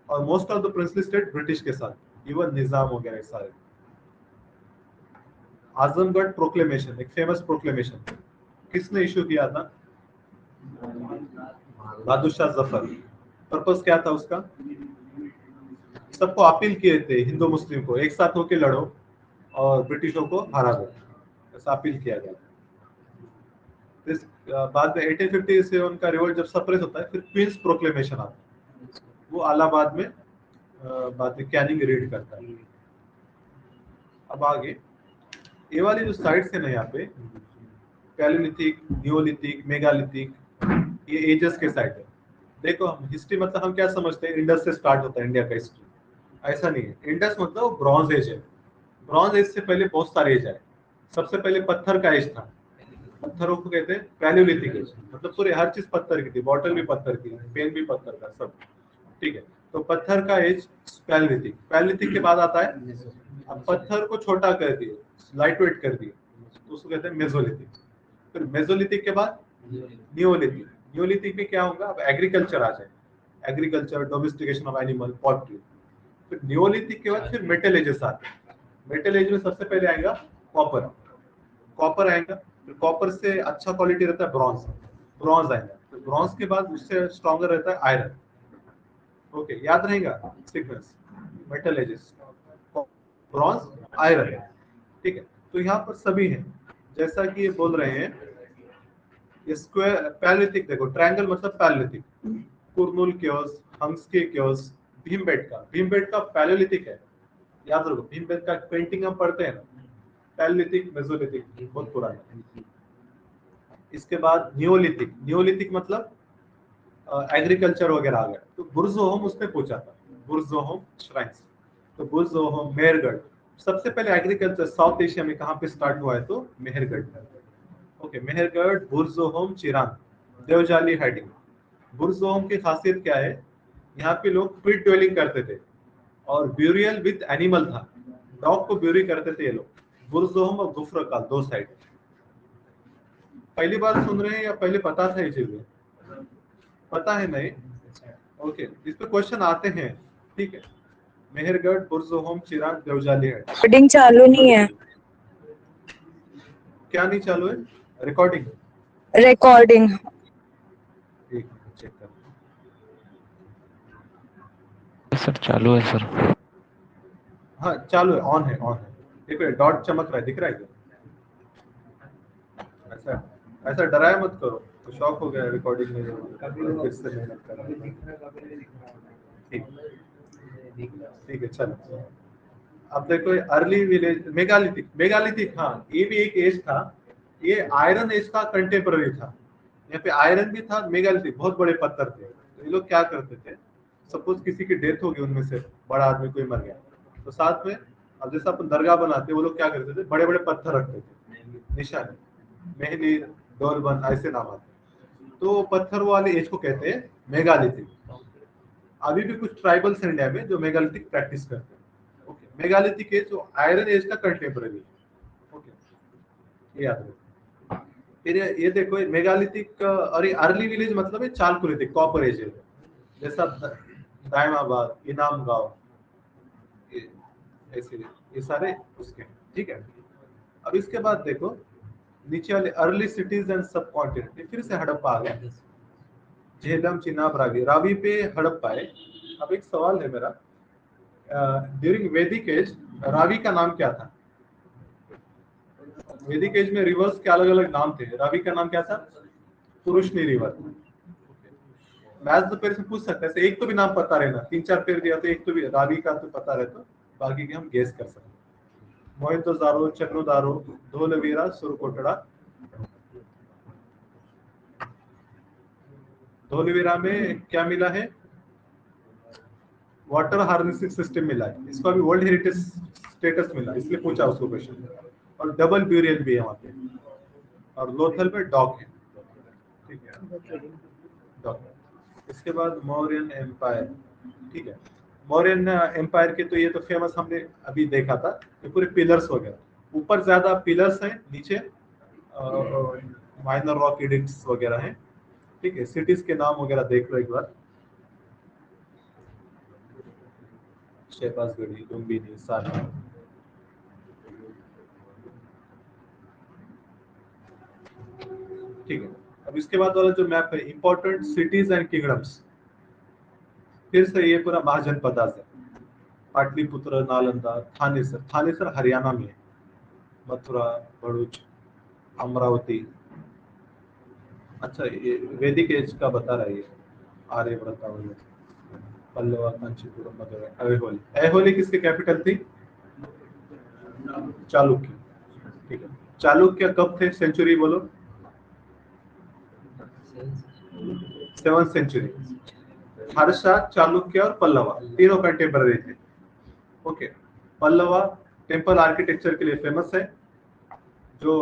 S1: और most of the princely state British के साथ, इवन निजाम वगैरह सारे। आजमगढ़ प्रोक्लेमेशन एक फेमस प्रोक्लेमेशन, किसने इशू किया था, बहादुर शाह जफर। पर्पस क्या था उसका, सबको अपील किए थे, हिंदू मुस्लिम को एक साथ होके लड़ो और ब्रिटिशों को हरा दो, ऐसा अपील किया गया। इस बाद में 1857 का रिवोल्ट जब सप्रेस होता है, फिर क्वींस प्रोक्लेमेशन आता है, वो इलाहाबाद में बाद में कैनिंग रीड करता है। अब आगे ये वाली जो साइट्स है ना, यहाँ पे पैलियोलिथिक, नियोलिथिक, मेगालिथिक, ये एजेस के साइट है। देखो हम हिस्ट्री मतलब हम क्या समझते हैं, इंडस से स्टार्ट होता है इंडिया का हिस्ट्री, ऐसा नहीं है। इंडस मतलब ब्रॉन्ज एज है। ब्रॉन्ज एज से पहले बहुत सारे एज आए। सबसे पहले पत्थर का एज था, पत्थरों को कहते हैं पैलियोलिथिक एज, मतलब पूरे हर चीज पत्थर की थी, बॉटल भी पत्थर की, पेन भी पत्थर का, सब ठीक है। तो पत्थर का एज पैलियोलिथिक। पैलियोलिथिक के बाद आता है, अब पत्थर को छोटा कर दिए, लाइट वेट कर दिए, तो उसको कहते हैं मेसोलिथिक। फिर मेसोलिथिक के बाद नियोलिथिक, नियोलिथिक में क्या होगा, अब एग्रीकल्चर आ जाए, agriculture, domestication of animal, poultry. फिर नियोलिथिक के बाद फिर मेटल एजेस आते हैं। मेटल एज में सबसे पहले आएगा कॉपर, कॉपर आएगा। फिर कॉपर से अच्छा क्वालिटी रहता है ब्रॉन्ज, ब्रॉन्ज आएगा। तो ब्रॉन्ज के बाद उससे स्ट्रॉन्गर रहता है आयरन। ओके, याद रहेगा sequence, metal ages, bronze, iron, ठीक है। तो यहाँ पर सभी हैं, जैसा कि ये बोल रहे हैं, ये स्क्वायर पैलिथिक, देखो ट्रायंगल मतलब paleolithic, Kurnool caves, Hunsgi caves, Bhimbetka paleolithic है, याद रखो। भीमबेटका पेंटिंग हम पढ़ते हैं ना, पैलियोलिथिक, मेसोलिथिक, बहुत पुराना। इसके बाद नियोलिथिक, नियोलिथिक मतलब एग्रीकल्चर वगैरह आ गया। तो बुर्ज़ोहोम उसने पूछा था, बुर्ज़ोहोम श्राइन्स। तो बुर्ज़ोहोम, मेहरगढ़, सबसे पहले एग्रीकल्चर साउथ एशिया में कहाँ पे स्टार्ट हुआ है, तो मेहरगढ़। ओके, मेहरगढ़, बुर्ज़ोहोम, चिरांग, देवजाली, हाइडिंग। बुर्ज़ोहोम की खासियत क्या है, यहाँ पे लोग पिट ड्वेलिंग करते थे और ब्यूरियल विद एनिमल था, डॉग को ब्यूरी करते थे ये लोग। बुर्ज़ोहोम और गुफ्रकाल, दो साइड। पहली बार सुन रहे हैं या पहले पता था ये चीजें? पता है नहीं? ओके, इस पे क्वेश्चन आते हैं, ठीक है। मेहरगढ़, बुर्ज़ोहोम, चिरांग, देवजाली है।
S2: रिकॉर्डिंग चालू नहीं है।
S1: क्या नहीं चालू है? रिकॉर्डिंग।
S2: रिकॉर्डिंग
S1: एक मिनट चेक कर।
S5: सर चालू है सर।
S1: हाँ चालू है, ऑन है, ऑन है। देखो डॉट चमक रहा है, दिख रहा है क्या? ऐसा ऐसा डराया मत करो, तो शॉक हो गया रिकॉर्डिंग में, फिर से मेहनत कर रहा है। ठीक है, चलो। अब देखो अर्ली विलेज, मेगालिथिक, मेगालिथिक, हाँ ये भी एक एज था। ये आयरन एज का कंटेम्पररी था। यहाँ पे आयरन भी था, मेगालिथिक, बहुत बड़े पत्थर थे। तो ये लोग क्या करते थे, सपोज किसी की डेथ हो गई, उनमें से बड़ा आदमी कोई मर गया, तो साथ में, अब जैसा अपन दरगाह बनाते, वो लोग क्या करते थे, बड़े बड़े पत्थर रखते थे, निशानी, मेहली, डोलबन, ऐसे नाम आते। तो पत्थर वाले एज को कहते हैं मेगालिथिक। अभी भी कुछ ट्राइबल्स इंडिया में जो मेगालिथिक प्रैक्टिस करते हैं। ओके, मेगालिथिक एज जो आयरन एज का कंटेम्पररी। ओके, ये याद रखो। फिर ये देखो, मेगालिथिक और ये अर्ली विलेज मतलब है चालकुलिथिक, कॉपर एज है, जैसा दायमाबाद, इनाम गांव, ऐसे ये सारे उसके, ठीक है। अब इसके बाद देखो नीचे वाले अर्ली सिटीज एंड सब कॉन्टिनेंट, फिर से हड़प्पा आ गया, झेलम, चिनाब, रावी, रावी पे हड़प्पा है। अब एक सवाल है मेरा, ड्यूरिंग वैदिक एज रावी का नाम क्या था? वैदिक एज में रिवर्स के अलग अलग नाम थे, रावी का नाम क्या था? पुरुषनी रिवर। मैथ तो पेड़ से पूछ सकते हैं, एक तो भी नाम पता रहना, 3-4 पेड़ दिया तो एक तो भी रावी का तो पता रहता, बाकी के हम गेस कर सकते। मोहितोजारो, चन्नूदारो, धोलवीरा, सुरकोटड़ा। धोलवीरा में क्या मिला है? वाटर हार्नेसिंग सिस्टम मिला है, इसको अभी वर्ल्ड हेरिटेज स्टेटस मिला, इसलिए पूछा उसको क्वेश्चन। और डबल ब्यूरियल भी है वहाँ पे, और लोथल में डॉक है, ठीक है, डॉक। इसके बाद मौर्यन एम्पायर, ठीक है। मौर्यन एम्पायर के तो ये तो फेमस हमने अभी देखा था, ये पूरे पिलर्स वगैरह, ऊपर ज्यादा पिलर्स हैं, नीचे माइनर रॉक एडिक्ट्स वगैरह हैं, ठीक है। सिटीज के नाम वगैरह देख लो एक बार, शहबाजगढ़ी, लुम्बिनी, सारनाथ, ठीक है। अब इसके बाद वाला जो मैप है, इंपॉर्टेंट सिटीज एंड किंगडम्स, फिर से ये पूरा महाजनपद है, पाटलिपुत्र, नालंदा, थानेसर, थानेसर हरियाणा में है, मथुरा, भरूच, अमरावती। अच्छा, ये वैदिक एज का बता रहा है ये, आर्यभट्ट, पल्लवा, कांचीपुरम, मदुरै, ऐहोली। ऐहोली किसकी कैपिटल थी? चालुक्य, ठीक है। चालुक्य कब थे, सेंचुरी बोलो? 7th century. हर्षा, चालुक्य और पल्लवा तीनों कंटेम्पररी थे। ओके, पल्लवा टेम्पल आर्किटेक्चर के लिए फेमस है, जो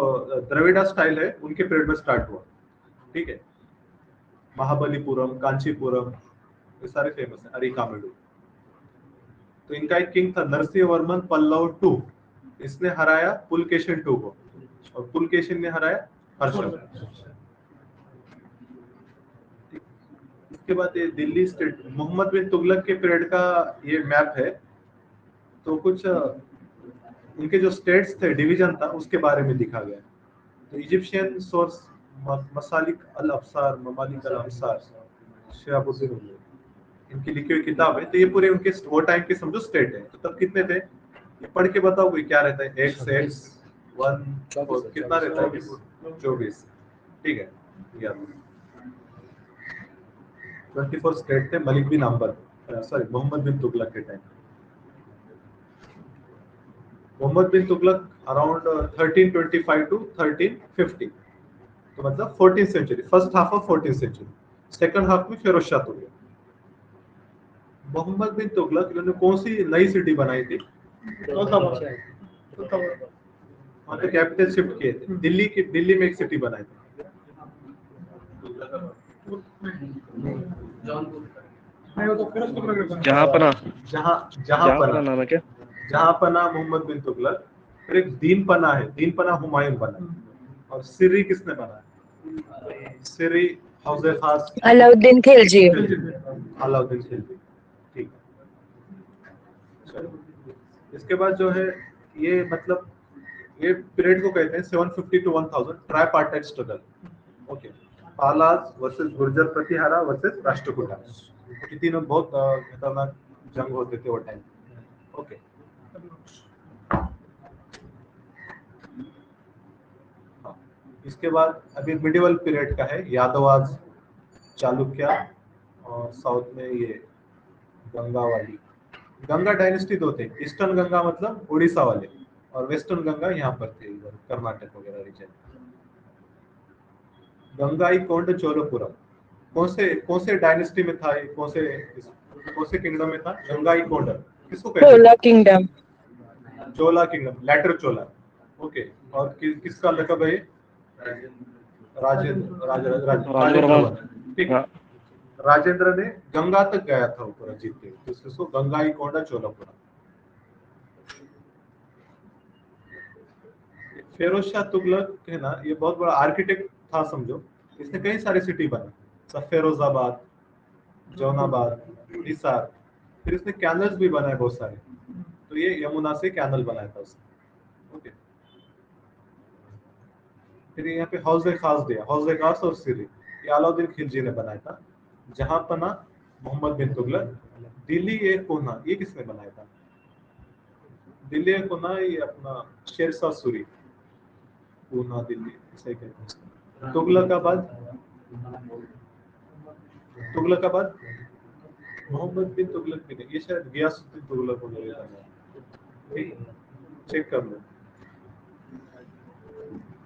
S1: द्रविड़ा स्टाइल है उनके पीरियड में स्टार्ट हुआ, ठीक है। महाबलीपुरम, कांचीपुरम, ये सारे फेमस है, अरिकामेडू। तो इनका एक किंग था नरसिंह वर्मन पल्लव 2, इसने हराया पुलकेशिन 2 को, और पुलकेशिन ने हराया हर्षवर्धन। उसके बाद ये दिल्ली स्टेट मोहम्मद बिन तुगलक के पीरियड का ये मैप है। तो कुछ इनके जो स्टेट्स थे, डिवीजन था, उसके बारे में लिखा गया। तो इजिप्शियन सोर्स मसालिक अल अफसार, ममालिक अल अफसार, शिहाबुद्दीन औली, इनकी लिखी हुई किताब है। तो ये पूरे उनके वो टाइम के समझो स्टेट है। तो तब कितने थे, ये पढ़ के बताओ कोई क्या रहता है। x 1 कितना रहता है, 24। ठीक है, याद 24 स्टेट थे मलिक बिन अंबर सॉरी मोहम्मद बिन तुगलक के time. Mohammad bin Tughlaq around 1325 to 1350, तो मतलब 14th century, first half of 14th century. Second half में फिरोज शाह तुगलक। मोहम्मद बिन तुगलक इन्होंने कौन सी नई सिटी बनाई थी? वहाँ पे कैपिटल शिफ्ट किए थे, दिल्ली में एक सिटी बनाई थी।
S3: जहांपना
S1: जहांपना
S3: नाम है क्या?
S1: जहांपना मोहम्मद बिन तुगलक। फिर एक दीनपना है, दीनपना हुमायूं बना। और सिरी किसने बनाया? सिरी हौज़े खास
S6: अलाउद्दीन खिलजी।
S1: अलाउद्दीन खिलजी। ठीक है, चलो। इसके बाद जो है ये मतलब ये पीरियड को कहते हैं 750 to 1000 tripartite struggle. Okay, Palas versus Gurjara Pratihara versus Rashtrakuta. ये तीनों बहुत खतरनाक जंग होते थे वो टाइम। ओके, हाँ। इसके बाद अभी मिडिवल पीरियड का है, यादवाज, चालुक्य, और साउथ में ये गंगा वाली। गंगा डायनेस्टी दो थे, ईस्टर्न गंगा मतलब उड़ीसा वाले, और वेस्टर्न गंगा यहाँ पर थे, इधर कर्नाटक वगैरह रीजन। गंगाई कोंड चोलपुरम कौन से डायनेस्टी में था ये? कौन से किंगडम में था गंगाई कोंड? किसको कहते
S6: चोला
S1: हैं?
S6: किंगडम।
S1: चोला किंगडम, लेटर चोला। ओके, और किसका लकब है? राजेंद्र
S3: राजवर्मा।
S1: वर्मन। ठीक है,
S3: हाँ,
S1: राजेंद्र ने गंगा तक गया था ऊपर जीत के, तो इसको गंगाई कोंडा चोलापुरम। फिरोज शाह तुगलक है ना, ये बहुत बड़ा आर्किटेक्ट था समझो। इसने कई सारी सिटी बनाई, फिरोजाबाद, जौनाबाद, हिसार। फिर इसने कैनल्स भी बनाए बहुत सारे। तो ये यमुना से कैनल बनाया था उसने। ओके, फिर यहाँ पे हौज़े खास दिया, हौज़े खास और सिरी, ये अलाउद्दीन खिलजी ने बनाया था। जहांपना मोहम्मद बिन तुगलक। दिल्ली ए कोना ये किसने बनाया था? दिल्ली ए कोना ये अपना शेरशाह सूरी, पूना दिल्ली सही कहते हैं। तुगलकाबाद मोहम्मद बिन तुगलक भी नहीं, ये शायद गियासुद्दीन तुगलक वगैरह का है। ठीक, चेक कर लो।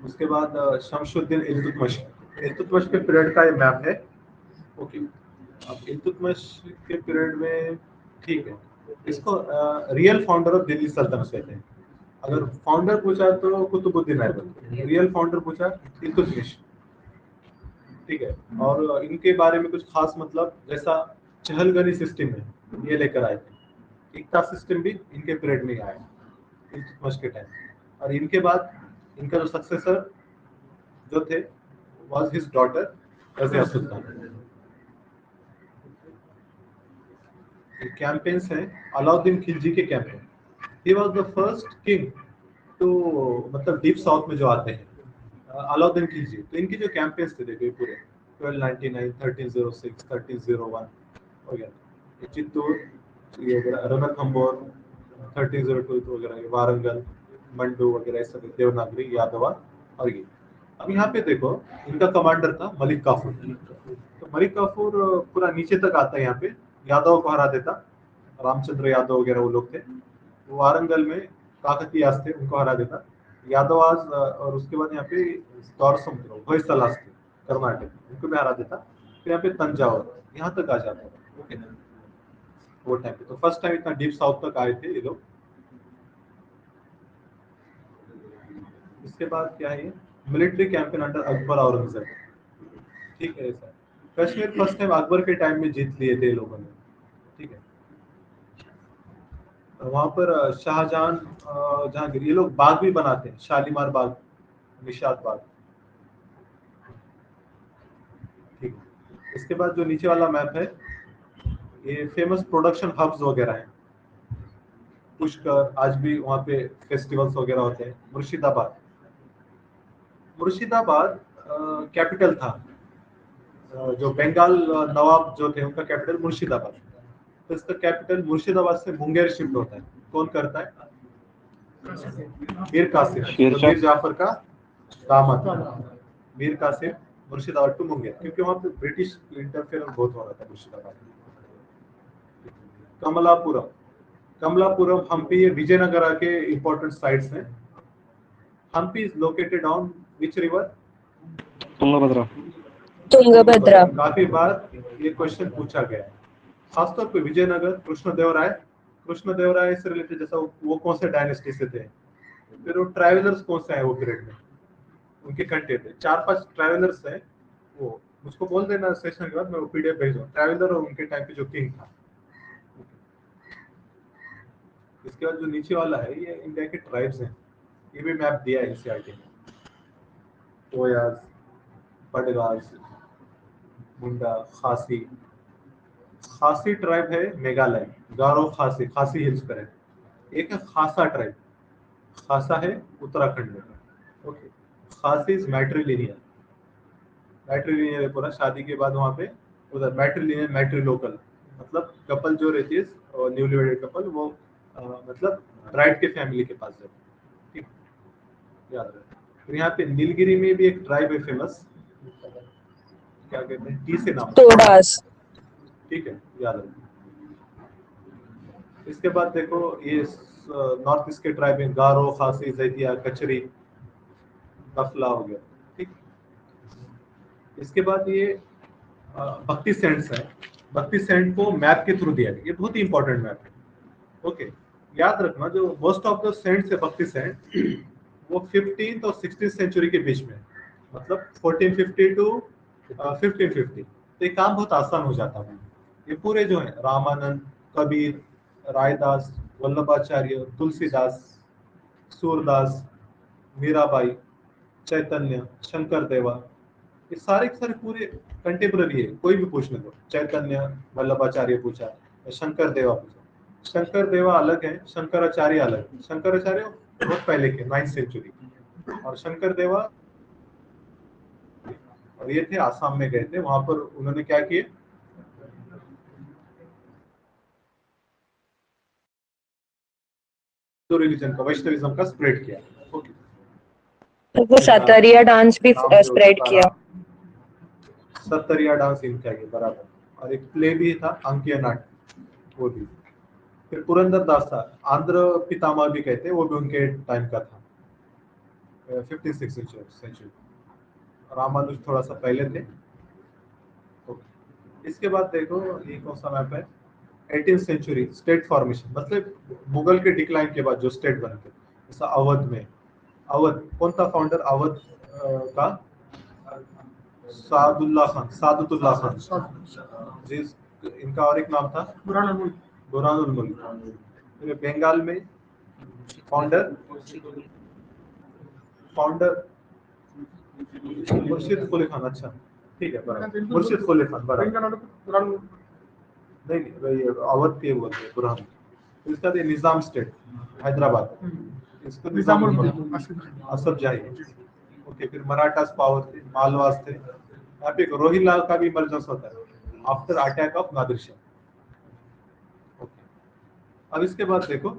S1: उसके बाद शमशुद्दीन इल्तुतमिश। इल्तुतमिश के पीरियड का ये मैप है। ओके, अब इल्तुतमिश के पीरियड में ठीक है, इसको रियल फाउंडर ऑफ दिल्ली सल्तनत कहते हैं। अगर फाउंडर पूछा तो कुतुबुद्दीन ऐबक, रियल फाउंडर पूछा इल्तुतमिश। ठीक है, और इनके बारे में कुछ खास मतलब जैसा चहलगनी सिस्टम है, ये लेकर आए थे। इक्ता सिस्टम भी इनके पीरियड में आया इल्तुतमिश के टाइम। और इनके बाद इनका जो सक्सेसर जो थे was his daughter Razia Sultan. Campaigns हैं अलाउद्दीन खिलजी के campaign. He was the first king to मतलब डीप साउथ में जो आते हैं अलाउद्दीन खिलजी। तो इनके जो कैंपेन्स थे देखो पूरे 1299, 1306, 1301 वगैरह, चित्तूर, ये रणथंबोर 1302 वगैरह, वारंगल, मंडू वगैरह, सब देवनागरी, यादवा। और ये अब यहाँ पे देखो इनका कमांडर था मलिक काफूर। तो मलिक काफूर पूरा नीचे तक आता है, यहाँ पे यादव को हरा देता, रामचंद्र यादव वगैरह वो लोग थे। वारंगल में काकतीयास थे, उनको हरा देता यादवाज। और उसके बाद यहाँ पे होयसलास थे कर्नाटक, उनको भी हरा देता। फिर यहाँ पे तंजावर, यहाँ तक आ जाता था। ओके, वो टाइम पे तो फर्स्ट टाइम इतना डीप साउथ तक आए थे ये लोग। इसके बाद क्या है, military campaign under Akbar Aurangzeb. ठीक है sir, Kashmir first time Akbar के टाइम में जीत लिए थे लोगों ने। ठीक है, वहां पर शाहजहां जहांगीर ये लोग बाग भी बनाते हैं, शालीमार बाग, निशात बाग। ठीक है, इसके बाद जो नीचे वाला मैप है ये फेमस प्रोडक्शन हब्स वगैरह हैं। पुष्कर, आज भी वहाँ पे फेस्टिवल्स वगैरह होते हैं। मुर्शिदाबाद, मुर्शिदाबाद कैपिटल था। जो बंगाल नवाब जो थे उनका कैपिटल मुर्शिदाबाद, तो इसका कैपिटल मुर्शिदाबाद से मुंगेर शिफ्ट होता है। कौन करता है? मीर कासिम, जो
S3: शेरशाह।
S1: मीर जाफर का दामाद था। मीर कासिम मुर्शिदाबाद टू मुंगेर, क्योंकि वहां पे ब्रिटिश इंटरफेरेंस बहुत हो रहा था मुर्शिदाबाद में। कमलापुरम, कमलापुरम हम्पी, ये विजयनगरा के इंपॉर्टेंट साइट्स हैं। Hampi is located on which river?
S3: Tungabhadra.
S2: Tungabhadra.
S1: काफी बार ये क्वेश्चन पूछा गया है, खासतौर पे विजयनगर। कृष्णदेवराय से रिलेटेड, जैसा वो कौन से डायनेस्टी से थे, फिर वो ट्रैवलर्स कौन से हैं वो पीरियड में, उनके कंट्री थे। 4-5 ट्रैवलर्स हैं, वो मुझको बोल देना सेशन के बाद, मैं वो पीडीएफ भेज दूँ। ट्रैवलर और उनके टाइम पे जो किंग था। इसके बाद जो नीचे वाला है ये इंडिया के ट्राइब्स हैं, ये भी मैप दिया है एनसीईआरटी में। कोयास, बडगास, मुंडा, खासी। खासी ट्राइब है मेघालय, गारो खासी, खासी हिल्स पर है। एक है खासा ट्राइब, खासा है उत्तराखंड में। ओके, खासी इज मैट्रिलिनियल, मैट्रिलिनियल है पूरा। शादी के बाद वहाँ पे उधर मैट्रिलिनियल, मैट्रिलोकल, मतलब कपल जो रहती है न्यूली वेडेड कपल, वो मतलब ब्राइड के फैमिली के पास जाते हैं। ठीक, याद रखें। फिर यहाँ पे नीलगिरी में भी एक ट्राइब है फेमस, क्या कहते हैं, टी से नाम,
S2: Todas.
S1: ठीक है, याद रखें। इसके बाद देखो ये नॉर्थ ईस्ट के ट्राइब में गारो, खासी, जैतिया, कचरी, दफला हो गया। ठीक, इसके बाद ये भक्ति सेंट्स है। भक्ति सेंट को मैप के थ्रू दिया गया, ये बहुत ही इंपॉर्टेंट मैप है। ओके, याद रखना जो मोस्ट ऑफ द सेंट्स है भक्ति सेंट, वो 15th और 16th सेंचुरी के बीच में, मतलब 1450 टू 1550। तो ये काम बहुत आसान हो जाता है। ये पूरे जो है रामानंद, कबीर, रायदास, वल्लभाचार्य, तुलसीदास, सूरदास, मीराबाई, चैतन्य, शंकर देवा, ये सारे के सारे पूरे कंटेम्पररी है। कोई भी पूछने दो, चैतन्य, वल्लभाचार्य पूछा, शंकर देवा पूछा। शंकर देवा अलग है, शंकराचार्य अलग है। शंकराचार्य बहुत पहले के 9th सेंचुरी, और शंकर देवा और ये थे आसाम में गए थे, वहां पर उन्होंने क्या किए, तो रिलीजन का, वैष्णविज्म का स्प्रेड किया। ओके,
S2: तो वो सतरिया डांस भी स्प्रेड किया।
S1: सत्तरिया डांस इनका ये बराबर, और एक प्ले भी था अंकिया नाट, वो भी। फिर पुरंदर था, आंध्र पितामह भी कहते हैं, वो भी उनके टाइम का था, 15th सेंचुरी। रामानुज थोड़ा सा पहले थे। इसके बाद देखो ये कौन सा मैप है, 18th सेंचुरी स्टेट फॉर्मेशन, मतलब मुगल के डिक्लाइन के बाद जो स्टेट बने थे। जैसा अवध में, अवध कौन था फाउंडर अवध का? सादुल्ला खान, जिस इनका और एक नाम था बुरहानुल मुल्क। फिर बंगाल में फाउंडर मुर्शिद कुली खान। अच्छा, ठीक है, बराबर, मुर्शिद कुली खान, बराबर। नहीं, ये अवध के बोलते हैं बुरहान। इसका ये निजाम स्टेट हैदराबाद, इसको निजामुल मुल्क असफ जाही। ओके, फिर मराठास पावर थे, मालवास थे। यहाँ पे रोहिला का भी इमरजेंस होता है after attack of Nadir Shah. Okay, अब इसके बाद देखो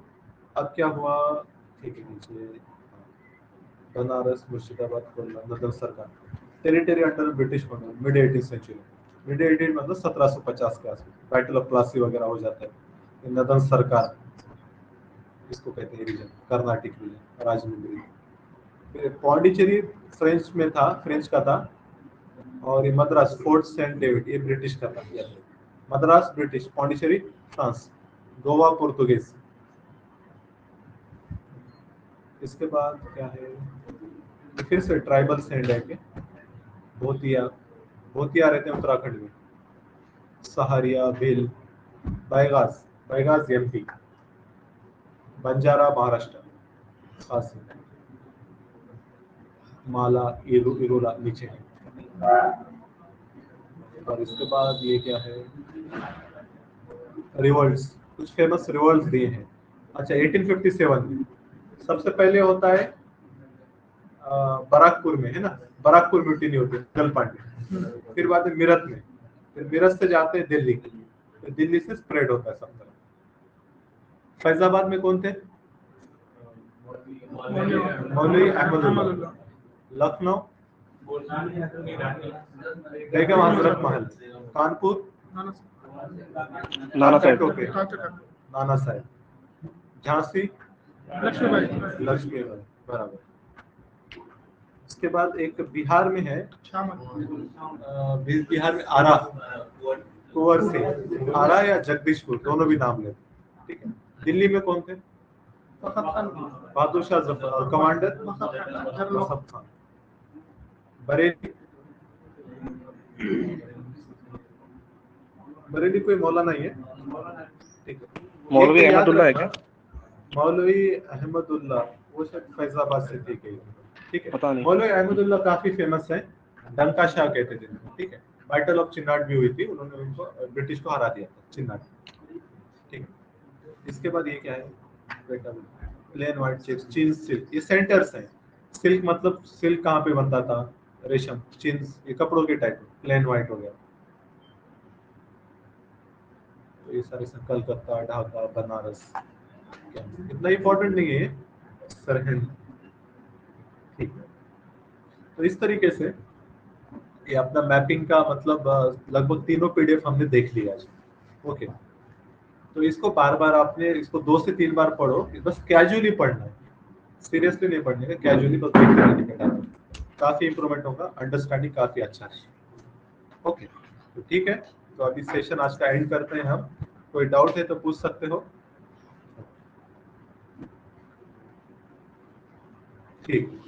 S1: अब क्या हुआ। ठीक है, नीचे बनारस, मुर्शिदाबाद, कोल्ला, नदल सरकार, territory under British mid 18th century. Mid 18 मतलब 1750 के आसपास बैटल ऑफ प्लासी वगैरह हो जाता है। नदल सरकार इसको कहते हैं region, Carnatic region, Rajahmundry. Pondicherry French में था, फ्रेंच का था। और ये मद्रास, फोर्ट सेंट डेविड, ये ब्रिटिश का था। Madras British, Pondicherry France, Goa Portuguese. इसके बाद क्या है, फिर से ट्राइबल सेंड है के भोतिया, भोतिया रहते हैं उत्तराखंड में। सहारिया, भील, बैगास, बैगास एमपी, बंजारा महाराष्ट्र, खासी, माला, इरोला नीचे है। और इसके बाद ये क्या है, रिवॉल्ट्स, कुछ फेमस रिवॉल्ट्स दिए हैं। अच्छा 1857 में सबसे पहले होता है बराकपुर में, है ना, बराकपुर म्यूटिनी होती है दल पांडे। फिर बाद में मेरठ में, फिर मेरठ से जाते हैं दिल्ली, फिर दिल्ली से स्प्रेड होता है सब तरफ। फैजाबाद में कौन थे? मौलवी अहमदुल्लाह। लखनऊ बेगम हजरत महल। कानपुर
S3: नाना साहेब।
S1: टोपे, नाना साहेब। झांसी लक्ष्मीबाई, बराबर। उसके बाद एक बिहार में है, बिहार में आरा, कुंवर सिंह, आरा या जगदीशपुर दोनों भी नाम लेते, ठीक है। दिल्ली में कौन थे? बहादुर शाह जफर। और कमांडर मसफ खान। बरेली, बरेली कोई मौलाना नहीं है, ठीक है।
S3: मौलवी
S1: एक याद
S3: अहमदुल्ला है
S1: रखना,
S3: क्या?
S1: मौलवी अहमदुल्ला वो शायद फैजाबाद से थी कहीं, ठीक है।
S3: पता नहीं।
S1: मौलवी अहमदुल्ला काफी फेमस है, डंका शाह कहते थे, ठीक है। बैटल ऑफ चिनाट भी हुई थी, उन्होंने उनको ब्रिटिश को हरा दिया था चिनाट, ठीक है। इसके बाद ये क्या है, प्लेन व्हाइट चिप्स, चीन सिल्क, ये सेंटर्स हैं। सिल्क मतलब सिल्क कहाँ पे बनता था, रेशम, चीन, ये कपड़ों के टाइप, प्लेन व्हाइट हो गया। तो ये सारे कलकत्ता, ढाका, बनारस, इतना इंपॉर्टेंट नहीं है सरहिंद, ठीक है। तो इस तरीके से ये अपना मैपिंग का मतलब लगभग तीनों पीडीएफ हमने देख लिया आज, ओके। तो इसको बार बार आपने इसको 2 से 3 बार पढ़ो, बस कैजुअली पढ़ना है, सीरियसली नहीं पढ़ने का, कैजुअली बस देखते रहने का टाइम, काफी इंप्रूवमेंट होगा, अंडरस्टैंडिंग काफी अच्छा है, ओके। तो ठीक है, तो अभी सेशन आज का एंड करते हैं हम। कोई डाउट है तो पूछ सकते हो, ठीक।